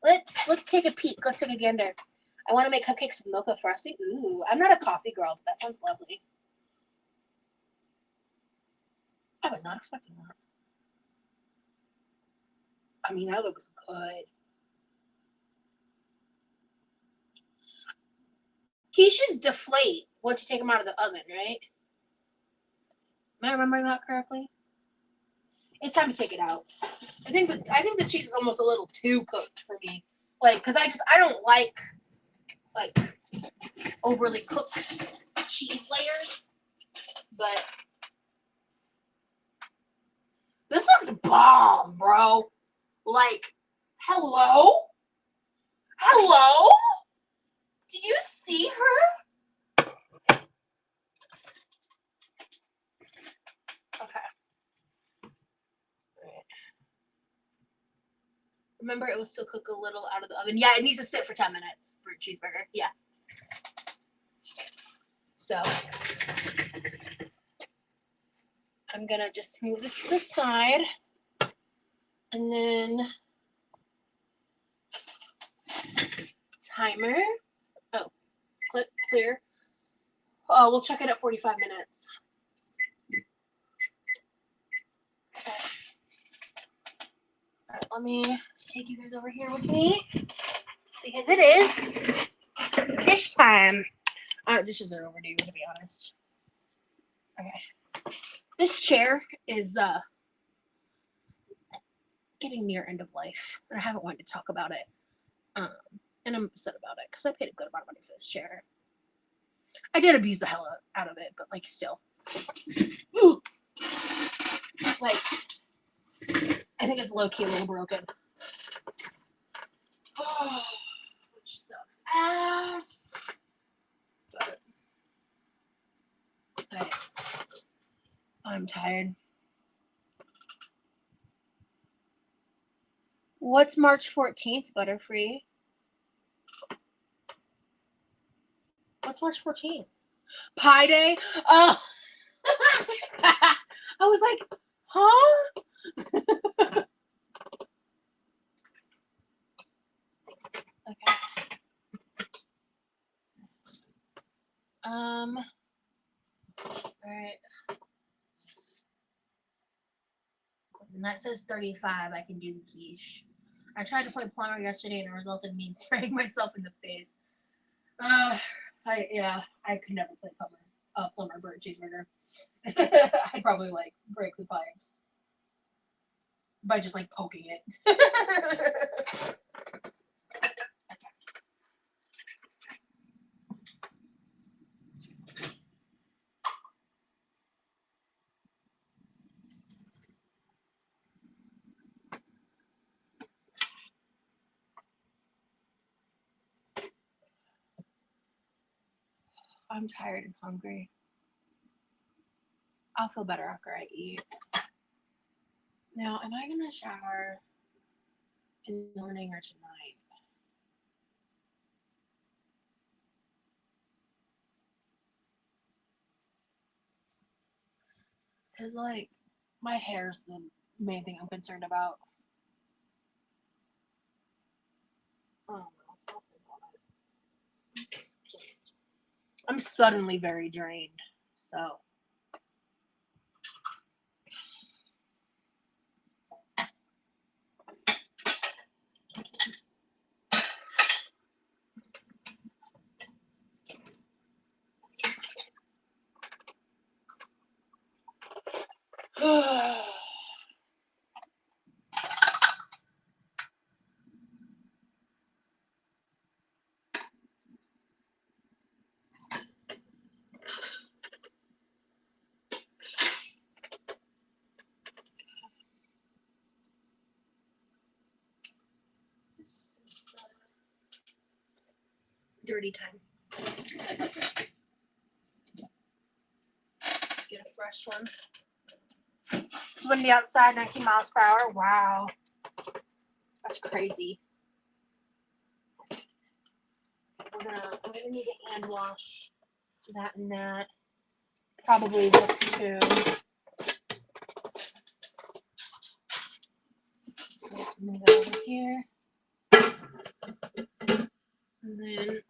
Let's take a peek. Let's take a gander. I want to make cupcakes with mocha frosting. Ooh, I'm not a coffee girl, but that sounds lovely. I was not expecting that. I mean, that looks good. Quiches deflate once you take them out of the oven, right? Am I remembering that correctly? It's time to take it out. I think the cheese is almost a little too cooked for me. Like, cause I don't like overly cooked cheese layers. But this looks bomb, bro. Like, hello? Hello? Do you see her? Okay. Remember, it will still cook a little out of the oven. Yeah, it needs to sit for 10 minutes for a cheeseburger. Yeah. So, I'm going to just move this to the side. And then, timer. Oh, click, clear. Oh, we'll check it at 45 minutes. Okay. All right, let me take you guys over here with me because it is dish time. Dishes are overdue, to be honest. Okay. This chair is getting near end of life, and I haven't wanted to talk about it. And I'm upset about it because I paid a good amount of money for this chair. I did abuse the hell out of it, but like still. Ooh. Like, I think it's low-key a little broken. Oh, which sucks ass. But, okay. I'm tired. What's March 14th, Butterfree? What's March 14th? Pie Day? Oh. I was like, huh? Okay. All right. And that says 35. I can do the quiche. I tried to put a plumber yesterday and it resulted in me spraying myself in the face. I could never play plumber bird cheeseburger. I'd probably like break the pipes by just like poking it. I'm tired and hungry. I'll feel better after I eat. Now, am I gonna shower in the morning or tonight? Because, like, my hair's the main thing I'm concerned about. Oh, no. It's just, I'm suddenly very drained, so. This is dirty time. Get a fresh one. It's windy outside, 19 miles per hour. Wow. That's crazy. I'm gonna need to hand wash that and that. Probably this too. So just move it over here. And then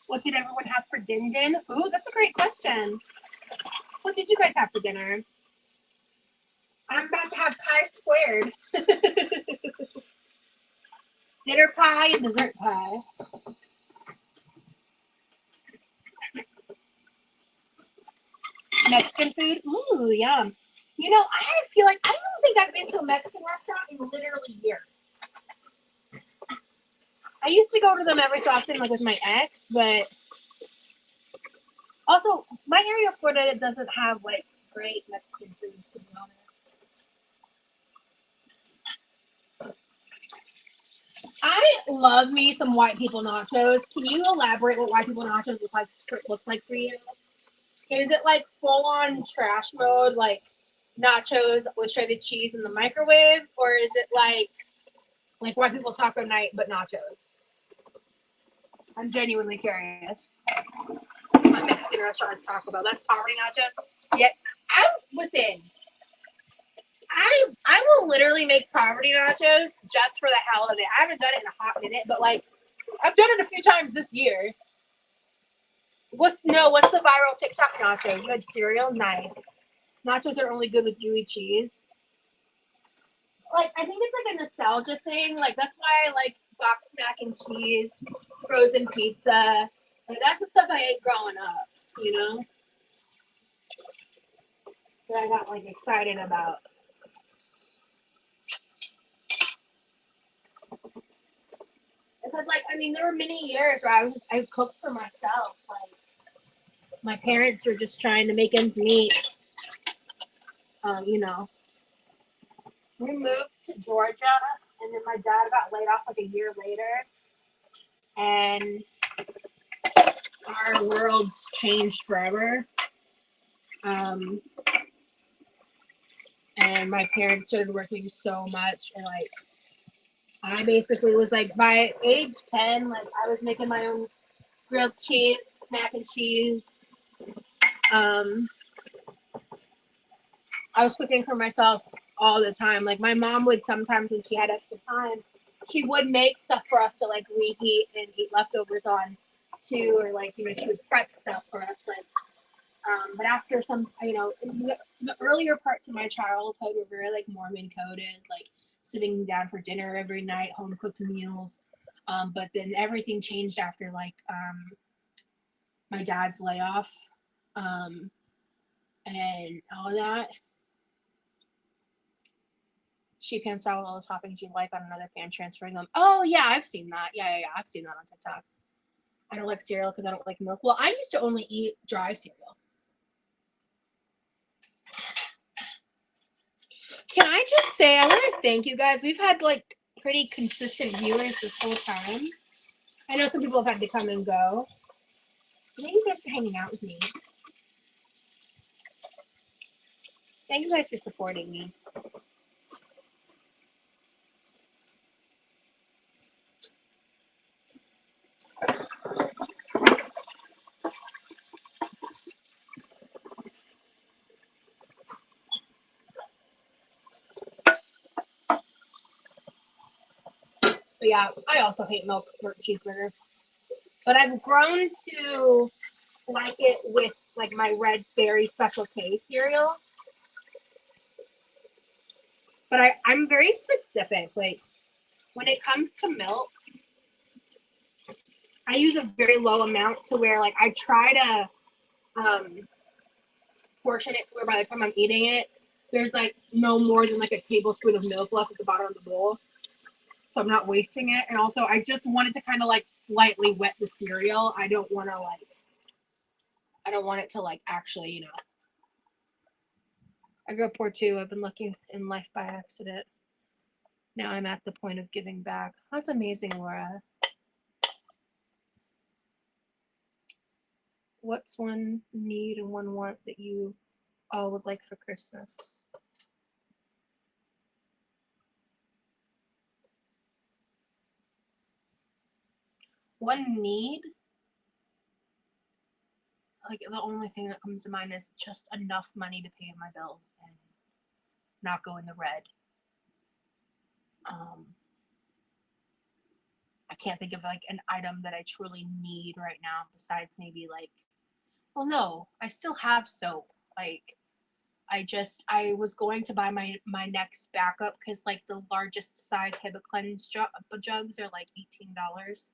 what did everyone have for din? Ooh, that's a great question. What did you guys have for dinner? I'm about to have pie squared. Dinner pie and dessert pie. Mexican food? Ooh, yum. You know, I feel like I don't think I've been to a Mexican restaurant in literally years. I used to go to them every so often, like with my ex, but also my area of Florida doesn't have like great Mexican food, to be honest. I love me some white people nachos. Can you elaborate what white people nachos looks like for you? Is it like full on trash mode, like nachos with shredded cheese in the microwave, or is it like white people taco night but nachos? I'm genuinely curious. My Mexican restaurant is Taco Bell. That's poverty nachos. Yeah, listen. I will literally make poverty nachos just for the hell of it. I haven't done it in a hot minute, but like I've done it a few times this year. What's the viral TikTok nachos? You had cereal? Nice. Nachos are only good with gooey cheese. Like, I think it's like a nostalgia thing. Like, that's why I like box mac and cheese, frozen pizza. Like, that's the stuff I ate growing up, you know? That I got, like, excited about. Because, like, I mean, there were many years where I cooked for myself. Like, my parents were just trying to make ends meet. You know. We moved to Georgia, and then my dad got laid off like a year later. And our worlds changed forever. And my parents started working so much, and like I basically was like by age 10, like I was making my own grilled cheese, mac and cheese, I was cooking for myself all the time. Like my mom would sometimes when she had extra time, she would make stuff for us to like reheat and eat leftovers on too, or like, you know, she would prep stuff for us. Like, but after some, you know, the earlier parts of my childhood were very like Mormon coded, like sitting down for dinner every night, home cooked meals. But then everything changed after like my dad's layoff and all that. She pans out all the toppings you like on another pan, transferring them. Oh yeah, I've seen that. Yeah. I've seen that on TikTok. I don't like cereal because I don't like milk. Well, I used to only eat dry cereal. Can I just say, I want to thank you guys. We've had like pretty consistent viewers this whole time. I know some people have had to come and go. Thank you guys for hanging out with me. Thank you guys for supporting me. But yeah, I also hate milk for cheeseburger. But I've grown to like it with like my red berry special K cereal. But I'm very specific. Like when it comes to milk, I use a very low amount to where like I try to portion it to where by the time I'm eating it, there's like no more than like a tablespoon of milk left at the bottom of the bowl. So I'm not wasting it. And also I just wanted to kind of like lightly wet the cereal. I don't want it to like actually, you know. I grew up poor too. I've been lucky in life by accident. Now I'm at the point of giving back. That's amazing, Laura. What's one need and one want that you all would like for Christmas? One need? Like the only thing that comes to mind is just enough money to pay my bills and not go in the red. I can't think of like an item that I truly need right now besides maybe like, well, no, I still have soap. Like I was going to buy my next backup because like the largest size Hibiclens jugs are like $18.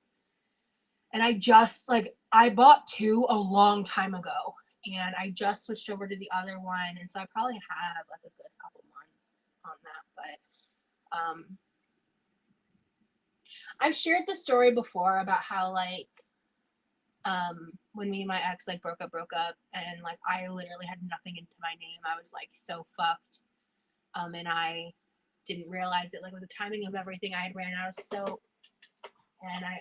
And I bought two a long time ago and I just switched over to the other one. And so I probably have like a good couple months on that. But I've shared the story before about how like when me and my ex like broke up and like I literally had nothing into my name. I was like so fucked. And I didn't realize it like with the timing of everything. I had ran out of soap. And I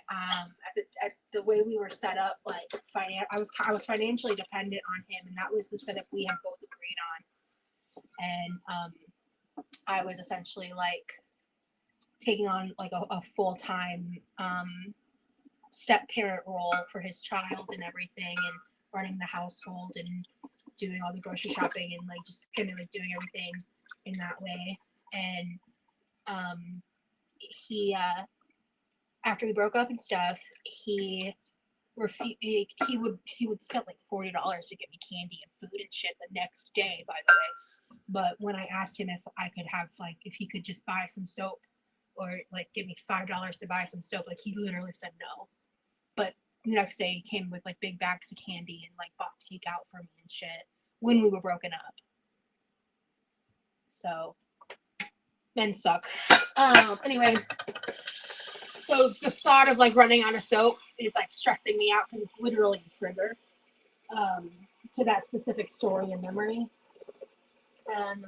at the way we were set up, like I was financially dependent on him, and that was the setup we had both agreed on. And I was essentially like taking on like a full-time step parent role for his child and everything, and running the household and doing all the grocery shopping and like just kind of like doing everything in that way. And he after we broke up and stuff, he would spend like $40 to get me candy and food and shit the next day, by the way. But when I asked him if I could have like if he could just buy some soap or like give me $5 to buy some soap, like he literally said no. But the next day he came with like big bags of candy and like bought takeout for me and shit when we were broken up. So men suck. Anyway, so the thought of like running out of soap is like stressing me out because it's literally a trigger to that specific story and memory. And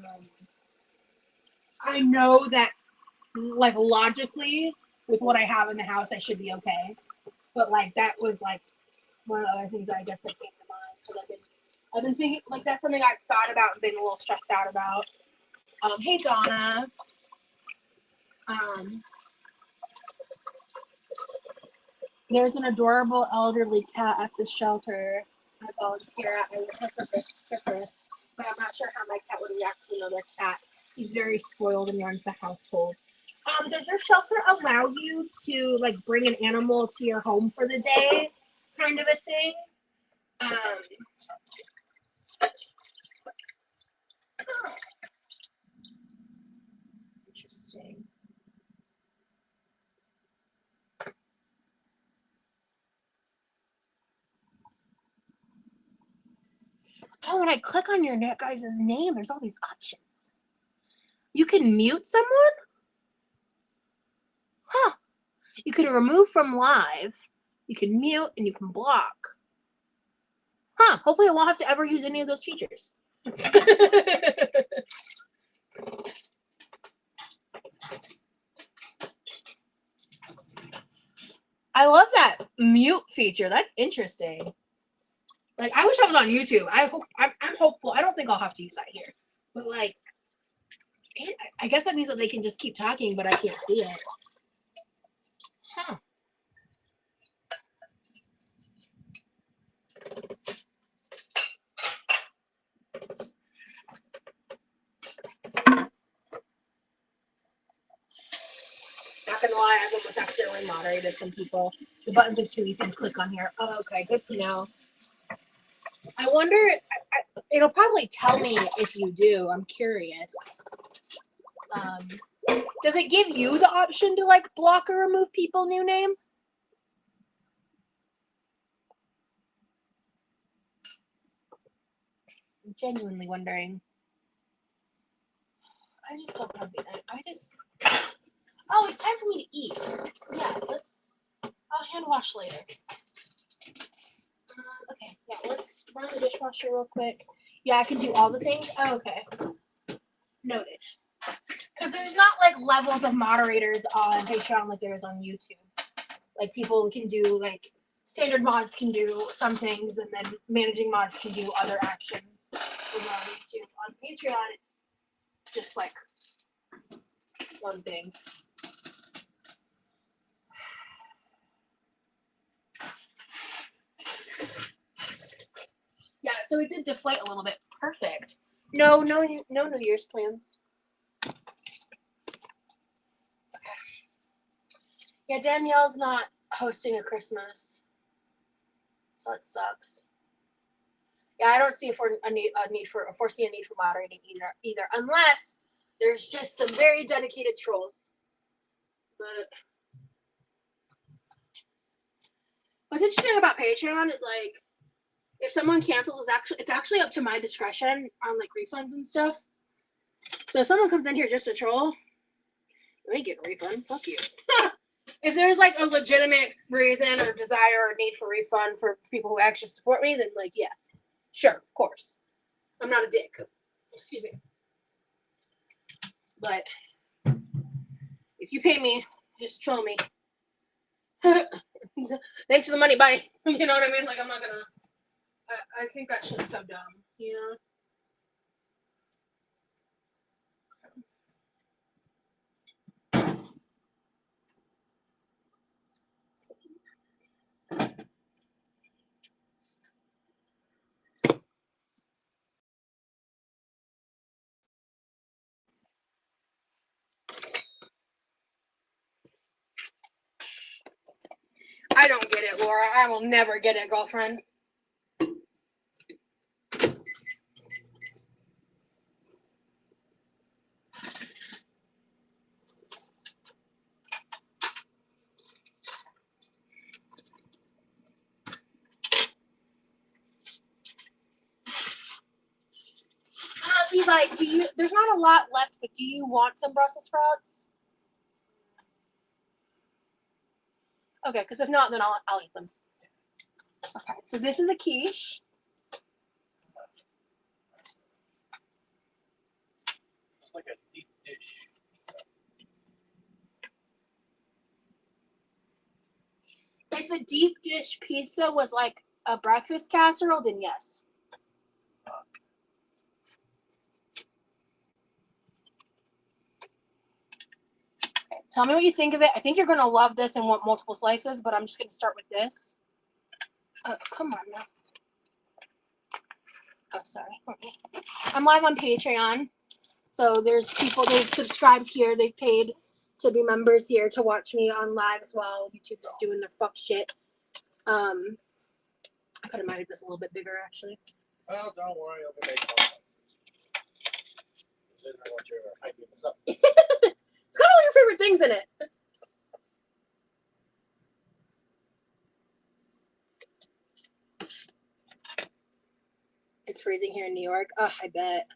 I know that like logically with what I have in the house, I should be okay. But like that was like one of the other things I guess that came to mind. So I've been thinking like that's something I've thought about and been a little stressed out about. Hey Donna. There's an adorable elderly cat at the shelter I volunteer at. I with her for Christmas. but I'm not sure how my cat would react to another cat. He's very spoiled and runs the household. Does your shelter allow you to like bring an animal to your home for the day, kind of a thing? Interesting. Oh, when I click on your guys' name, there's all these options. You can mute someone? Huh. You can remove from live, you can mute, and you can block. Huh. Hopefully I won't have to ever use any of those features. I love that mute feature. That's interesting. Like, I wish I was on YouTube. I'm hopeful. I don't think I'll have to use that here. But, like, I guess that means that they can just keep talking, but I can't see it. Huh. Not gonna lie, I've almost accidentally moderated some people. The buttons are too easy to click on here. Oh, okay, good to know. I wonder, it'll probably tell me if you do. I'm curious. Does it give you the option to like block or remove people new name? I'm genuinely wondering. I just don't have the, oh, it's time for me to eat. Yeah, I'll hand wash later. Okay, yeah, let's run the dishwasher real quick. Yeah, I can do all the things. Oh, okay. Noted. Because there's not like levels of moderators on Patreon like there is on YouTube. Like people can do like standard mods can do some things, and then managing mods can do other actions. On YouTube, on Patreon, it's just like one thing. Yeah, so it did deflate a little bit. Perfect. No New Year's plans. Okay. Yeah, Danielle's not hosting a Christmas, so it sucks. Yeah, I don't see foresee a need for moderating either, unless there's just some very dedicated trolls. But what's interesting about Patreon is like, if someone cancels, it's actually up to my discretion on like refunds and stuff. So if someone comes in here just to troll, you ain't getting a refund. Fuck you. If there's like a legitimate reason or desire or need for refund for people who actually support me, then like, yeah, sure, of course. I'm not a dick. Excuse me. But if you pay me, just troll me. Thanks for the money, bye. You know what I mean? Like, I'm not gonna. I think that shit's so dumb, you know? I don't get it, Laura. I will never get it, girlfriend. Levi, there's not a lot left, but do you want some Brussels sprouts? Okay, because if not, then I'll eat them. Okay, so this is a quiche. It's like a deep dish pizza. If a deep dish pizza was like a breakfast casserole, then yes. Okay, tell me what you think of it. I think you're going to love this and want multiple slices, but I'm just going to start with this. Oh, come on now. Oh, sorry. I'm live on Patreon. So there's people, they've subscribed here. They've paid to be members here to watch me on lives while YouTube's doing their fuck shit. I could have made this a little bit bigger, actually. Well, don't worry. I'll be making more. I want you to hype this up. It's got all your favorite things in it. It's freezing here in New York. Oh, I bet.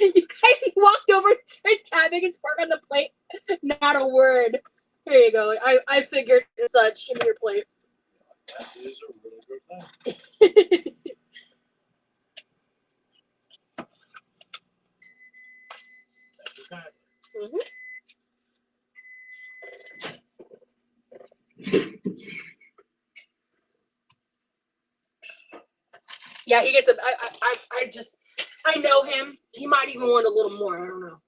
You guys, he walked over to tabbing his fork on the plate. Not a word. Here you go. I figured as such. Give me your plate. That is a really good thing. That's your kind. Yeah, he gets a. I know him. He might even want a little more. I don't know.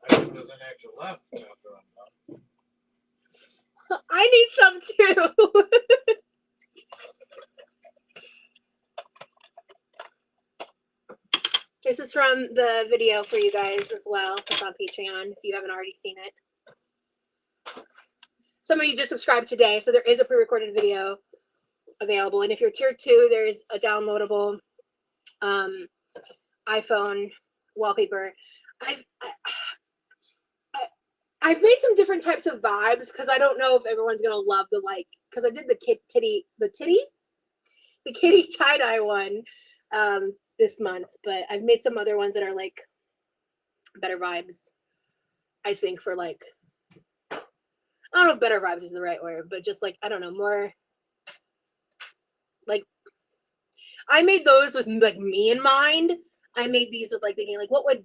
I think there's an extra left after I'm done. I need some too. This is from the video for you guys as well. It's on Patreon if you haven't already seen it. Some of you just subscribed today, so there is a pre-recorded video available. And if you're tier 2, there's a downloadable iPhone wallpaper. I've made some different types of vibes because I don't know if everyone's gonna love the because I did the kitty tie-dye one this month, but I've made some other ones that are like better vibes, I think, for I don't know if better vibes is the right word, but just I don't know, more I made those with me in mind. I made these with thinking what would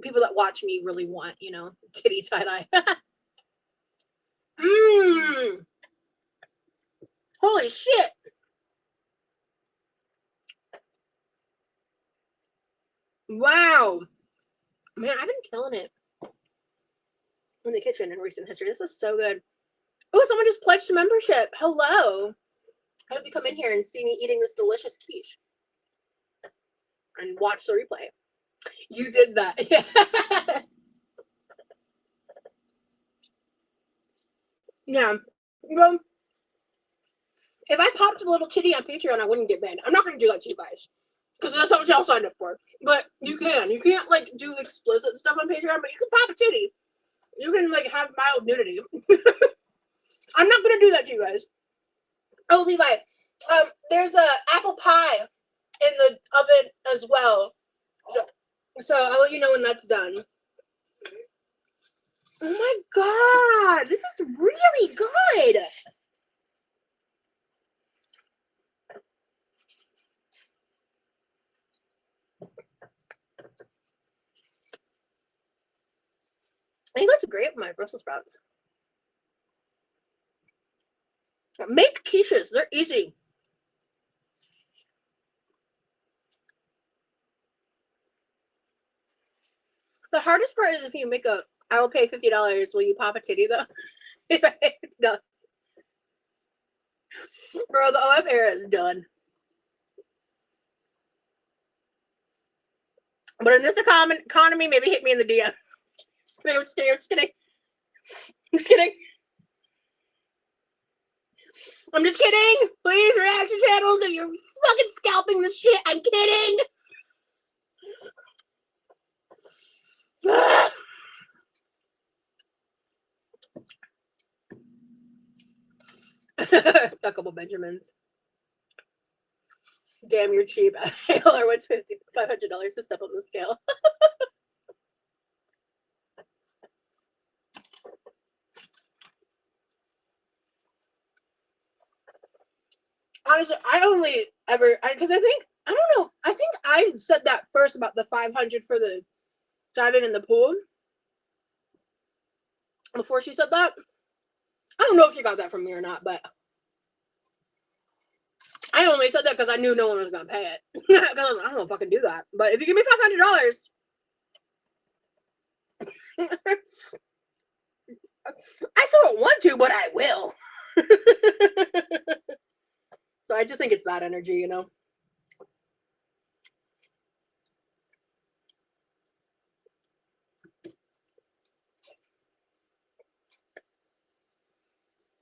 people that watch me really want, titty tie-dye. Holy shit. Wow. Man, I've been killing it in the kitchen in recent history. This is so good. Oh, someone just pledged a membership. Hello. I hope you come in here and see me eating this delicious quiche and watch the replay. You did that. Yeah. Yeah. Well, if I popped a little titty on Patreon, I wouldn't get banned. I'm not going to do that to you guys because that's what y'all signed up for. But you can. You can't do explicit stuff on Patreon, but you can pop a titty. You can have mild nudity. I'm not going to do that to you guys. Oh, Levi, there's a apple pie in the oven as well. So I'll let you know when that's done. Oh my god, this is really good. I think that's great with my Brussels sprouts. Make quiches, they're easy. The hardest part is if you make I will pay $50. Will you pop a titty though? If I pay $50. Bro, the OF era is done. But in this economy, maybe hit me in the DM. I'm just kidding. I'm just kidding. Please, reaction channels, if you're fucking scalping this shit, I'm kidding. A couple Benjamins. Damn, you're cheap. Or what's $500 to step on the scale? Honestly, I only ever because I think I don't know. I think I said that first about the 500 for the diving in the pool. Before she said that, I don't know if she got that from me or not, but I only said that because I knew no one was gonna pay it. Because I don't know if I can do that. But if you give me $500, I still don't want to, but I will. So I just think it's that energy, you know.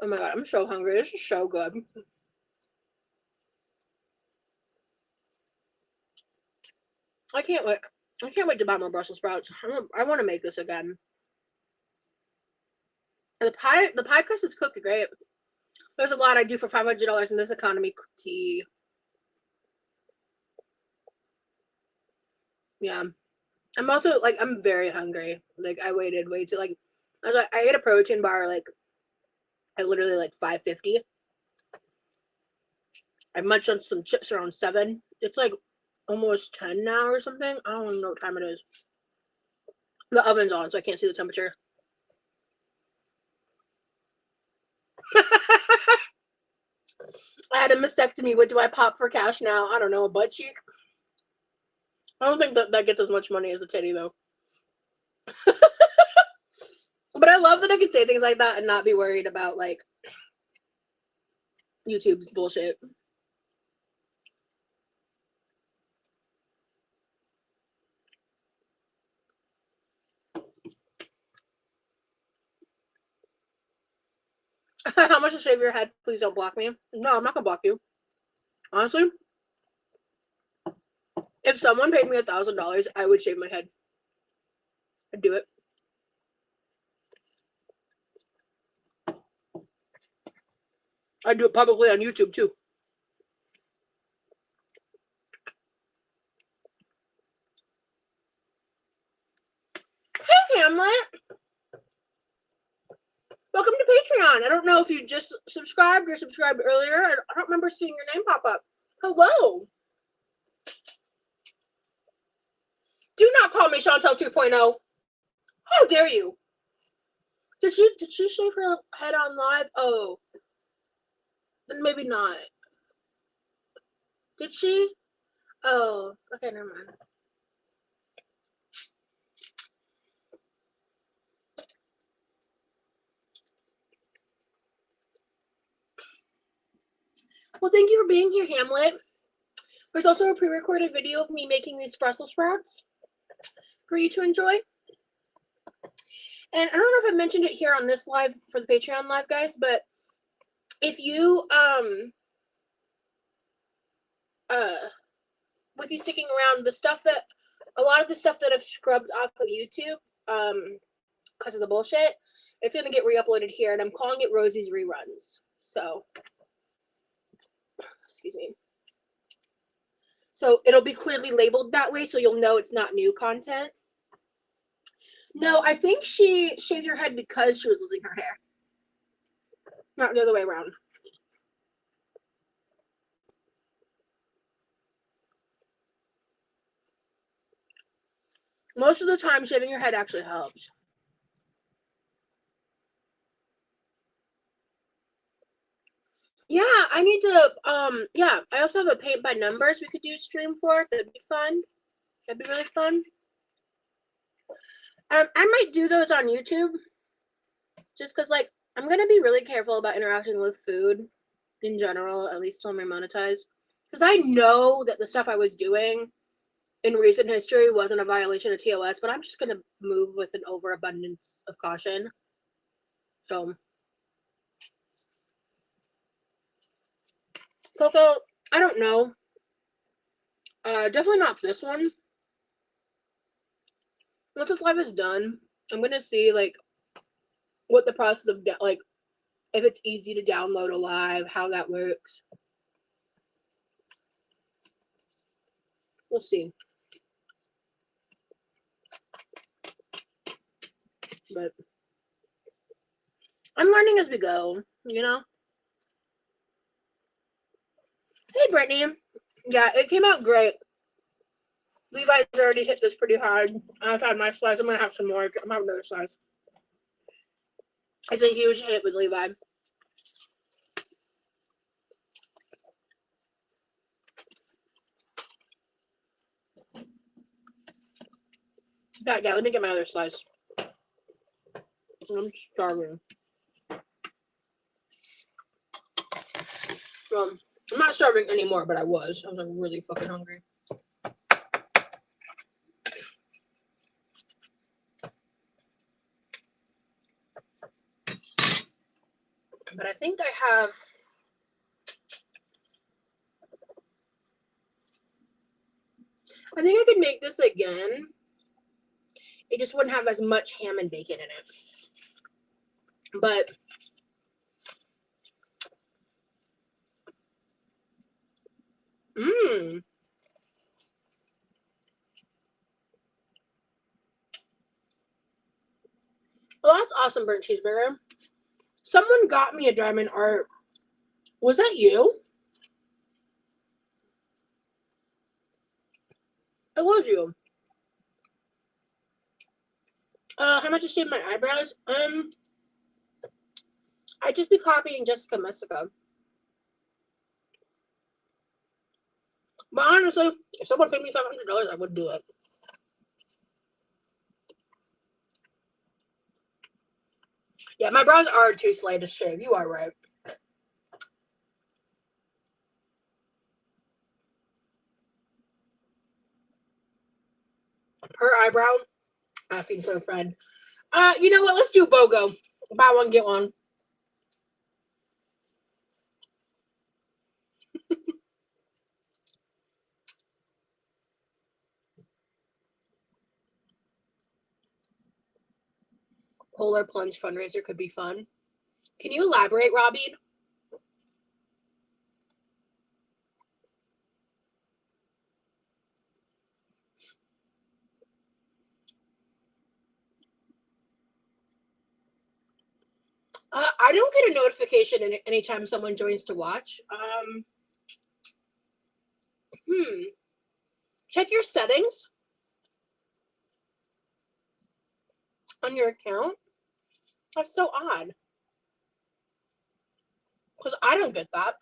Oh my god, I'm so hungry. This is so good. I can't wait. I can't wait to buy more Brussels sprouts. I want to make this again. The pie crust is cooked great. There's a lot I do for $500 in this economy tea. Yeah. I'm also like, I'm very hungry. Like, I waited way too, like, I ate a protein bar like at literally like 5:50. I munched on some chips around 7. It's like almost 10 now or something. I don't know what time it is. The oven's on, so I can't see the temperature. I had a mastectomy. What do I pop for cash now? I don't know. A butt cheek? I don't think that gets as much money as a titty, though. But I love that I can say things like that and not be worried about, like, YouTube's bullshit. How much to shave your head? Please don't block me. No, I'm not gonna block you. Honestly, if someone paid me $1,000, I would shave my head. I'd do it. I'd do it publicly on YouTube too. Hey, Hamlet. Welcome to Patreon. I don't know if you just subscribed or subscribed earlier. I don't remember seeing your name pop up. Hello. Do not call me Chantel 2.0. How dare you? Did she shave her head on live? Oh. Then maybe not. Did she? Oh. Okay, never mind. Well, thank you for being here, Hamlet. There's also a pre-recorded video of me making these Brussels sprouts for you to enjoy. And I don't know if I mentioned it here on this live for the Patreon live, guys, but if you with you sticking around, a lot of the stuff that I've scrubbed off of YouTube because of the bullshit, it's gonna get re-uploaded here, and I'm calling it Rosie's Reruns. So excuse me. So it'll be clearly labeled that way, so you'll know it's not new content. No, I think she shaved her head because she was losing her hair. Not the other way around. Most of the time, shaving your head actually helps. Yeah, I need to, yeah, I also have a paint by numbers we could do a stream for. That'd be fun. That'd be really fun. I might do those on YouTube. Just because, like, I'm going to be really careful about interacting with food in general, at least till I'm monetized. Because I know that the stuff I was doing in recent history wasn't a violation of TOS, but I'm just going to move with an overabundance of caution. So, Coco, I don't know. Definitely not this one. Once this live is done, I'm going to see, like, what the process of, like, if it's easy to download a live, how that works. We'll see. But I'm learning as we go, you know? Hey, Brittany. Yeah, it came out great. Levi's already hit this pretty hard. I've had my slice. I'm going to have some more. I'm going to have another slice. It's a huge hit with Levi. Yeah, let me get my other slice. I'm starving. Well, I'm not starving anymore, but I was. I was like really fucking hungry. But I think I have. I think I could make this again. It just wouldn't have as much ham and bacon in it. But well, that's awesome, burnt cheeseburger. Someone got me a diamond art. Was that you? It was you. How much to shave my eyebrows? I'd just be copying Jessica Messica. But honestly, if someone paid me $500, I would do it. Yeah, my brows are too slight to shave. You are right. Her eyebrow, asking for a friend. You know what? Let's do BOGO. Buy one, get one. Polar plunge fundraiser could be fun. Can you elaborate, Robbie? I don't get a notification anytime someone joins to watch. Check your settings on your account. That's so odd. Because I don't get that.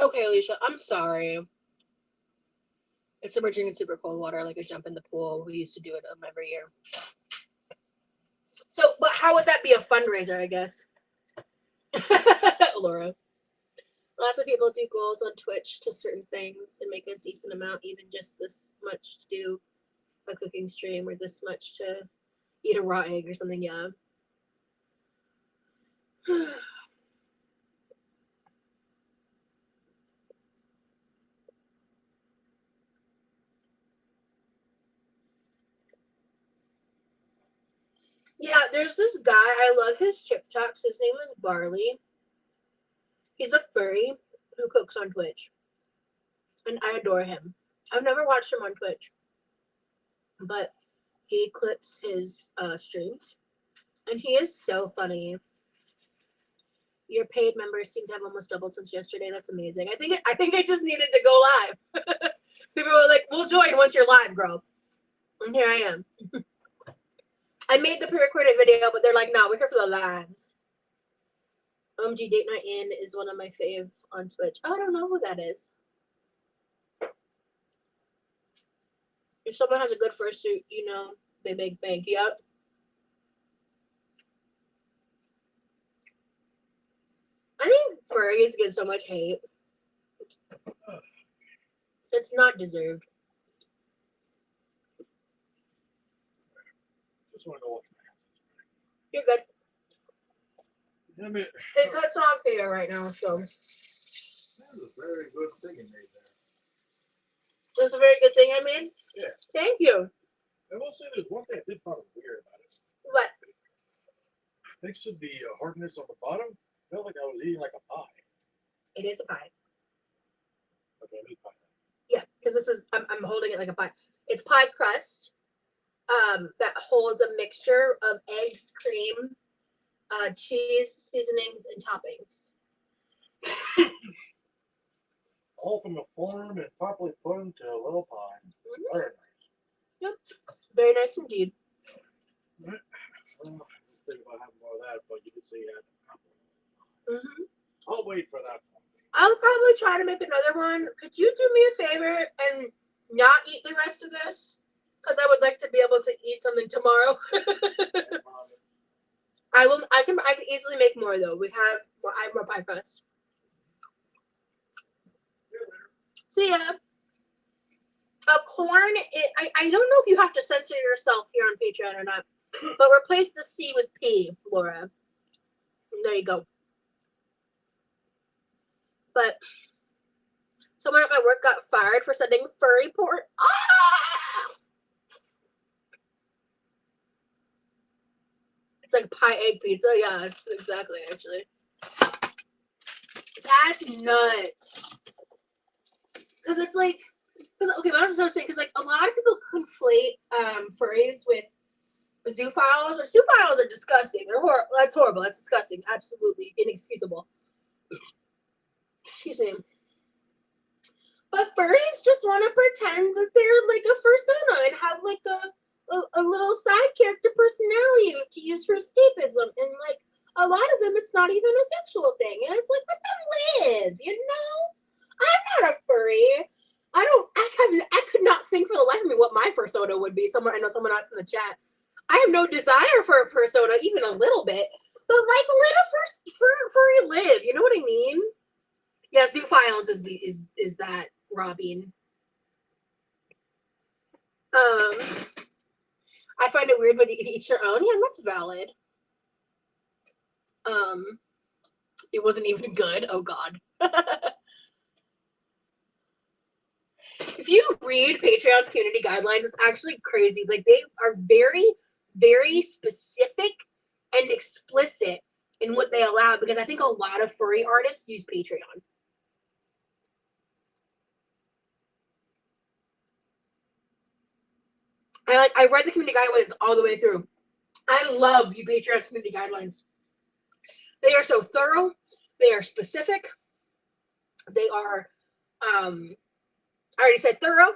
Okay, Alicia, I'm sorry. It's submerging in super cold water, like a jump in the pool. We used to do it every year. So, but how would that be a fundraiser, I guess? Laura. Lots of people do goals on Twitch to certain things and make a decent amount, even just this much to do a cooking stream or this much to eat a raw egg or something, yeah. Yeah, there's this guy. I love his TikToks. His name is Barley. He's a furry who cooks on Twitch. And I adore him. I've never watched him on Twitch. But he clips his streams. And he is so funny. Your paid members seem to have almost doubled since yesterday. That's amazing. I think I just needed to go live. People were like, we'll join once you're live, girl. And here I am. I made the pre-recorded video, but they're like, no, we're here for the lives. OMG Date Night In is one of my fave on Twitch. Oh, I don't know who that is. If someone has a good fursuit, you know, they make bank. Yep. I think furries get so much hate. It's not deserved. Just want to go wash my hands. You're good. Damn it. It cuts off here right now, so. That's a very good thing you made there. That's a very good thing I made? Yeah. Thank you. I will say there's one thing I did find weird about it. What? Thanks to the hardness on the bottom, I felt like I was eating like a pie. It is a pie. Okay, I need pie. Yeah, because this is, I'm holding it like a pie. It's pie crust that holds a mixture of eggs, cream, cheese, seasonings, and toppings. pull from a form and properly put into a little pond. Very nice. Yep. Very nice indeed. Well, I was thinking about having more of that, but you can see that. I'll wait for that one. I'll probably try to make another one. Could you do me a favor and not eat the rest of this? Because I would like to be able to eat something tomorrow. I can easily make more though. I have more pie crust. See ya. A corn. I don't know if you have to censor yourself here on Patreon or not, but replace the C with P, Laura. There you go. But someone at my work got fired for sending furry porn. Ah! It's like pie egg pizza. Yeah, it's exactly actually. That's nuts. Because it's like, okay, what I was saying, because like a lot of people conflate furries with zoophiles. Or zoophiles are disgusting. That's horrible. That's disgusting. Absolutely inexcusable. Excuse me. But furries just want to pretend that they're like a fursona and have like a little side character personality to use for escapism. And like a lot of them, it's not even a sexual thing. And it's like, let them live, you know? I'm not a furry. I could not think for the life of me what my fursona would be. I know someone asked in the chat. I have no desire for a fursona, even a little bit. But like, let a furry live. You know what I mean? Yeah, zoophiles is that, Robin. I find it weird when you can eat your own. Yeah, that's valid. It wasn't even good. Oh God. If you read Patreon's community guidelines, it's actually crazy. Like they are very, very specific and explicit in what they allow, because I think a lot of furry artists use Patreon. I read the community guidelines all the way through. I love you Patreon's community guidelines. They are so thorough. They are specific. They are, I already said thorough.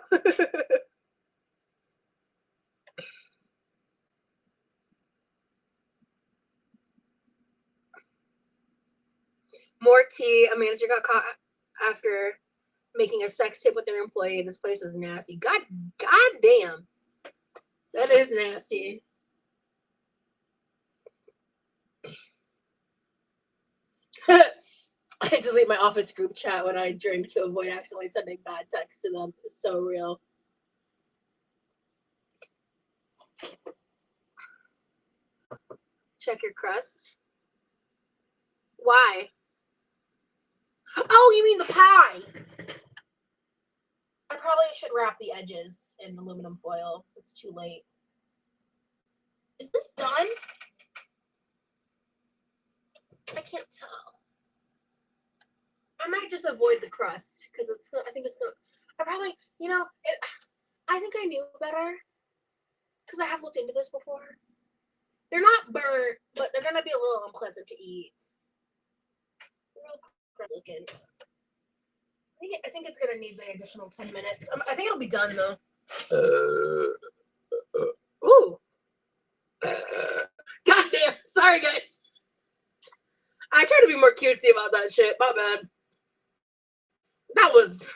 More tea. A manager got caught after making a sex tape with their employee. This place is nasty. God damn. That is nasty. I delete my office group chat when I drink to avoid accidentally sending bad texts to them. It's so real. Check your crust. Why? Oh, you mean the pie? I probably should wrap the edges in aluminum foil. It's too late. Is this done? I can't tell. I might just avoid the crust because I think it's gonna. I probably, I think I knew better because I have looked into this before. They're not burnt, but they're gonna be a little unpleasant to eat. Real crud looking. I think it's gonna need the additional 10 minutes. I think it'll be done though. Ooh. God damn. Sorry, guys. I try to be more cutesy about that shit. My bad. That was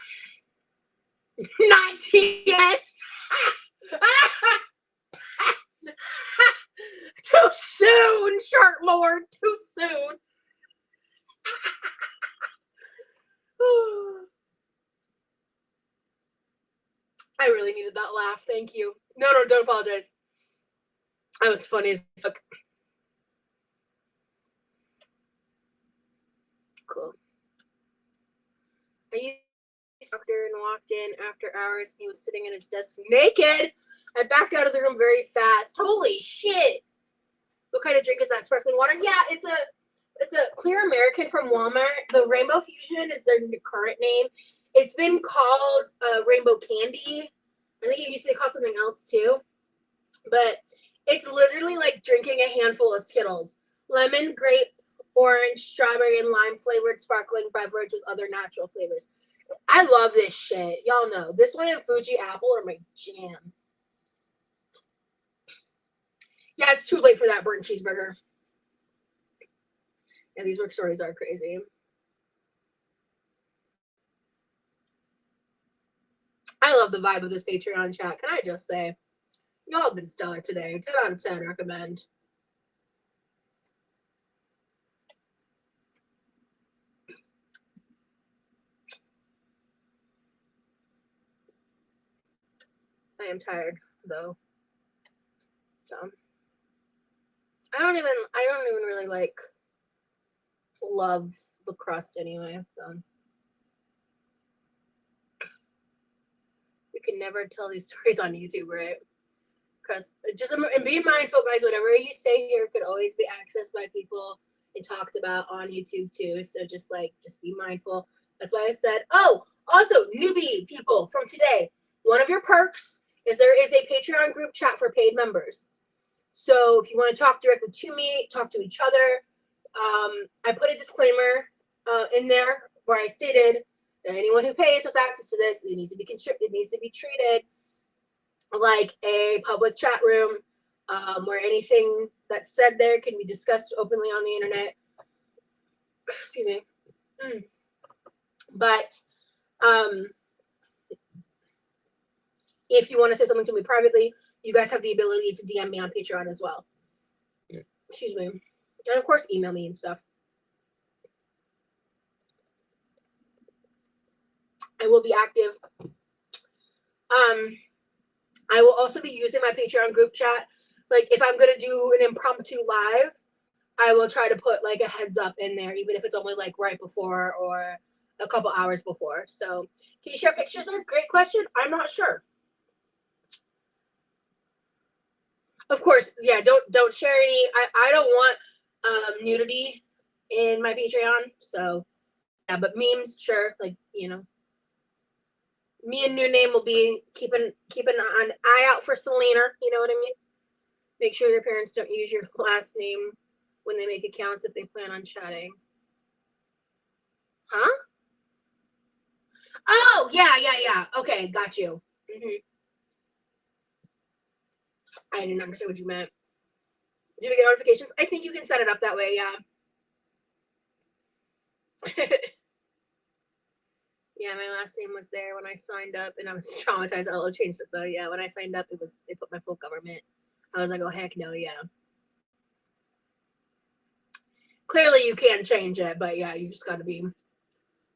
not TS. Too soon, Shark Lord. Too soon. I really needed that laugh. Thank you. No, don't apologize. That was funny as fuck. Cool. I used to doctor and walked in after hours. He was sitting at his desk naked. I backed out of the room very fast. Holy shit. What kind of drink is that? Sparkling water? Yeah, it's a clear American from Walmart. The Rainbow Fusion is their current name. It's been called Rainbow Candy. I think it used to be called something else too. But it's literally like drinking a handful of Skittles. Lemon, grape, orange, strawberry, and lime flavored sparkling beverage with other natural flavors. I love this shit. Y'all know. This one and Fuji Apple are my jam. Yeah, it's too late for that burnt cheeseburger. And these work stories are crazy. I love the vibe of this Patreon chat. Can I just say, y'all have been stellar today. 10 out of 10 recommend. I am tired though. So I don't even really like love the crust anyway. So you can never tell these stories on YouTube, right? Because just and be mindful, guys. Whatever you say here could always be accessed by people and talked about on YouTube too. So just be mindful. That's why I said, oh, also newbie people from today, one of your perks is there is a Patreon group chat for paid members. So if you want to talk directly to me, talk to each other, I put a disclaimer in there where I stated that anyone who pays has access to this. It needs to be treated like a public chat room where anything that's said there can be discussed openly on the internet. Excuse me. But if you want to say something to me privately, you guys have the ability to DM me on Patreon as well. Excuse me. And of course, email me and stuff. I will be active. I will also be using my Patreon group chat. Like if I'm gonna do an impromptu live, I will try to put like a heads up in there, even if it's only like right before or a couple hours before. So can you share pictures there? Great question. I'm not sure. Of course, yeah, don't share any. I don't want nudity in my Patreon. So yeah, but memes, sure. Like, you know. Me and New Name will be keeping an eye out for Selena. You know what I mean? Make sure your parents don't use your last name when they make accounts if they plan on chatting. Huh? Oh, yeah. Okay, got you. I didn't understand what you meant. Do we get notifications? I think you can set it up that way, yeah. Yeah, my last name was there when I signed up, and I was traumatized. I'll change it though. Yeah, when I signed up, they put my full government. I was like, oh heck no, yeah. Clearly, you can change it, but yeah, you just got to be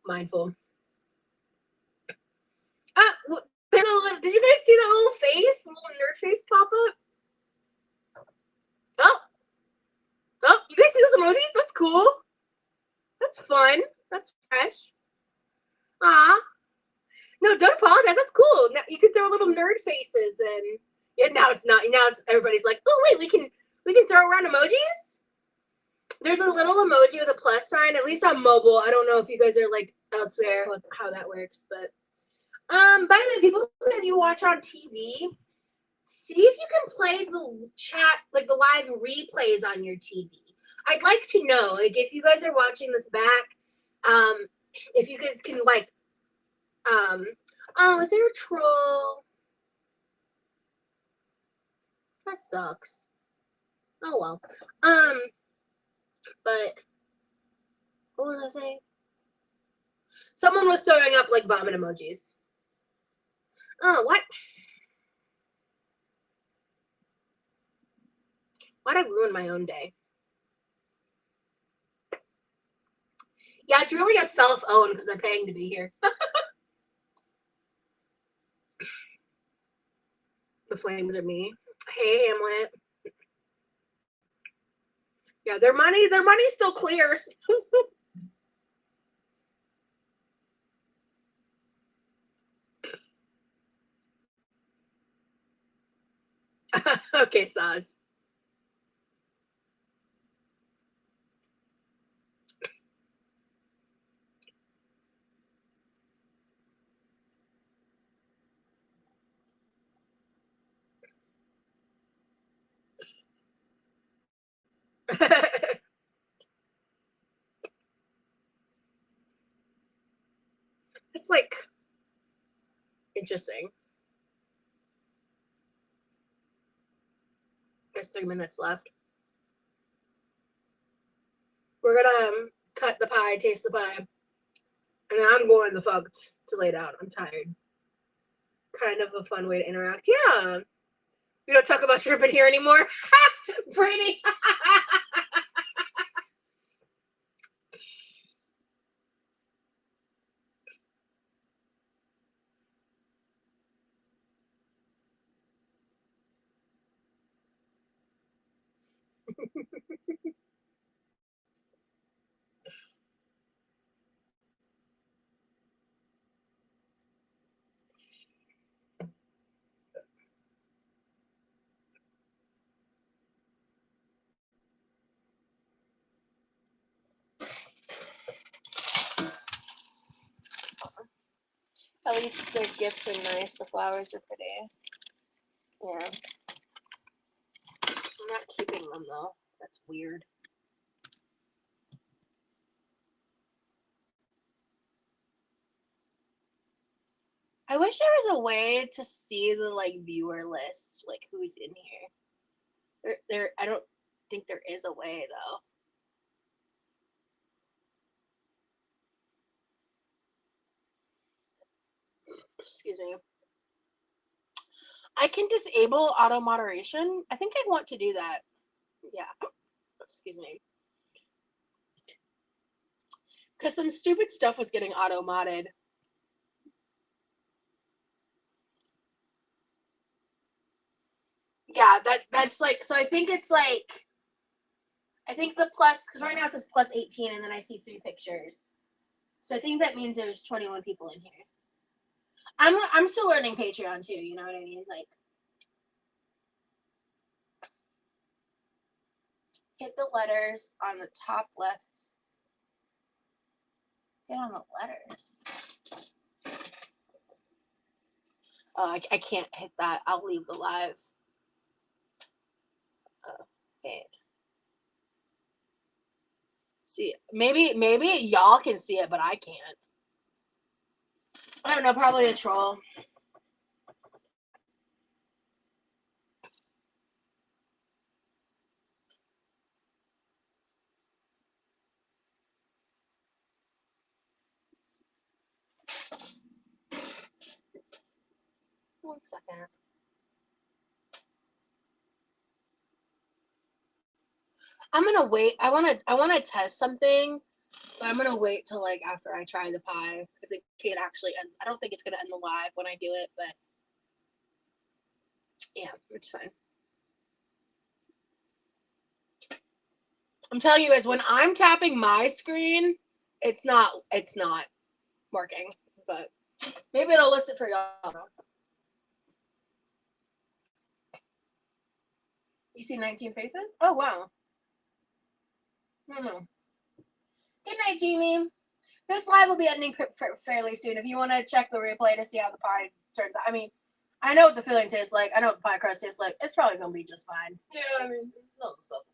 mindful. Did you guys see that little face, little nerd face pop up? Oh, you guys see those emojis? That's cool. That's fun. That's fresh. No, don't apologize. That's cool. Now you can throw little nerd faces, and yeah, now it's not. Now it's everybody's like, oh wait, we can throw around emojis. There's a little emoji with a plus sign. At least on mobile. I don't know if you guys are like elsewhere how that works, but by the way, people that you watch on TV, see if you can play the chat, like the live replays on your TV. I'd like to know, like, if you guys are watching this back, if you guys can, like, oh, is there a troll? That sucks. Oh, well. But, what was I saying? Someone was throwing up, like, vomit emojis. Oh, what? Why'd I ruin my own day? Yeah, it's really a self-own because they're paying to be here. The flames are me. Hey, Hamlet. Yeah, their money still clears. Okay, Saz. It's like interesting. There's 3 minutes left. We're gonna cut the pie, taste the pie, and then I'm going the fuck to lay down. I'm tired. Kind of a fun way to interact. Yeah. We don't talk about shrimp in here anymore. Brady. At least the gifts are nice. The flowers are pretty. Yeah. I'm not keeping them though. That's weird. I wish there was a way to see the like viewer list, like who's in here. I don't think there is a way though. Excuse me. I can disable auto moderation. I think I'd want to do that. Yeah. Excuse me. Because some stupid stuff was getting auto modded. Yeah, that's like, so I think it's like, I think the plus, because right now it says plus 18 and then I see 3 pictures. So I think that means there's 21 people in here. I'm still learning Patreon too, you know what I mean? Like, hit the letters on the top left. Hit on the letters. Oh, I can't hit that. I'll leave the live. Okay. See, maybe y'all can see it, but I can't. I don't know, probably a troll. One second. I'm gonna wait. I wanna test something, but I'm gonna wait till like after I try the pie because it can't actually end. I don't think it's gonna end the live when I do it, but yeah, it's fine. I'm telling you guys, when I'm tapping my screen, it's not working, but maybe it'll list it for y'all. You see 19 faces? Oh wow. I don't know. Good night, Jamie. This live will be ending fairly soon. If you want to check the replay to see how the pie turns out, I mean, I know what the filling tastes like. I know what the pie crust tastes like. It's probably gonna be just fine. You know what I mean? No smoke.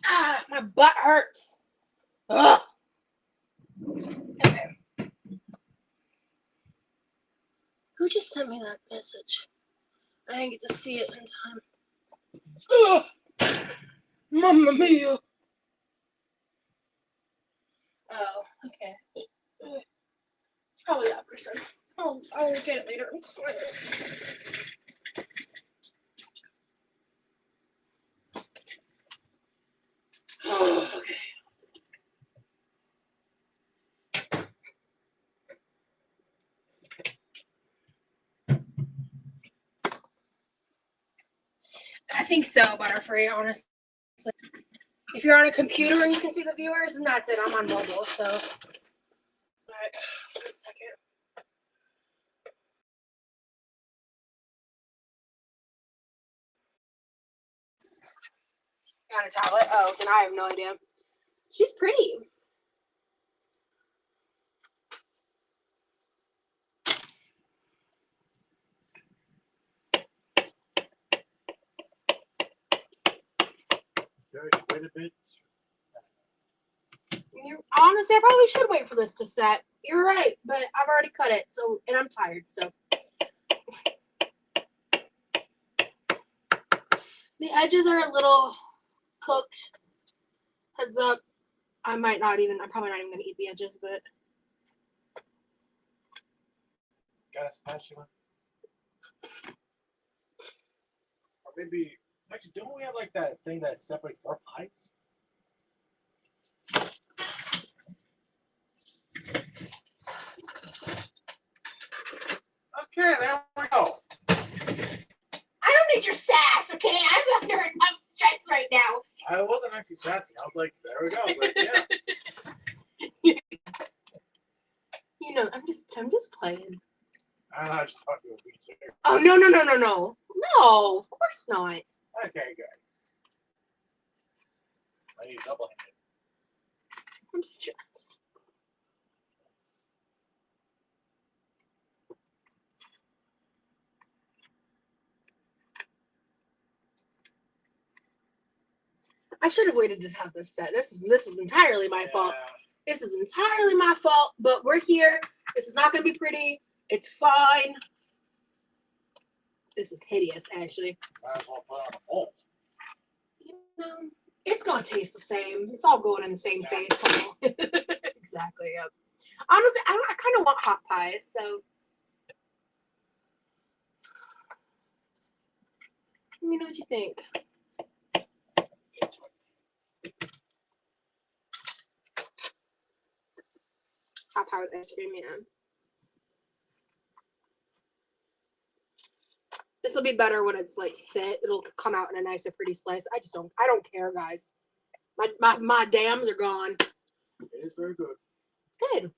Ah, my butt hurts. Ugh. Okay. Who just sent me that message? I didn't get to see it in time. Ugh. Mamma mia. Oh, okay. It's probably that person. I'll get it later. Okay. think so, Butterfree, honestly. If you're on a computer and you can see the viewers, then that's it. I'm on mobile, so. Alright, wait a second. Got a tablet? Oh, then I have no idea. She's pretty. Wait a bit. Honestly, I probably should wait for this to set. You're right, but I've already cut it, so, and I'm tired, so. The edges are a little cooked. Heads up. I'm probably not even gonna eat the edges, but. Got a spatula? Or maybe, actually, don't we have like that thing that separates 4 pies? Okay, there we go. I don't need your sass, okay? I'm under enough stress right now. I wasn't actually sassy. I was like, there we go. But yeah. You know, I'm just playing. I just thought you were being serious. Oh no. No, of course not. Okay, good. I need double-handed. I'm stressed. I should have waited to have this set. This is entirely my fault. This is entirely my fault, but we're here. This is not going to be pretty. It's fine. This is hideous, actually. Might as well put on a bowl. You know, it's going to taste the same. It's all going in the same face. Exactly, yep. Honestly, I kind of want hot pie, so. Let me know what you think. Hot pie with ice cream, yeah. This will be better when it's like set. It'll come out in a nicer, pretty slice. I don't care, guys. My dams are gone. It is very good. Good.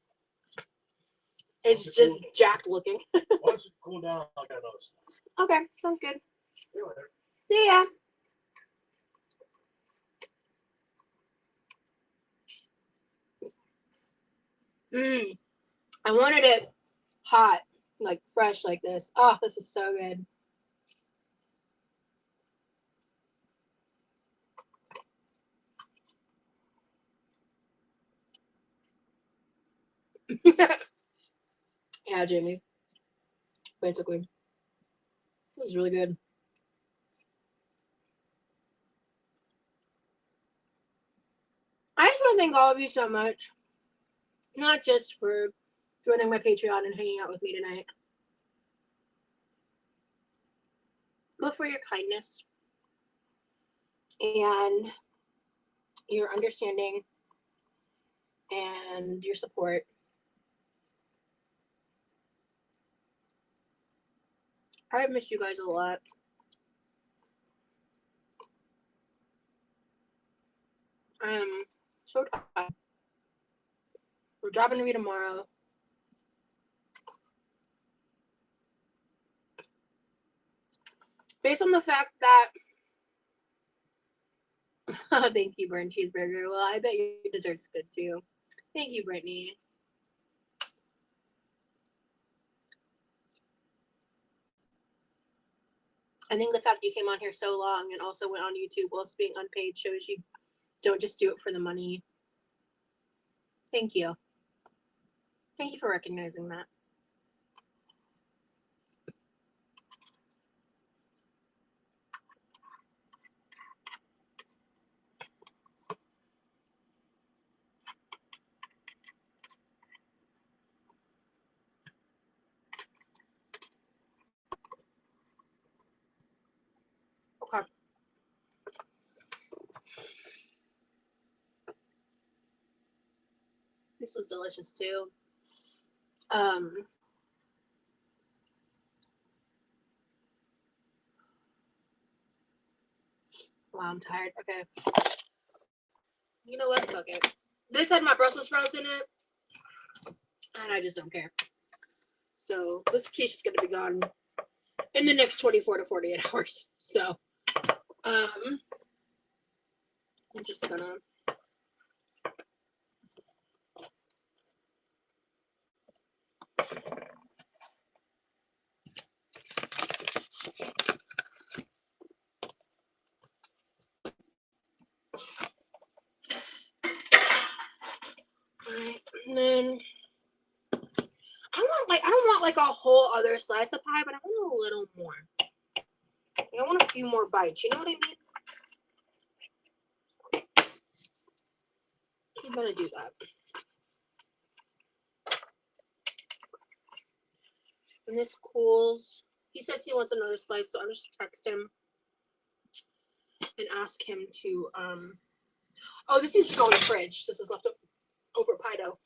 It's just jacked looking. Once it cool down, I'll get another slice. Okay, sounds good. See you later. See ya. I wanted it hot, like fresh like this. Oh, this is so good. Yeah, Jamie. Basically. This is really good. I just want to thank all of you so much. Not just for joining my Patreon and hanging out with me tonight, but for your kindness and your understanding and your support. I've missed you guys a lot. I'm so tired. We're dropping to me tomorrow. Based on the fact that oh, thank you, Burnt Cheeseburger. Well, I bet your dessert's good too. Thank you, Brittany. I think the fact you came on here so long and also went on YouTube whilst being unpaid shows you don't just do it for the money. Thank you. Thank you for recognizing that. Okay. This was delicious too. Wow, I'm tired. Okay. You know what? Fuck it. This had my Brussels sprouts in it, and I just don't care. So this quiche is gonna be gone in the next 24 to 48 hours. So, I'm just gonna. Alright, and then I don't want like a whole other slice of pie, but I want a little more. I want a few more bites. You know what I mean? I'm gonna do that. When this cools, he says he wants another slice, so I'm just text him and ask him to oh, this needs to go in the fridge. This is left over pie dough.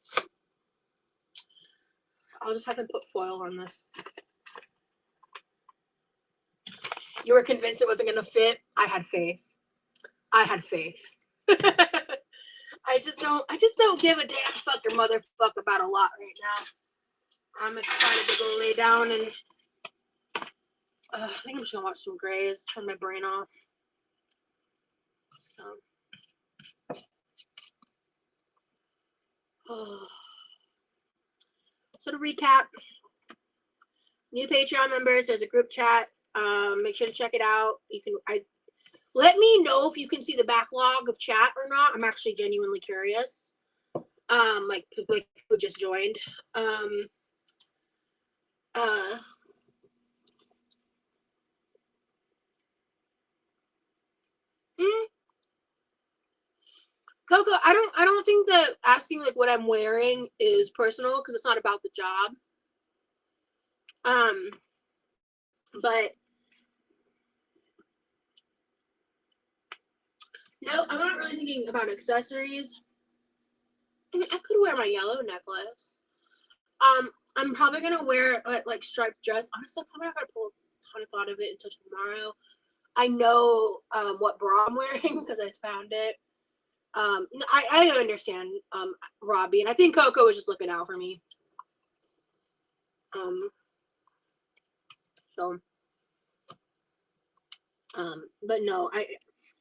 I'll just have him put foil on this. You were convinced it wasn't gonna fit? I had faith. I had faith. I just don't give a damn fuck or motherfuck about a lot right now. I'm excited to go lay down and I think I'm just gonna watch some Grays, turn my brain off. So, so to recap, new Patreon members, there's a group chat. Make sure to check it out. You can let me know if you can see the backlog of chat or not. I'm actually genuinely curious. Like who just joined. Coco, I don't think that asking like what I'm wearing is personal because it's not about the job. But no, I'm not really thinking about accessories. I mean, I could wear my yellow necklace. I'm probably gonna wear like striped dress. Honestly, I'm probably not gonna pull a ton of thought of it until tomorrow. I know what bra I'm wearing because I found it. I understand Robbie, and I think Coco was just looking out for me. But no,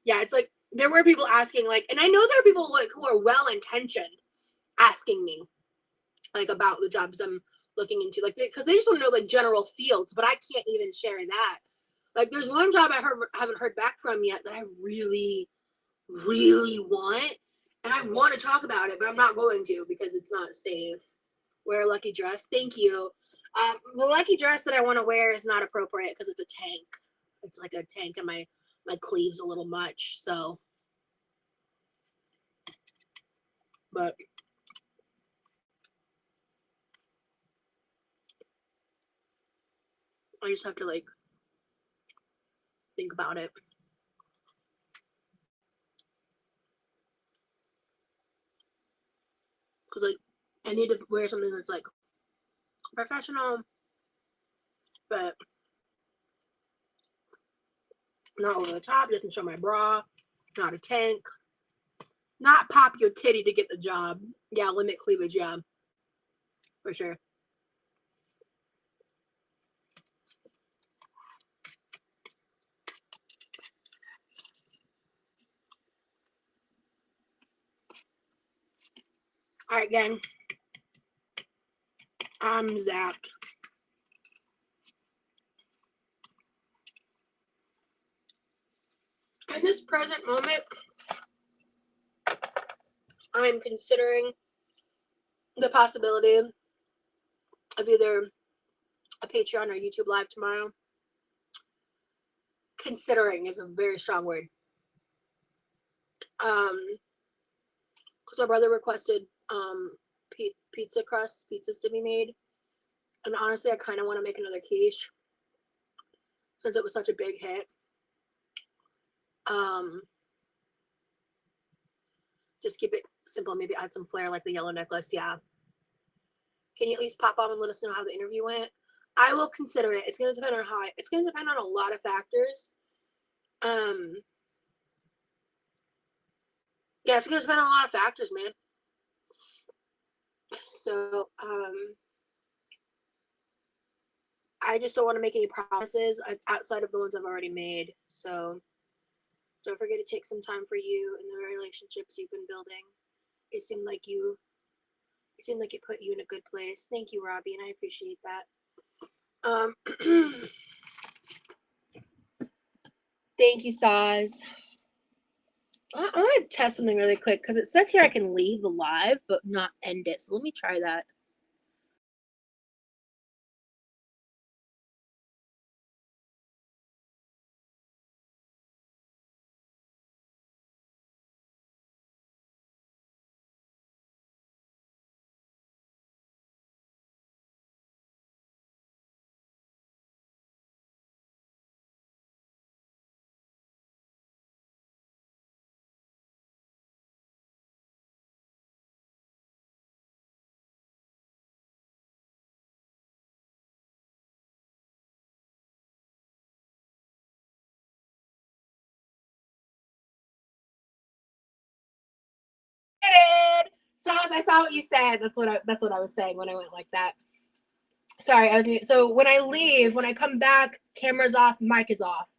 it's like there were people asking like, and I know there are people like who are well intentioned asking me like about the jobs I'm looking into, like because they just want to know like general fields, but I can't even share that. Like there's one job I haven't heard back from yet that I really, really want, and I want to talk about it, but I'm not going to because it's not safe. Wear a lucky dress. Thank you. The lucky dress that I want to wear is not appropriate because it's a tank. It's like a tank and my cleaves a little much, so. But I just have to like think about it. Because like I need to wear something that's like professional, but not over the top, doesn't show my bra, not a tank, not pop your titty to get the job. Yeah, limit cleavage, yeah. For sure. Alright, gang. I'm zapped. In this present moment, I'm considering the possibility of either a Patreon or YouTube live tomorrow. Considering is a very strong word. Because my brother requested pizza crust pizzas to be made, and honestly, I kind of want to make another quiche since it was such a big hit. Just keep it simple. Maybe add some flair like the yellow necklace. Yeah. Can you at least pop on and let us know how the interview went? I will consider it. It's going to depend on it's going to depend on a lot of factors. Yeah, it's gonna depend on a lot of factors, man. So, I just don't want to make any promises outside of the ones I've already made. So, don't forget to take some time for you and the relationships you've been building. It seemed like it put you in a good place. Thank you, Robbie, and I appreciate that. Thank you, Saz. I want to test something really quick because it says here I can leave the live but not end it. So let me try that. Saz, I saw what you said. That's what I was saying when I went like that. Sorry, so when I leave, when I come back, camera's off, mic is off.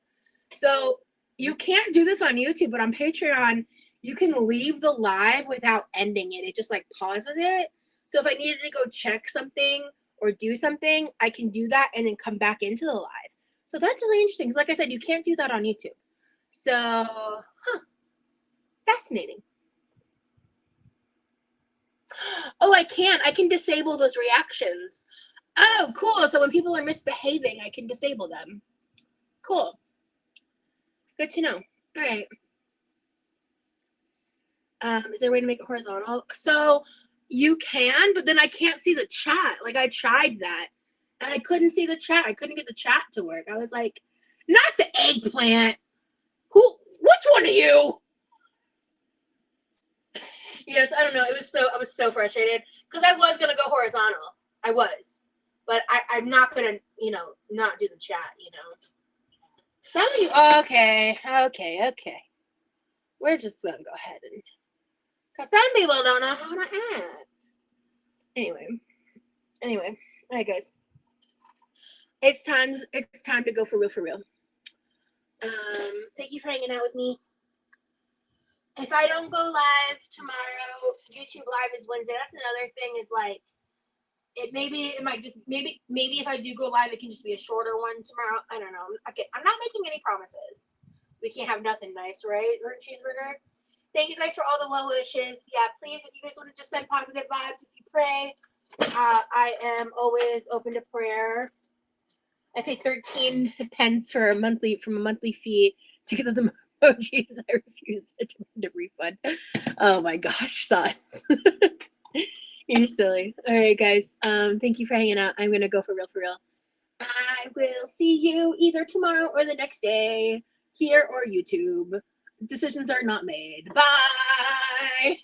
So you can't do this on YouTube, but on Patreon, you can leave the live without ending it. It just like pauses it. So if I needed to go check something or do something, I can do that and then come back into the live. So that's really interesting. Because like I said, you can't do that on YouTube. So, fascinating. Oh, I can disable those reactions. Oh, cool. So when people are misbehaving, I can disable them. Cool. Good to know. All right. Is there a way to make it horizontal? So you can, but then I can't see the chat. Like I tried that and I couldn't see the chat. I couldn't get the chat to work. I was like, not the eggplant. Which one of you? Yes, I don't know. I was so frustrated because I was going to go horizontal. I was, but I'm not going to, not do the chat, Some of you, okay. We're just going to go ahead and, because some people don't know how to act. Anyway, all right, guys. It's time to go for real. Thank you for hanging out with me. If I don't go live tomorrow, YouTube live is Wednesday. That's another thing is like, it might just, maybe if I do go live, it can just be a shorter one tomorrow. I don't know. I'm not making any promises. We can't have nothing nice, right? Root cheeseburger. Thank you guys for all the well wishes. Yeah, please, if you guys want to just send positive vibes, if you pray, I am always open to prayer. I paid 13 pence from a monthly fee to get those emojis. I refuse to demand a refund. Oh my gosh, Sauce. You're silly. All right, guys. Thank you for hanging out. I'm gonna go for real. I will see you either tomorrow or the next day, here or YouTube. Decisions are not made. Bye.